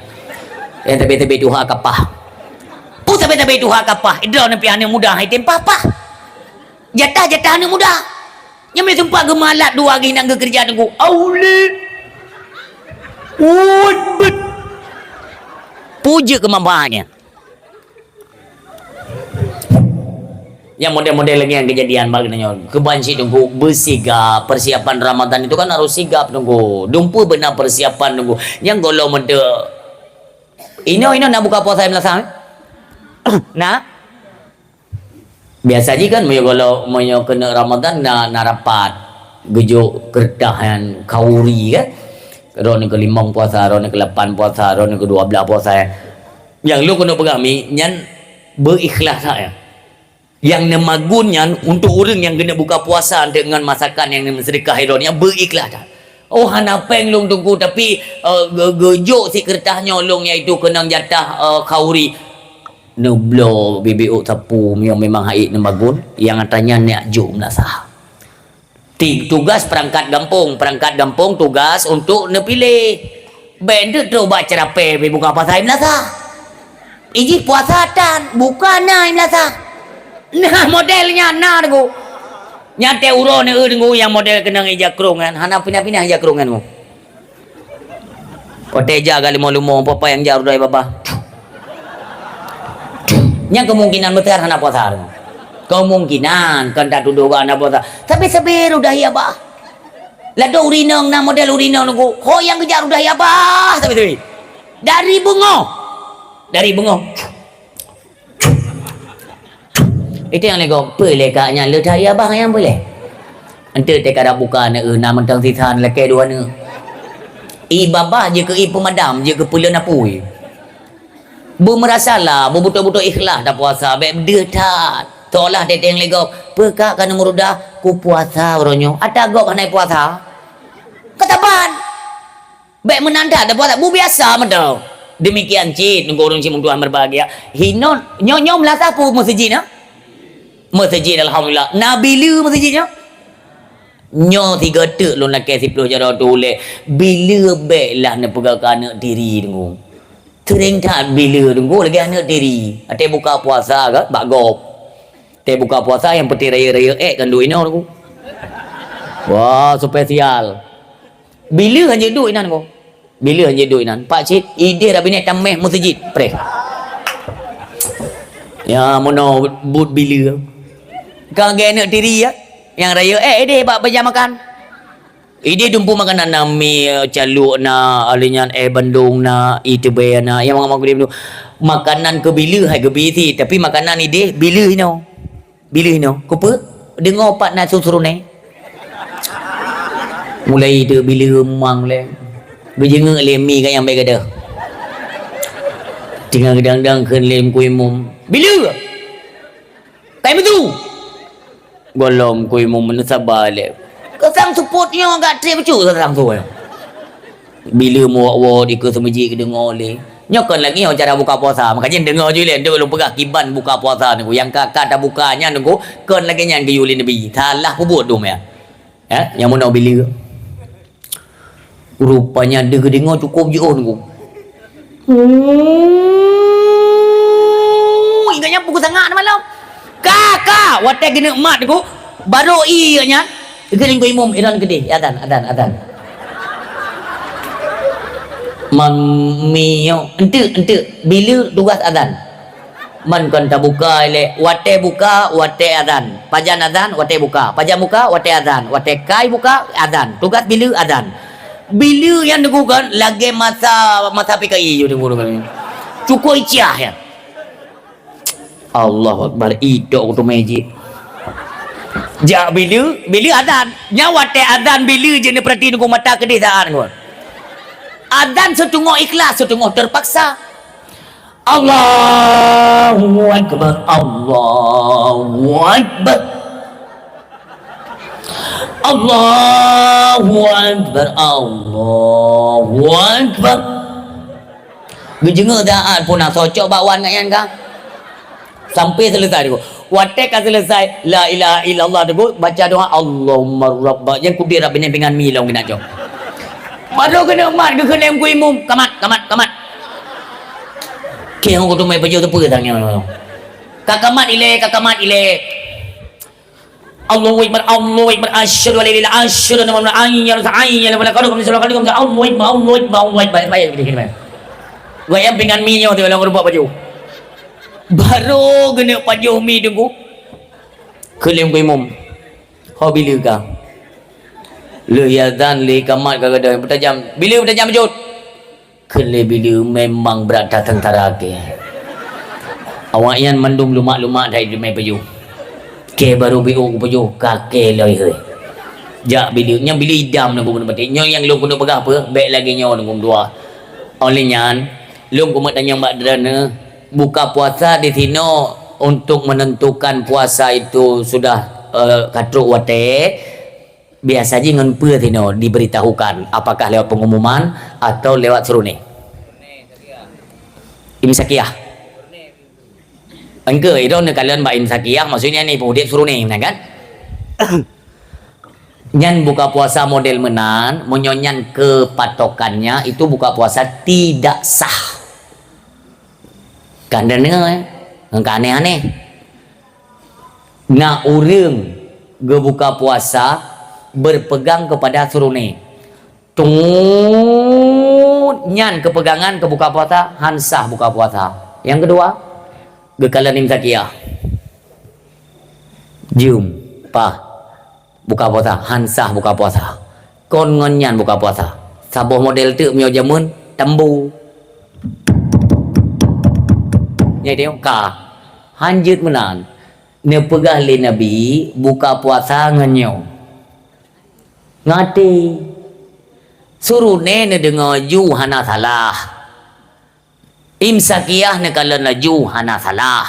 tapi tuha kapah tapi tuha kapah idro ni pian mudah hai tempah apa jatah anak muda yang boleh sumpah gemalat 2 hari nak kerja tunggu auli puja kemampuannya yang model-model lagi yang kejadian baginanya kebanci tunggu bersigap persiapan Ramadan itu kan harus sigap tunggu dumpu benar persiapan tunggu yang kalau mende ini nak buka puasa melasa nah biasa aja kan kalau mau kena Ramadan na rapat gejuk kerdahan kauri kan ron ke 5 puasa ron ke 8 puasa ron ke 12 puasa yang lu kena pegang nyan berikhlas saya yang nemagunnya untuk orang yang kena buka puasa dengan masakan yang sedekah ron yang berikhlas oh hana peng long tunggu tapi gejuk si kertahnya long iaitu kena jatah kauri nublo BBO tapu yang memang haid nemagun yang katanya nak jom nak sah tugas perangkat gampung tugas untuk nepilih benda tu baca rapi buka puasa nak sah ini puasa tan bukan nak sah nah modelnya nah tu nyate uro ni tu yang model kena ijakrung kan hana pindah-pindah ijakrung kan tu koteja kali mau lumo apa yang jauh dari baba yang kemungkinan besar anak puasa kemungkinan kan tak duduk anak puasa tapi seberu dah ya bah lado urinong na model urinong nunggu ho yang kejar udah ya bah tapi dari bungo itu yang lego boleh kaknya le dah ya bah yang boleh ente te kada buka na na mentang sisan leke dua na babah je ke pemadam je ke pula napui merasalah betul-betul ikhlas dah puasa baik dia tak tolak teteng lego pekak kana murudah ku puasa ronyo ada gok kana puasa kataban baik menanda dah puasa bu biasa medau demikian cit nunggu orang cimung Tuhan berbahagia hinon nyonyo melasa pu masjid na masjid alhamdulillah nabi lu masjidnya nyo 3 tek lu nak ke 10 jara tolek bila baiklah nak pegang anak diri tunggu sering tak bila tunggu lagi anak diri ate buka puasa ke bak gop te buka puasa yang peti raya-raya kan duit ino tunggu wah spesial bila hanya duit nan tunggu bila hanya duit nan pak cik ide dah bini tameh masjid pre ya mono but bila kan anak diri ya yang raya deh bak belajar makan ide dumpu makanan nami caluk na alinyan bandung na itu bayana yang mga magulib makanan ke bila hai ke biti tapi makanan ide bila hino kupa dengar pat na susurune mulai itu bila mang le Gejengak lemi kan yang baik ada. Tinggal gedang-gedang ke lem kuih mum. Bila? Kayak betul. Golom kuih mum menesabar le. Kesang supportnya agak trip betul kesang tu. Bila muak-muak di ke semajik dengar le. Nyokon lagi yang cara buka puasa. Makanya dengar je le. Dia belum pegang kiban buka puasa ni. Yang kakak dah bukanya ni. Kon lagi yang ke yulin Nabi. Salah pun buat tu ya. Yang mana bila? Rupanya dia dengar cukup je ni. Ingatnya pukul sangat malam. Kakak, watai kena emat aku. Baru ianya. Dekat lingkup imam iran gede. Adan. Mamiyo. Ente. Bila tugas adan? Man kan tak buka le. Watai buka, watai adan. Pajan adan, watai buka. Pajan buka, watai adan. Watai kai buka, adan. Tugas bila adan. Bila yang dilakukan lagi masa PKI je dilakukan. Cukup iciah ya. Allah Akbar, itu tu magic. Jak bila adan. Nyawa te adan bila je ni perhati nunggu mata kedesaan kau. Adan setengah ikhlas, setengah terpaksa. Allahu Akbar, Allahu Akbar. Allahu Akbar, Allahu Akbar. Gejengak dah pun nak socok bakwan kat yang kang. Sampai selesai tu. Watek kan selesai la ilaha illallah tu baca doa Allahumma rabbak yang kudir rabbi dengan milau kena jom. Baru kena mat ke kena ku imum kamat. Ke hang tu mai baju tu apa tangnya. Kakamat ile. Allahu Akbar, asyhadu an la ilaha asyhadu anna muhammadan ayyan wala qadu min sallallahu alaihi wasallam Allahu Akbar baik gini. Gaya dengan minyo tu orang buat baju. Baru kena baju mi tunggu. Kelim ku imam. Kau bila ka? Le yazan le kamat kadang bertajam. Bila bertajam bajut? Kele bila memang berada tentara ke. Awak yang mandum lumak-lumak dari mai baju. Ke baru biu baju kake loi he. Jak bila idam nak guna batik. Nyo yang lu guna pegang apa? Baik lagi nyo nunggu dua. Olehnya lu kumat tanya mbak derana buka puasa di sini untuk menentukan puasa itu sudah katruk wate. Biasa je dengan apa sini diberitahukan apakah lewat pengumuman atau lewat seruni. Imsakiyah. Engke itu ni kalian mbak imsakiyah maksudnya ni pemudik seruni kan? Nyan buka puasa model menan, menyonyan kepatokannya itu buka puasa tidak sah. Kan dengar engkau aneh-aneh. Nak orang buka puasa berpegang kepada suruni. Nyan kepegangan ke buka puasa hansah buka puasa. Yang kedua, gekalan imsakiyah. Jum, buka puasa, hansah buka puasa. Kon ngonyan buka puasa. Sabuh model tu mio jamun tembu. Ya dia hanjut menan. Ne pegah le Nabi buka puasa ngenyo. Ngati. Suruh ne dengar ju hana salah. Imsakiyah ne kalau na ju hana salah.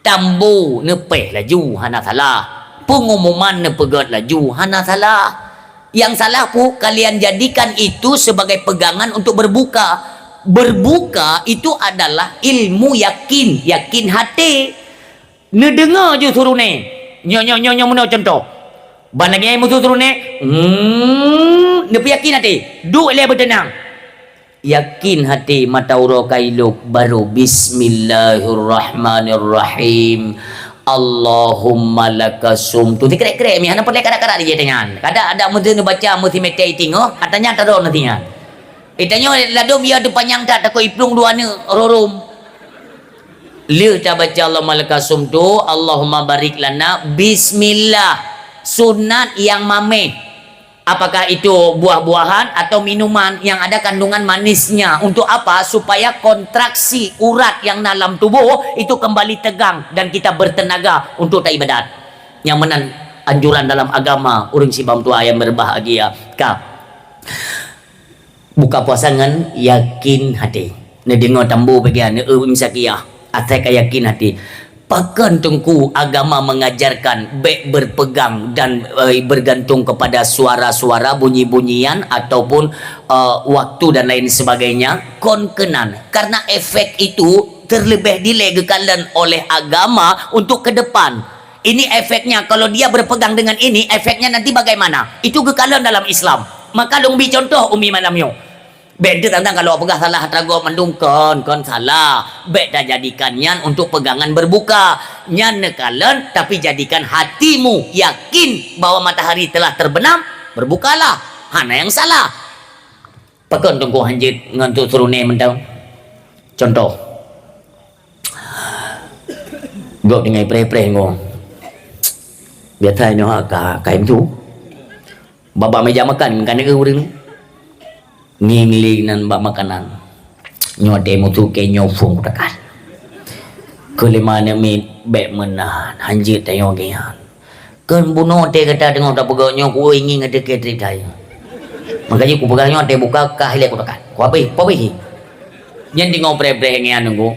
Tambu ne peh la ju hana salah. Pengumuman ne pegat la ju hana salah. Yang salah pu kalian jadikan itu sebagai pegangan untuk berbuka. Berbuka itu adalah ilmu yakin hati. Ne dengar je suruh ne. Nyo mana contoh. Ban lagi ai musuh suruh ne. Ne yakin hati. Duk le bertenang. Yakin hati mata uro kailuk baru bismillahirrahmanirrahim. Allahumma lakasum tu dikrek-krek mi hana perle kadang-kadang dia dengan. Kadang ada mesti baca mesti meditating katanya taruh nantinya. Itanya ladum dia ada panjang tak takut iplung dua ni rorum. Liu tak baca Allahumma lakasum tu Allahumma barik lana bismillah. Sunat yang mame. Apakah itu buah-buahan atau minuman yang ada kandungan manisnya? Untuk apa? Supaya kontraksi urat yang dalam tubuh itu kembali tegang dan kita bertenaga untuk tak ibadat. Yang mana anjuran dalam agama orang sibam tua yang berbahagia. buka puasa dengan yakin hati. Ni dengar tambu bagian imsakiyah. Atai ka yakin hati. Pakan tungku agama mengajarkan baik berpegang dan bergantung kepada suara-suara bunyi-bunyian ataupun waktu dan lain sebagainya kon kenan karena efek itu terlebih dilegakan oleh agama untuk ke depan. Ini efeknya kalau dia berpegang dengan ini efeknya nanti bagaimana? Itu kekalan dalam Islam. Maka lumbi contoh umi malamnya. Beda tentang kalau pegah salah trago mendungkon kon salah. Beda jadikan nyan untuk pegangan berbuka. Nyan nekalan tapi jadikan hatimu yakin bahwa matahari telah terbenam, berbukalah. Hana yang salah. Pakon tunggu hanjit ngantuk surune mentau. Contoh. Gok dengan pre-pre ngo. Biasanya kaim tu. Baba meja makan kan ke urang. Ngingling nan bak makanan nyode mutu ke nyofung takan kelimane mit bek menan hanjit tayo gian kan buno te kata dengar tak peganyo ku ingin ada ke tritai makanya ku peganyo te buka ka hile ku takan ku apa nyen dengar pre-pre ngian nunggu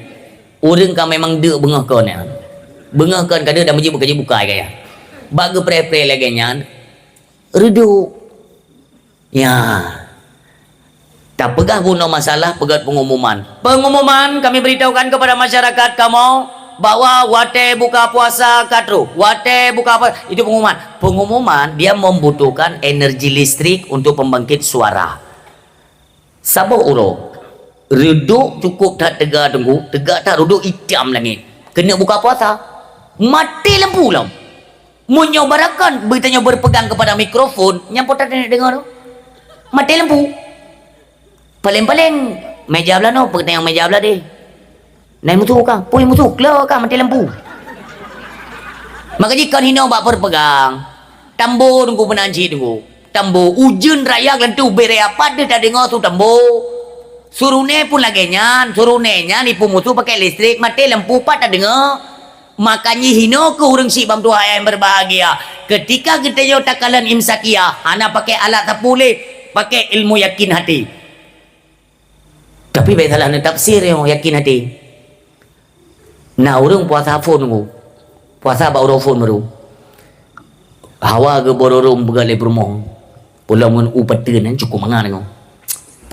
urang ka memang deuk bengah kon ya bengah kon kada dah buka kaya bag pre-pre lagi nyan redu ya. Tak pegah guna masalah pegat pengumuman. Pengumuman kami beritahukan kepada masyarakat kamu bahwa wate buka puasa katru. Wate buka puasa itu pengumuman. Pengumuman dia membutuhkan energi listrik untuk pembangkit suara. Sabo uro. Reduk cukup tak tegak tunggu, tegak tak reduk hitam langit. Kena buka puasa. Mati lampu lah. Menyobarakan beritanya berpegang kepada mikrofon, nyampo tak dengar tu. Mati lampu. Paling-paling meja belah no, pertanyaan meja belah deh. Naik musuh kah? Puing musuh, keluar kah mati lampu. Maka jika hina bak berpegang, tambo tunggu penanci tunggu. Tambo ujian raya lentu bere apa dia tak dengar tu tambo. Surune pun lagi nyan, surune nyan ipu musuh pakai listrik, mati lampu pak tak dengar. Makanya hina ke urang si bam tuha yang berbahagia. Ketika kita yo takalan imsakiyah, ana pakai alat tak boleh, pakai ilmu yakin hati. Tapi baik salah nak tafsir yang yakin hati. Nah orang puasa phone tu. Puasa baru phone baru. Hawa ke bororom begalai berumong. Pula mun upatan cukup mangan tu.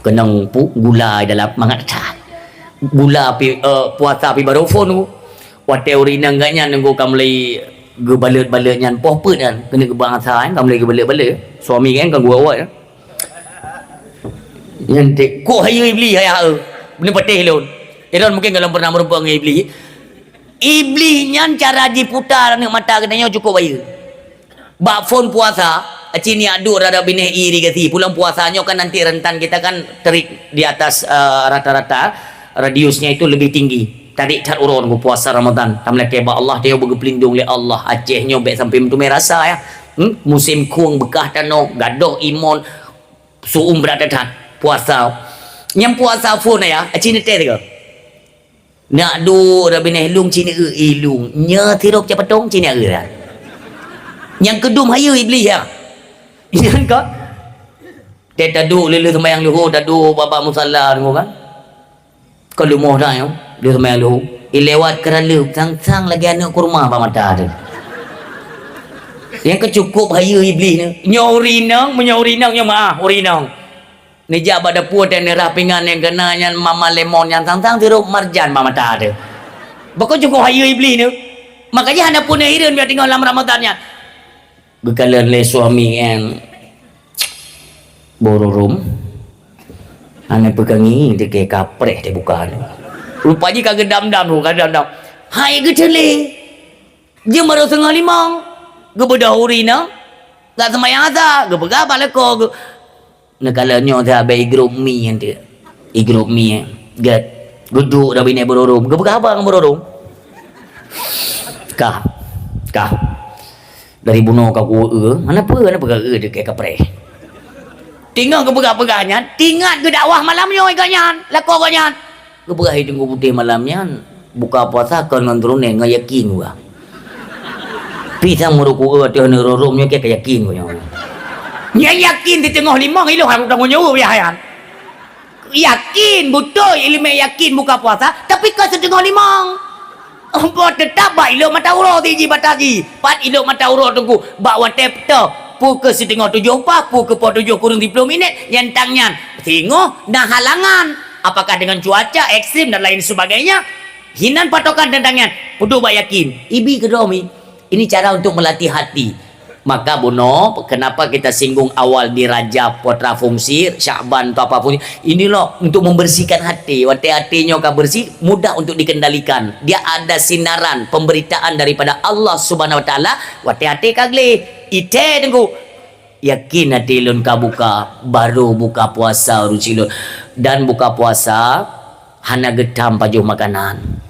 Kenang pu gula dalam mangat cat. Gula api puasa api baru phone tu. Wate urina nganya nunggu kamlai ge balet-balet nyan poh pe kan. Kena ke bangsa kan kamlai ge balet-balet. Suami kan kan gua awak. Yang dek kok hayu iblis ayah benda patih lon. Iron mungkin kalau pernah berhubung dengan iblis. Iblis nyan cara diputar ni mata kenanya cukup baik. Bak phone puasa, cini adu rada bini iri gati. Pulang puasanya kan nanti rentan kita kan terik di atas rata-rata radiusnya itu lebih tinggi. Tadi cat urun ku puasa Ramadan. Tamlah keba Allah dia bagi pelindung oleh Allah. Acehnya baik sampai mentu merasa ya. Musim kuang bekah tanah, gadoh imun, suum berada tat. Puasa yang puasa phone ya cini teh ke nak du rabine lung cini ilung nya tirok capatong cini dah yang kedum hayu iblis ya yang ka teh tadu lele sembahyang luhur tadu baba musalla dengo kan kalau moh dah yo dia sembahyang luhur lewat kerala sang-sang lagi anak kurma apa mata tu yang kecukup hayu iblis ni nyaurinang menyaurinang nya maaf urinang ni jabak ada puan dan rapingan yang kena yang mama lemon yang tang-tang tiruk marjan mama tak ada. Bakal cukup hayu iblis ni. Makanya anda pun heran biar tinggal dalam Ramadannya. Bekalan le suami yang bororom. Anda pegangi dia kayak kapreh dia bukan. Rupanya kagak dam-dam tu, kagak dam-dam. Hai gecele. Dia baru setengah limang. Gebedah urina. Tak semayang asa. Gebegah balik kau. Nakalanya dah bayi grup mi yang dia, grup mi get duduk dah bini berorom, apa yang berorom? Kah, dari bunuh kau mana apa dia kayak kapre. Tinggal ke pegah-pegahnya, tinggal ke dakwah malamnya ikannya, lakau ikannya. Ke pegah itu putih malamnya, buka puasa kan nganturun yang yakin gua. Pisang meruku dia neroromnya kayak yakin gua. Yang yakin di tengah limang ilo harus tanggung jawab ya hayan. yakin betul ilmu yakin buka puasa tapi kau setengah limang buat tetap bak ilok mata urut tiji bataji pat ilok mata urut tunggu bak watep tu pukul setengah 7 pukul 7 kurang 30 minit yang tangan tengok dah halangan apakah dengan cuaca ekstrim dan lain sebagainya hinan patokan tantangan pudu bak yakin ibi kedomi ini cara untuk melatih hati. Maka Bono, kenapa kita singgung awal di Rajab, Potra Fungsi, Syakban atau apapun, inilah untuk membersihkan hati. Hati-hatinya kan bersih, mudah untuk dikendalikan. Dia ada sinaran, pemberitaan daripada Allah Subhanahu Wa Taala. Hati-hati kagle, ite tengku. Yakin hati lun ka buka, baru buka puasa rucilun. Dan buka puasa, hana getam pajuh makanan.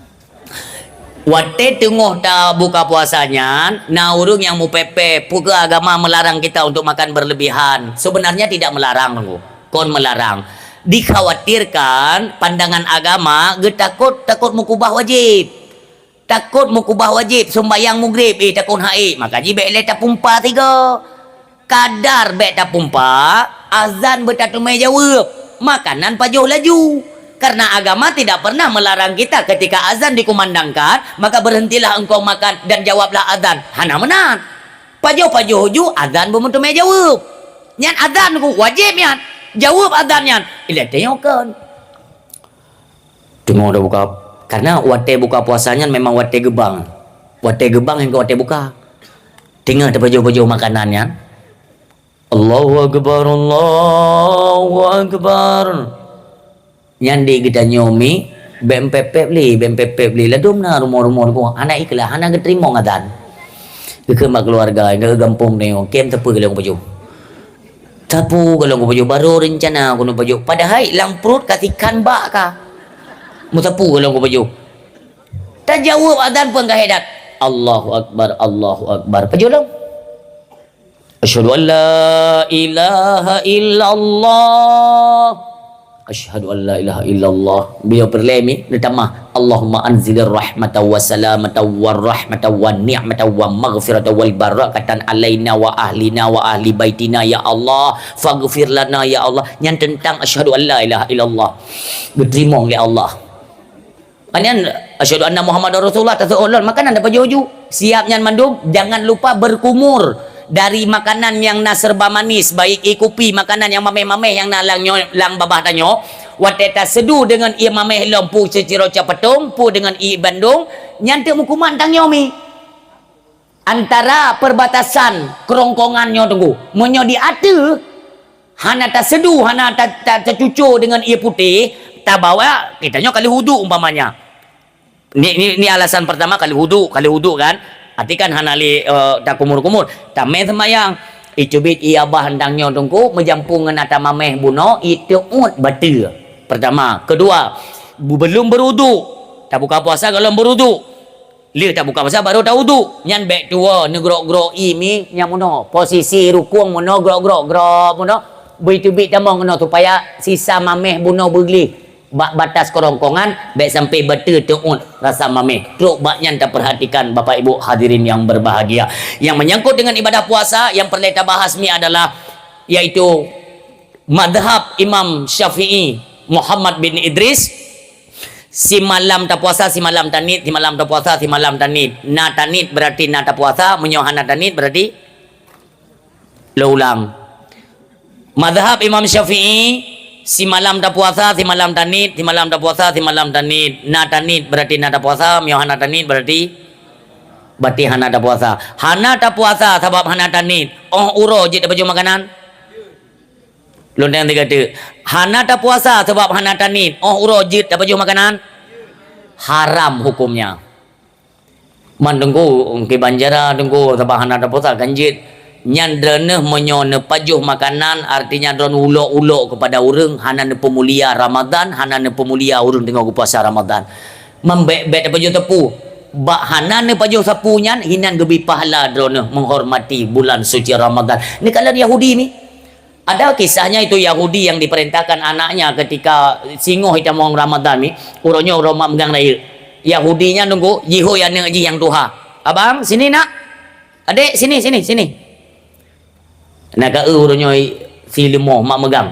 Wate tengok dah buka puasanya, nah urung yang mau pepe, pukul agama melarang kita untuk makan berlebihan. Sebenarnya tidak melarang, kon melarang. Dikhawatirkan pandangan agama, takut mukubah wajib. Takut mukubah wajib, sembayang maghrib, takut haid. Maka jibek le tapumpa 3. Kadar bek tapumpa, azan bertatumai jawab. Makanan pajuh laju. Karena agama tidak pernah melarang kita ketika azan dikumandangkan, maka berhentilah engkau makan dan jawablah azan. Hana menan. Pajuh-pajuh huju azan bermutu mai jawab. Nyan azan ku wajib nyan. Jawab azan nyan. Ila tengokkan. Tengok dah buka. Karena wate buka puasanya memang wate gebang. Wate gebang yang wate buka. Tengok ada pajuh-pajuh makanannya. Allahu Akbar, Allahu Akbar. Nyandi kita nyomi BMPP beli ladum na rumah-rumah ko anak ikhlas anak keterima ngadan ke mak keluarga ke kampung tengok kem tepu kalau baju tapu kalau baju baru rencana kuno baju padahal lang perut katikan bak ka mu tapu kalau baju tak jawab adan pun kahedat Allahu Akbar baju lang asyhadu an la ilaha illallah Asyhadu an la ilaha illallah. Beliau berlemi ditambah Allahumma anzilir rahmatan wa salamatan wa rahmatan wa ni'matan wa maghfiratan wal barakatan alaina wa ahli baitina ya Allah. Faghfir lana ya Allah. Yang tentang asyhadu an la ilaha illallah. Diterima oleh Allah. Kalian asyhadu anna Muhammadar Rasulullah tasulun makanan dapat joju. Siap nyan mandum jangan lupa berkumur. Dari makanan yang na serba manis baik kopi makanan yang mameh-mameh yang na lang babah tanyo wateta sedu dengan ia mameh lampu seciro capetung pu dengan i Bandung nyantik mukuman tang yomi antara perbatasan kerongkongannya tunggu menyo di ate hana ta sedu hana ta cucu dengan ia putih ta bawa kitanya kali wudu umpamanya ni alasan pertama kali wudu kan artikan hanali tak kumur-kumur tameh semayang icubit ia bah hendangnya tungku menjampung dengan ata mameh buno itu batu pertama kedua belum berudu tak buka puasa kalau berudu dia tak buka puasa baru tak wudu nyan bek tua negrok-grok imi yang muno posisi rukung muno grok-grok muno beitubit tamong muno supaya sisa mameh buno bergli batas kerongkongan baik sampai betul tuun rasa mameh truk baknya tak perhatikan Bapak Ibu hadirin yang berbahagia yang menyangkut dengan ibadah puasa yang perlu kita bahas ni adalah yaitu madhab Imam Syafi'i Muhammad bin Idris si malam tak puasa si malam tanit si malam tak puasa si malam tanit na tanit berarti na tak puasa menyohana tanit berarti lo ulang madhab Imam Syafi'i si malam tak puasa, si malam tanit, si malam tak puasa, si malam tanit. Na tanit berarti na tak puasa, mio hana tanit berarti hana tak puasa. Hana tak puasa sebab hana tanit. Oh uro je tak baju makanan. Lontang tiga tu. Hana tak puasa sebab hana tanit. Oh uro je tak baju makanan. Haram hukumnya. Man tunggu ke banjara tunggu sebab hana tak puasa ganjit. Nyan dreneh menyone pajuh makanan artinya dron ulok-ulok kepada urang hana ne pemulia Ramadan hana ne pemulia urang tengok puasa Ramadan membek-bek pajuh tepu bak hana ne pajuh sapu nyan hinan gebi pahala droneh menghormati bulan suci Ramadan ni kalau Yahudi ni ada kisahnya itu Yahudi yang diperintahkan anaknya ketika singoh hitam orang Ramadan ni urangnya orang mak megang lahir Yahudinya nunggu jiho yang ngaji yang tuha abang sini nak adik sini nak ke urunyo si lemoh mak megang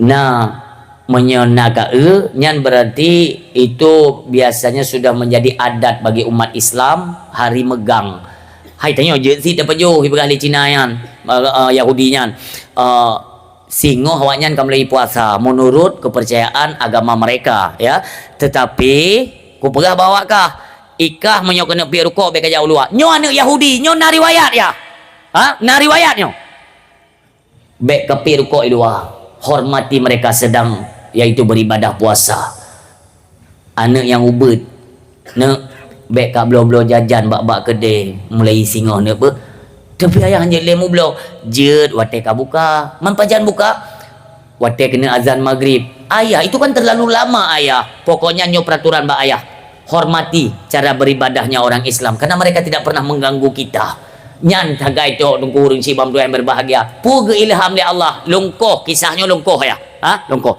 nah menyenaga nyan berarti itu biasanya sudah menjadi adat bagi umat Islam hari megang. Hai tanya je si dapat jo hibah ahli Cina yan Yahudi yan singo hawanya kamu lagi puasa menurut kepercayaan agama mereka ya. Tetapi ku pegah bawa kah ikah menyo kena pi rukuk be jauh luar nyo anak Yahudi nyo na riwayat ya na riwayat nyo be ke pi rukuk luar hormati mereka sedang yaitu beribadah puasa. Anak yang ubet ne be ka blo-blo jajan bak-bak kedai mulai singoh ne be tapi ayah hanya lemu blo jet wate ka buka man pajan buka wate kena azan maghrib. Ayah itu kan terlalu lama ayah. Pokoknya nyo peraturan bak ayah hormati cara beribadahnya orang Islam karena mereka tidak pernah mengganggu kita. Nyan tagai tu dungkurung si bam yang berbahagia puge ilham dari Allah lungkoh kisahnya lungkoh ya lungkoh.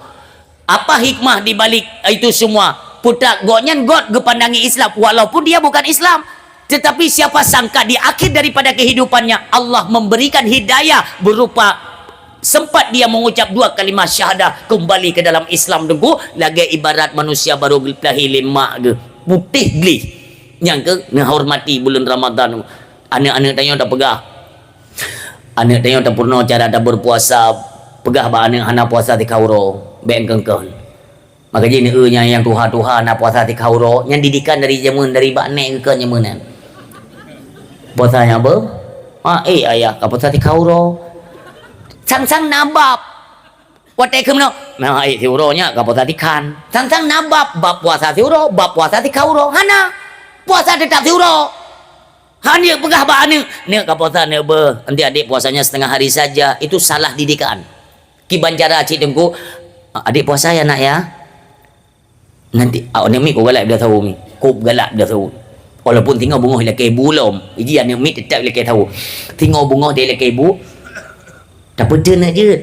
Apa hikmah di balik itu semua? Putak gonyan god gepandangi Islam walaupun dia bukan Islam, tetapi siapa sangka di akhir daripada kehidupannya Allah memberikan hidayah berupa sempat dia mengucap 2 kalimat syahadah kembali ke dalam Islam dengku lagi ibarat manusia baru lahir lemak ke putih geli yang ke menghormati bulan Ramadan. Anak-anak tanya tak pegah, anak tanya tak purno cara tak berpuasa pegah ba anak hana puasa ti kauro ben kengkeng maka jadi nya yang tuha-tuha nak puasa ti kauro yang didikan dari zaman dari bak nek ke nyamunan puasanya apa ayah ka puasa ti kauro sang-sang nabab wate kemno nah ti uro nya ka puasa ti kan sang-sang nabab bab puasa ti uro bab puasa ti kauro hana puasa tetap ti uro hanya pegah ba ane ne ka puasa ne be nanti adik puasanya setengah hari saja itu salah didikan ki banjara cik dengku adik puasa ya nak ya nanti ni mi ko galak dia tahu mi ko galak dia tahu walaupun tinggal bunga ile ke bulom iji ane mi tetap ile ke tahu tinggal bunga dia ile ke ibu tak pedun je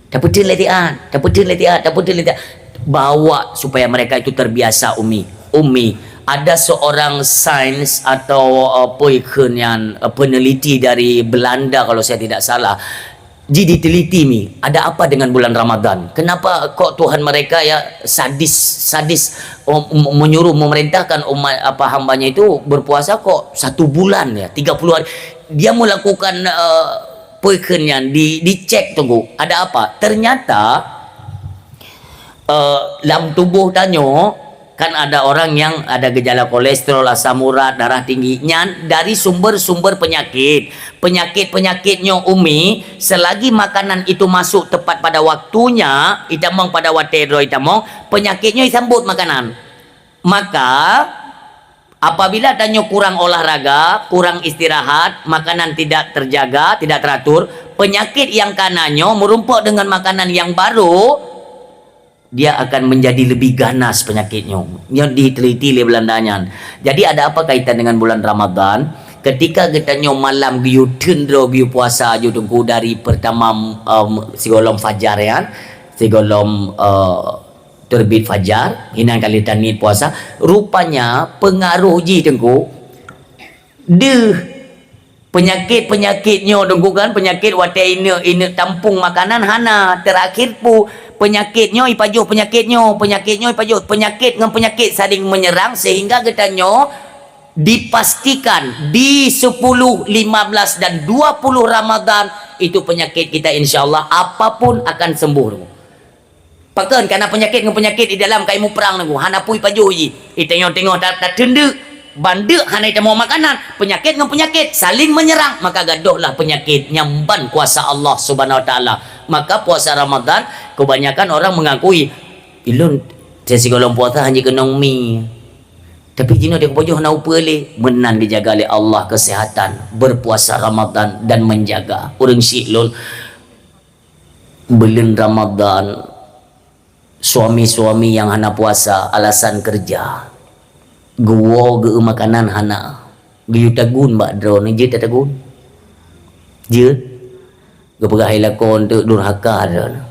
tak pedun letian tak pedun letian tak pedun letian bawa supaya mereka itu terbiasa umi ada seorang sains atau yang peneliti dari Belanda kalau saya tidak salah jadi teliti mi ada apa dengan bulan Ramadan kenapa kok Tuhan mereka ya sadis menyuruh memerintahkan umat hambanya itu berpuasa kok 1 bulan ya 30 hari dia melakukan yang dicek tunggu ada apa ternyata dalam tubuh tanyo kan ada orang yang ada gejala kolesterol, asam urat, darah tinggi nyan dari sumber-sumber penyakitnya umi selagi makanan itu masuk tepat pada waktunya itamong pada watedro itamong penyakitnya disambut makanan maka apabila tanyo kurang olahraga kurang istirahat makanan tidak terjaga tidak teratur penyakit yang kananyo merumpuk dengan makanan yang baru dia akan menjadi lebih ganas penyakitnya yang diteliti oleh Belandanya. Jadi ada apa kaitan dengan bulan Ramadan ketika kita malam giu tendro giu puasa ju tunggu dari pertama sigolom fajar ya sigolom terbit fajar hinan kali tanit puasa rupanya pengaruh ji tengku penyakitnya dengku kan penyakit wate ini tampung makanan hana terakhir pu penyakitnya ipajuh penyakit dengan penyakit saling menyerang sehingga getanyo dipastikan di 10, 15 dan 20 Ramadan itu penyakit kita insyaallah apapun akan sembuh. Pakan karena penyakit dengan penyakit di dalam kaimu perang nunggu hana pui pajuh ji tengok tak tende bandek hana mau makanan penyakit dengan penyakit saling menyerang maka gaduhlah penyakit nyamban kuasa Allah Subhanahu wa taala. Maka puasa Ramadan kebanyakan orang mengakui ilun saya golong puasa hanya kena mi tapi jino dia kepojoh na upale menan dijaga oleh Allah kesehatan berpuasa Ramadan dan menjaga urang silun bulan Ramadan suami-suami yang hana puasa alasan kerja gua ge makanan hana giu tagun bak drone je tagun je kepegahi lakon tu durhaka dan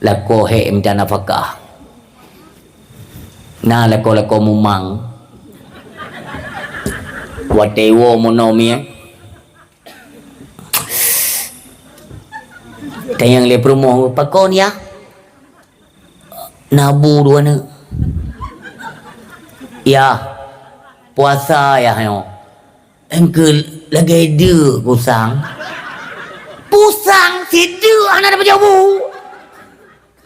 lako he minta nafkah na lako mumang watewo monomi tayang le promo pakon ya nabu dua ni. Ya, puasa ya yo. Engke lagi ada pusang. Pusang sedek anak dapat jauh.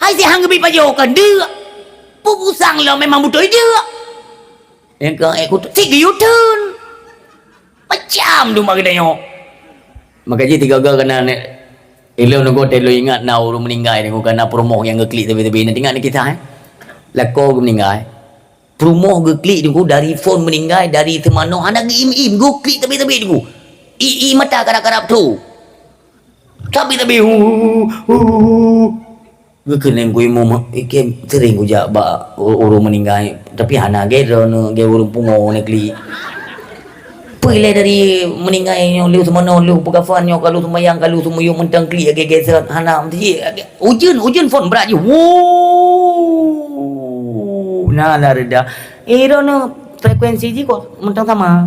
Hai si hang bi pajo kan dia. Pusang lo memang betul dia. Engke aku tiga U-turn. Macam tu mak kita yo. Makanya tiga kena Ilo nak kau telo ingat na orang meninggal ni kena promo yang ngeklik tepi-tepi nanti ingat ni kita Lako meninggal. Promo ngeklik ni dari phone meninggal dari temano anak im go klik tepi-tepi ni I mata kadap-kadap tu. Tapi kena ku imam ikem sering ku jak ba orang meninggal tapi anak gero no ge orang pungo ni klik. Pilih dari meninggalnya lu semua lu pegafan kalau semayang kalau semua yang mentang klik geser anak mesti ujian phone berat je. Wow. Nah lah reda. Rono frekuensi je kok mentang sama.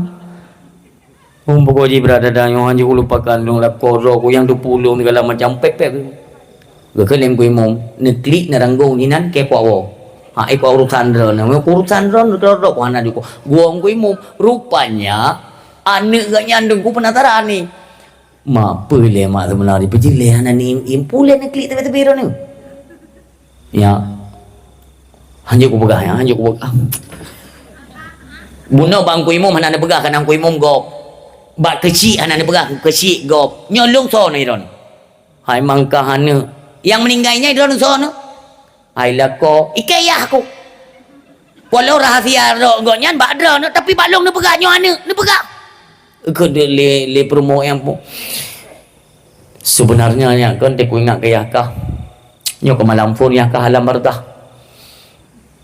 Pokok je berada dah yang hanya lupakan dong lah korok yang 20 ni kalau macam pepek. Gekelem ku imam ne klik na ranggong ni nan ke kwa. Ha iko urusan ron. Urusan ron rodok wana diko. Gua ku imam rupanya anak gak nyandung ku penasaran ni. Mak boleh mak sebenarnya pejileh anak ni impuleh nak klik tepi-tepi ni. Ya. Hanya ku pegang ya, hanya ku pegang. Buno bangku imam anak nak pegang kan angku imam gop. Bak kecil anak nak pegang kecil gop. Nyolong so ni ron. Hai mangkah anak yang meninggalnya ron so no. Hai lako ikayah aku. Walau rahasia gok nyan bak dron tapi balong nak pegang nyo anak, nak pegang. Kena le promo yang pun sebenarnya yang kan aku ingat ke yakah nyo ke malam phone yakah alam bardah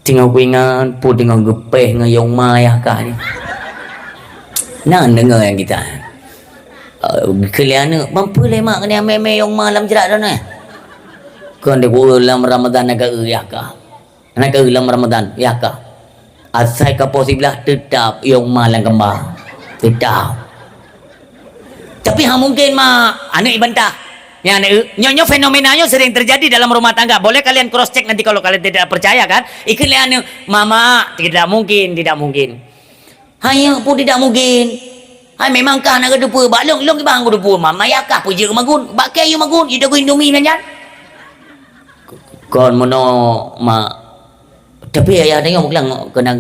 tinggal aku ingat pun dengan gepeh dengan yang ma yakah ni nah dengar yang kita keliana mampu lemak kena meme yang malam jerak dah ni kan dia dalam Ramadan agak yakah nak dalam Ramadan yakah asai ke posibilah tetap yang malam kembar tetap. Tapi mungkin anak ibantah. Yang nyonya fenomenanya sering terjadi dalam rumah tangga. Boleh kalian cross check nanti kalau kalian tidak percaya kan? Iklian mama tidak mungkin. Hanya pun tidak mungkin. Hai memangkah nak depu balong long bang ku depu mama yakah puji ke magun. Bak kayu magun ida ku indomie nanyan. Kon mono tapi ayah tengok bilang kena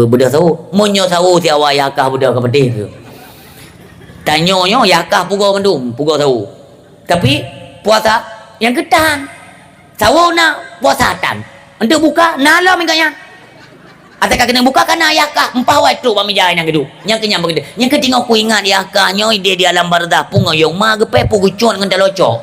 bedah tahu. Monyo tahu si awak yakah bedah ke pedih tu. Tanyonyo yakah pugo mendum pugo tahu tapi puasa yang ketan tahu nak puasa tan untuk buka nala mengkanya atau kena buka kana yakah empawai tu pamijai nang gedu yang kenyang begitu yang ketingau ku ingat yakahnya dia di alam bardah pungo yang ma gepe pugucon dengan dalocok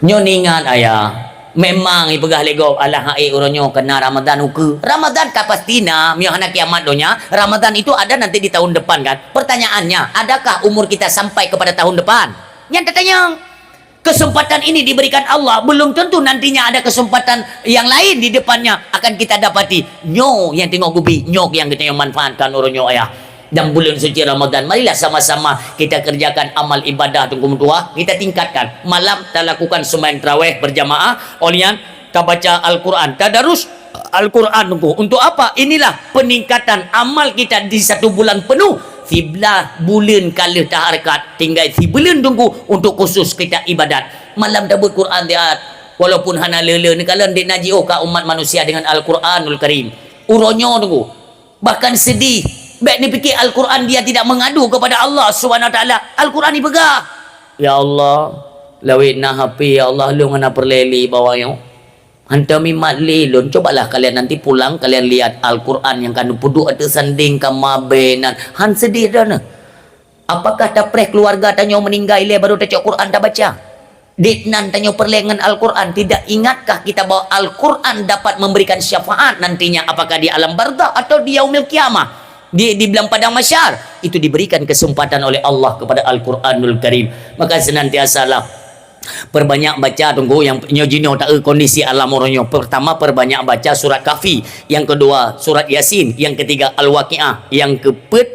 nyon ingat ayah memang ipegah lego Allah hai uronyo kena Ramadan uke Ramadan kapastina mio anak kiamat donya Ramadan itu ada nanti di tahun depan kan pertanyaannya adakah umur kita sampai kepada tahun depan yang tertanya kesempatan ini diberikan Allah belum tentu nantinya ada kesempatan yang lain di depannya akan kita dapati nyo yang tengok gubi nyok yang kita yang manfaatkan uronyo ayah dan bulan suci Ramadan marilah sama-sama kita kerjakan amal ibadah tunggu tua kita tingkatkan malam kita lakukan sembahyang tarawih berjamaah olian kita baca Al-Quran tadarus Al-Quran tunggu untuk apa inilah peningkatan amal kita di satu bulan penuh 11 bulan kali taharakat tinggal 3 bulan tunggu untuk khusus kita ibadat malam dabut Quran dia walaupun hana lele ni kalian dek naji ka umat manusia dengan Al-Quranul Karim uronyo tunggu bahkan sedih baik ni fikir Al-Quran dia tidak mengadu kepada Allah SWT Al-Quran dipegang ya Allah lawit na hapi ya Allah lu ngana perleli bawahnya hantar mimat lilun cobalah kalian nanti pulang kalian lihat Al-Quran yang kan puduk ada sanding kamabenan han sedih dah na apakah tapre keluarga tanya meninggal ile baru tajuk Quran dah baca ditnan tanya perlengan Al-Quran tidak ingatkah kita bahwa Al-Quran dapat memberikan syafaat nantinya apakah di alam barzakh atau di yaumil kiamah di bilang padang mahsyar itu diberikan kesempatan oleh Allah kepada Al-Quranul Karim maka senantiasalah perbanyak baca tunggu yang nyojino tak kondisi alam orangnya pertama perbanyak baca surat Kahfi yang kedua surat Yasin yang ketiga Al-Waqiah yang keempat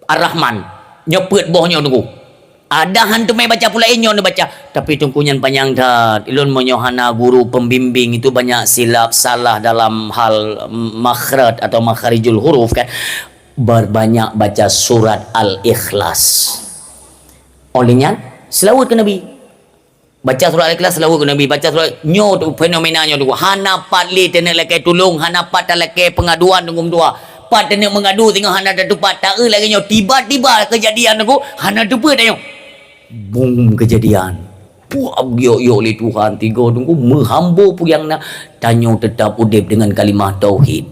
Ar-Rahman nyepet bohnya tunggu Ada hantu mai baca pula inyo baca. Tapi tungkunyan panjang dah. Ilun menyohana guru pembimbing itu banyak silap salah dalam hal makhraj atau makharijul huruf kan. Berbanyak baca surat Al-Ikhlas. Olehnya selawat ke Nabi. Baca surat Al-Ikhlas selawat ke Nabi. Baca surat nyo tu fenomenanya tu. Hana patli tenek lekai tolong, hana pat lekai pengaduan tunggu tua. Pat tenek mengadu tengok hana dah tupat tak lagi nyo tiba-tiba kejadian aku hana tupa dah nyo. Boom kejadian. Puak yo oleh Tuhan tiga tunggu menghambo pu yang nak tanyo tetap udip dengan kalimah tauhid.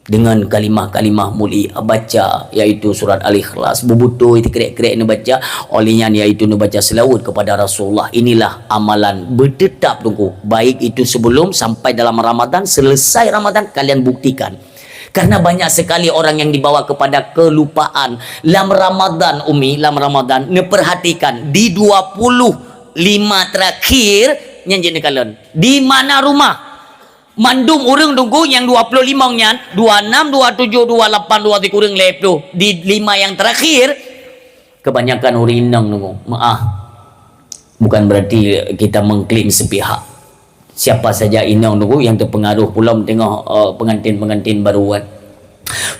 Dengan kalimah-kalimah mulia baca iaitu surat Al-Ikhlas bebutuh itu kerek-kerek ni baca olehnya iaitu ni baca selawat kepada Rasulullah. Inilah amalan bertetap tunggu baik itu sebelum sampai dalam Ramadan, selesai Ramadan kalian buktikan. Karena banyak sekali orang yang dibawa kepada kelupaan. Dalam Ramadan dalam Ramadan perhatikan di 25 terakhir yang jadi kalian di mana rumah mandum orang tunggu yang 25 nyan 26 27 28 23 kurang lep tu di 5 yang terakhir kebanyakan orang inang tunggu bukan berarti kita mengklaim sepihak. Siapa saja inang tunggu yang terpengaruh pula tengok pengantin-pengantin baru kan.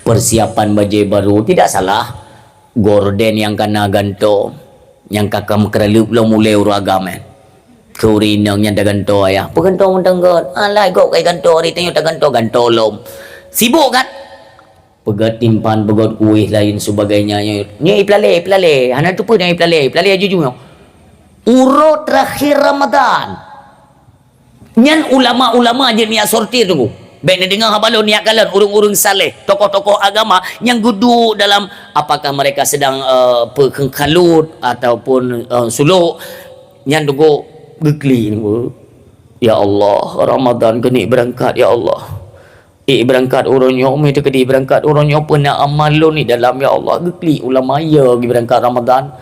Persiapan baju baru tidak salah. Gorden yang kena ganto yang kakak mekeralup lo mulai uragam kan. Kurinang yang dah ganto ayah. Peganto mentenggot. Alah kau kai ganto hari tengok tak ganto lom. Sibuk kan? Pegat timpan, pegat kuih lain sebagainya. Ni pelale. Hana tu pun yang pelale jujur. Urut terakhir Ramadan. Nyan ulama-ulama je niat sortir tu. Baik nak dengar habalon niat kalian urung-urung saleh, tokoh-tokoh agama yang duduk dalam apakah mereka sedang pengkalut ataupun suluk nyan tunggu gekli tunggu. Ya Allah, Ramadan kini berangkat ya Allah. Berangkat orangnya umi tu kedi berangkat orangnya pernah amalon ni dalam ya Allah gekli ulama ya pergi berangkat Ramadan.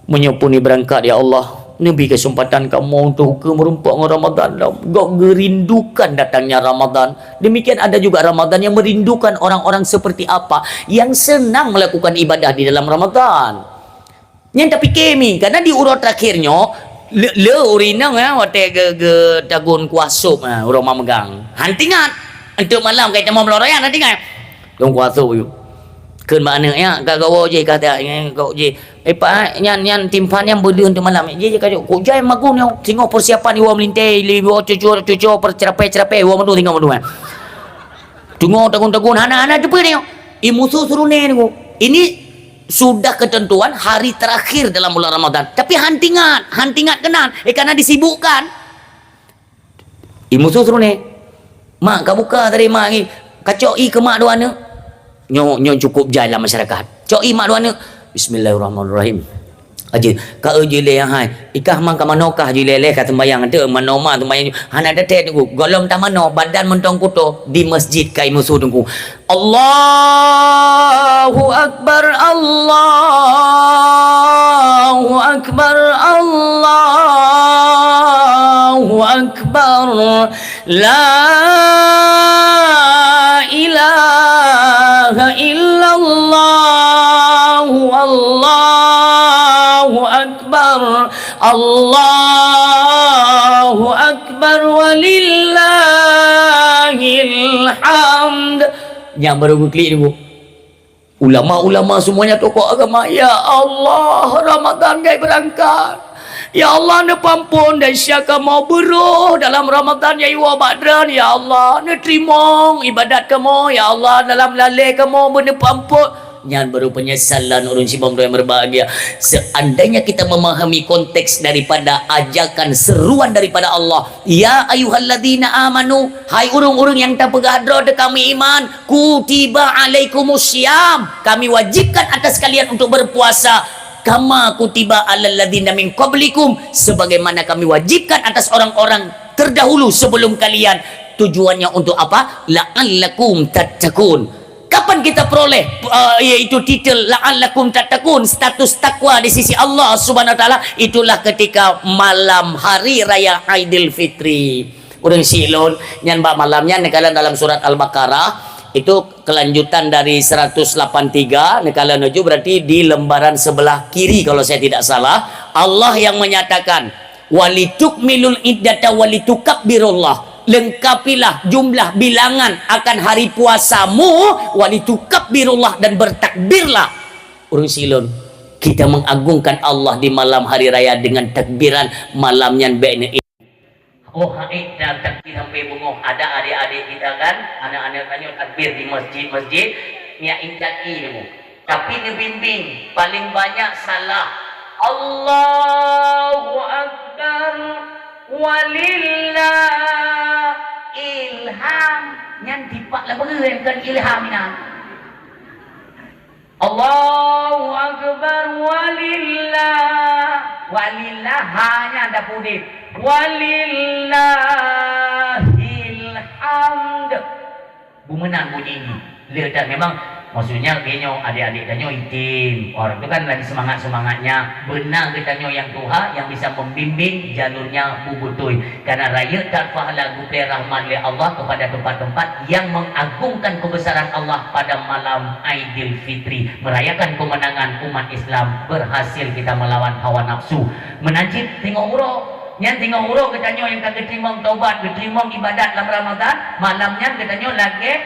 Menyopuni berangkat ya Allah. Nabi kesempatan kamu untuk merumpak dengan Ramadan. Gak gerindukan datangnya Ramadan. Demikian ada juga Ramadan yang merindukan orang-orang seperti apa yang senang melakukan ibadah di dalam Ramadan. Yang tapi kami karena di urut terakhirnya le urinang wate ge tagun kuasup urang megang. Hantingat untuk malam kita mau melorayan hantingat. Dong kuasup you. Keun mana ya gawo je kata kau je pak nyan timpan yang beli untuk malam je kata kau jai magun yang tengok persiapan iwa melintai liwa cucu cerapai iwa mendu tengok mendu tengok tagun hana depan ni musuh suruh ni ini sudah ketentuan hari terakhir dalam bulan Ramadan tapi hantingat kenan karena disibukkan musuh suruh ni mak kau buka tadi mak ni kacau ke mak dua ni nyo cukup jalan masyarakat. Cok mak duana. Bismillahirrahmanirrahim. Aje ka je le hai. Ikah mang ka manokah je le ka sembayang ade manoma sembayang. Hana date tunggu. Golong ta mano badan mentong kuto di masjid kai musuh tunggu. Allahu akbar Allahu akbar Allahu akbar. La ilaha illallah Allahu akbar walillahil hamd. Yang baru klik dulu ulama-ulama semuanya tokoh agama. Ya Allah, Ramadan gay berangkat. Ya Allah, ne pampun dan syaka mau beruh dalam Ramadan ya iwa badran. Ya Allah, ne terima ibadat kamu. Ya Allah, dalam lalai kamu ne pampun. Yang baru penyesalan urun sibam yang berbahagia. Seandainya kita memahami konteks daripada ajakan seruan daripada Allah. Ya ayyuhalladzina amanu, hai urung-urung yang tak pegadro de kami iman, kutiba alaikumussyam, kami wajibkan atas kalian untuk berpuasa. Kama kutiba alal ladzina min qablikum, sebagaimana kami wajibkan atas orang-orang terdahulu sebelum kalian. Tujuannya untuk apa? La'allakum tattaqun. Kapan kita peroleh yaitu titel la'allakum tattaqun, status takwa di sisi Allah Subhanahu wa taala? Itulah ketika malam hari raya Aidil Fitri. Urang silon nyan ba malamnya nekalan dalam surat Al-Baqarah Itu kelanjutan dari 183 nekala nuju, berarti di lembaran sebelah kiri kalau saya tidak salah. Allah yang menyatakan walitukmilul iddata walitukabbirullah, lengkapilah jumlah bilangan akan hari puasamu, walitukabbirullah, dan bertakbirlah. Urung silun kita mengagungkan Allah di malam hari raya dengan takbiran malamnya be'ne. Oh, haid dan takbir sampai bengong. Ada adik-adik kita kan, anak-anak tanya takbir di masjid-masjid, nya intaki ilmu. Tapi ngebimbing paling banyak salah. Allahu Akbar walillah ilham. Nyan tipak lah beren kan ilham ina. Allahu Akbar walillah hanya ada pudit. Walillahil hamd. Bumenan bunyi ini. Lihat, memang maksudnya kenyo adik-adik danyo itim. Orang itu kan lagi semangatnya benar kita nyo yang Tuhan yang bisa membimbing jalurnya bubutui. Karena raya tarfah lagu rahmat li Allah kepada tempat-tempat yang mengagungkan kebesaran Allah pada malam Aidil Fitri, merayakan kemenangan umat Islam, berhasil kita melawan hawa nafsu. Menajib tengok urok. Yang tengok uruk katanya yang kata ketimong taubat, ketimong ibadat dalam Ramadan, malamnya katanya lagi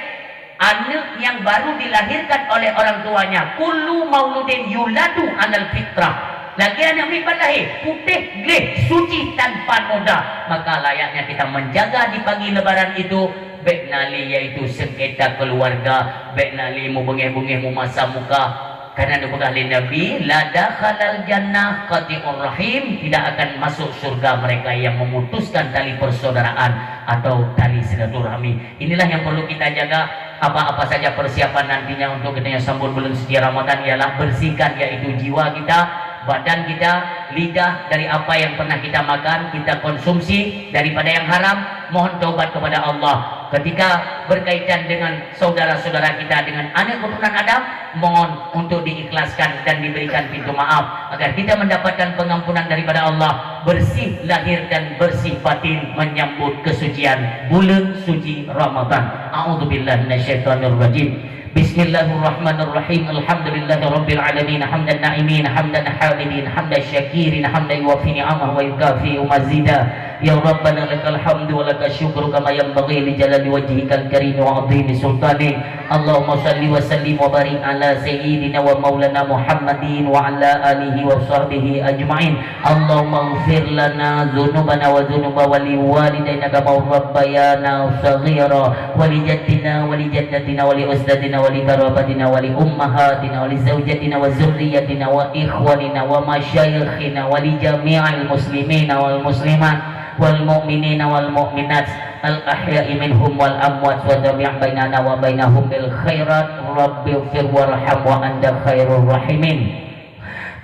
anak yang baru dilahirkan oleh orang tuanya. Kullu mauludin yuladu alal fitrah. Lagi anak yang lahir putih, gleh, suci tanpa noda. Maka layaknya kita menjaga di pagi lebaran itu. Baik nali yaitu sengketa keluarga, baik nali mu bengeh-bengeh mu masa muka. Karena dikutah oleh Nabi, la dakhalal jannah qati'ur rahim, tidak akan masuk surga mereka yang memutuskan tali persaudaraan atau tali silaturahmi. Inilah yang perlu kita jaga. Apa-apa saja persiapan nantinya untuk kita sambut bulan suci Ramadan ialah bersihkan, yaitu jiwa kita, badan kita, lidah dari apa yang pernah kita makan, kita konsumsi daripada yang haram. Mohon taubat kepada Allah. Ketika berkaitan dengan saudara-saudara kita, dengan anak keturunan Adam, mohon untuk diikhlaskan dan diberikan pintu maaf agar kita mendapatkan pengampunan daripada Allah, bersih lahir dan bersih batin menyambut kesucian bulan suci Ramadan. A'udzubillahi minasyaitonirrajim. Bismillahirrahmanirrahim. Alhamdulillahirabbil alamin, hamdan na'imin, hamdan hamidin, hamdan syakirin, hamdan yuwafi ni'amahu wa yukafi mazida. Ya Rabbana lakal hamdu wa lakal syukru kama yanbaghi li jalali wajhikal karim wa 'azimi sultanik. Allahumma shalli wa sallim wa barik ala sayyidina wa maulana Muhammadin wa ala alihi wa sahbihi ajma'in. Allahumma ighfir lana dzunubana wa dzunuba wa li walidayna kama rabbayana shaghira wa li jaddina wa li jaddatina wa li ustadina wa li karabatina wa li ummahatina wa li zawjatina wa dzurriyyatina wa ikhwanina wa masyayikhina wa li jami'il muslimina wal muslimat wal mu'minina wal mu'minat al ahya'i minhum wal amwat wa tabi' bainana wa bainahum bil khairat. Rabbighfir warham wa anta khairur rahimin.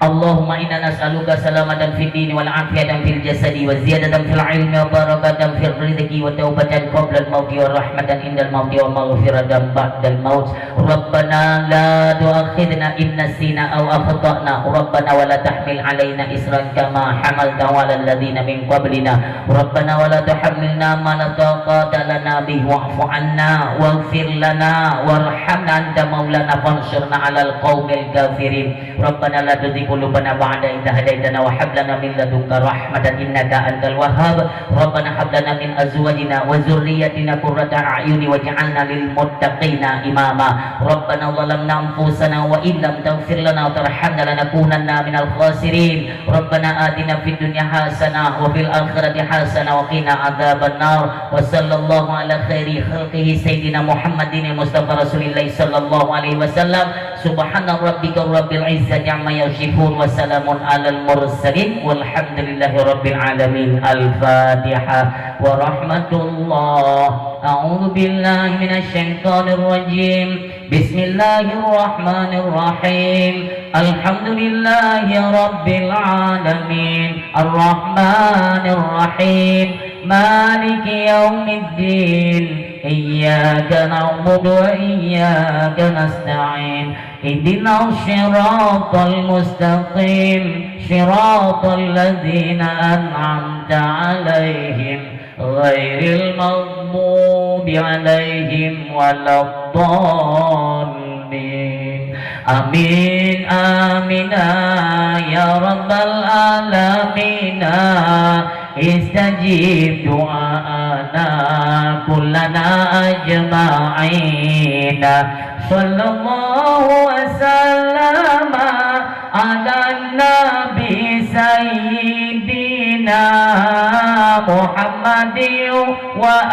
Allahumma inna nas'aluka salamatan fid dini wal afiyatan fil jasadi wa ziyadatan fil ilmi wa barakatan fil rizqi wa taubatan qabla al mauti wa rahmatan indal mauti wa maghfiratan ba'dal maut. Rabbana la tu'akhidna in nasina aw akhtana. Rabbana wa la tahmil alaina isran kama hamaltahu 'alal ladzina min qablina. Rabbana wa la tuhammilna ma la taqata lana bihi wa'fu 'anna waghfir lana warhamna anta maulana fansurna 'alal qaumil kafirin. Rabbana la qulubana ba'da idh hadaitana wa hab lana min ladunka rahmatan innaka antal wahhab. Rabbana hab lana min azwajina wa dzurriyyatina qurrata a'yuni waj'alna lil muttaqina imama. Rabbana zalamna anfusana wa in lam taghfir lana wa tarhamna lanakunanna minal khasirin. Rabbana atina fid dunya hasanah wa fil akhirati hasanah wa qina adzabannar. Wa sallallahu ala khairi khalqihi sayyidina Muhammadin Mustafa Rasulillah sallallahu alaihi wasallam. Subhana rabbika rabbil izzati amma yasifun wa salamun alal mursalin walhamdulillahi rabbil alamin. Al-Fatihah wa rahmatullah. A'udzu billahi minasy syaithanir rajim. Bismillahirrahmanirrahim. Alhamdulillahi rabbil alamin. Ar-Rahmanir Rahim. Maliki yaumiddin. Iyyaka na'budu wa iyyaka nasta'in. Ihdinas siratal mustaqim, siratal ladzina an'amta 'alaihim ghairil maghdubi alaihim waladdallin. Amin amin ya rabbal alamin. Istajib du'ana kullana ajma'in. Sallallahu wasallam ala nabi sayyidina Muhammadin wa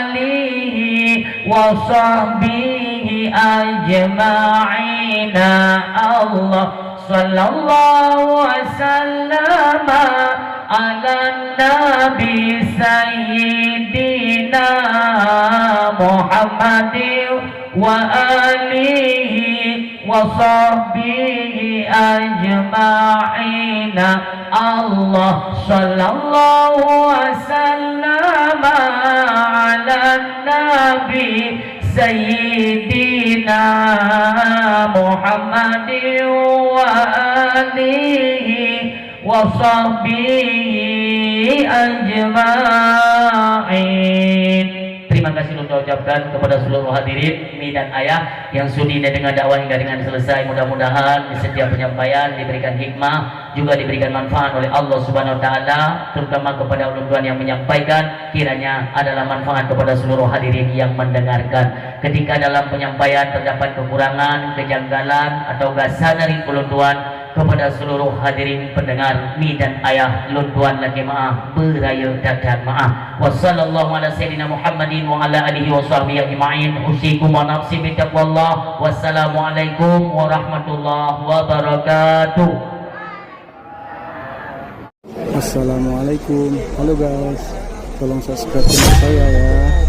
alihi wa sahbihi ajma'in. Allah sallallahu wasallam ala nabi sayyidina Muhammadin wa alihi wa sahbihi ajma'in. Allah sallallahu wasallam ala nabi sayyidina Muhammadin wa alihi wa sahbihi ajma'in. Terima kasih untuk ucapkan kepada seluruh hadirin ini dan ayah yang sudi dengan dakwah hingga dengan selesai. Mudah-mudahan di setiap penyampaian diberikan hikmah, juga diberikan manfaat oleh Allah Subhanahu wa taala, terutama kepada ulun tuan yang menyampaikan, kiranya adalah manfaat kepada seluruh hadirin yang mendengarkan. Ketika dalam penyampaian terdapat kekurangan, kejanggalan atau gasanari ulun tuan, kepada seluruh hadirin pendengar mi dan ayah lun tuan lagi maaf, beraya dadan maaf. Wassallallahu ala sayyidina Muhammadin wa ala alihi wa sahbihi ajma'in. Usikum wa nafsi bi taqwallah. Wassalamualaikum warahmatullahi wabarakatuh. Assalamualaikum. Halo guys, tolong subscribe channel saya ya.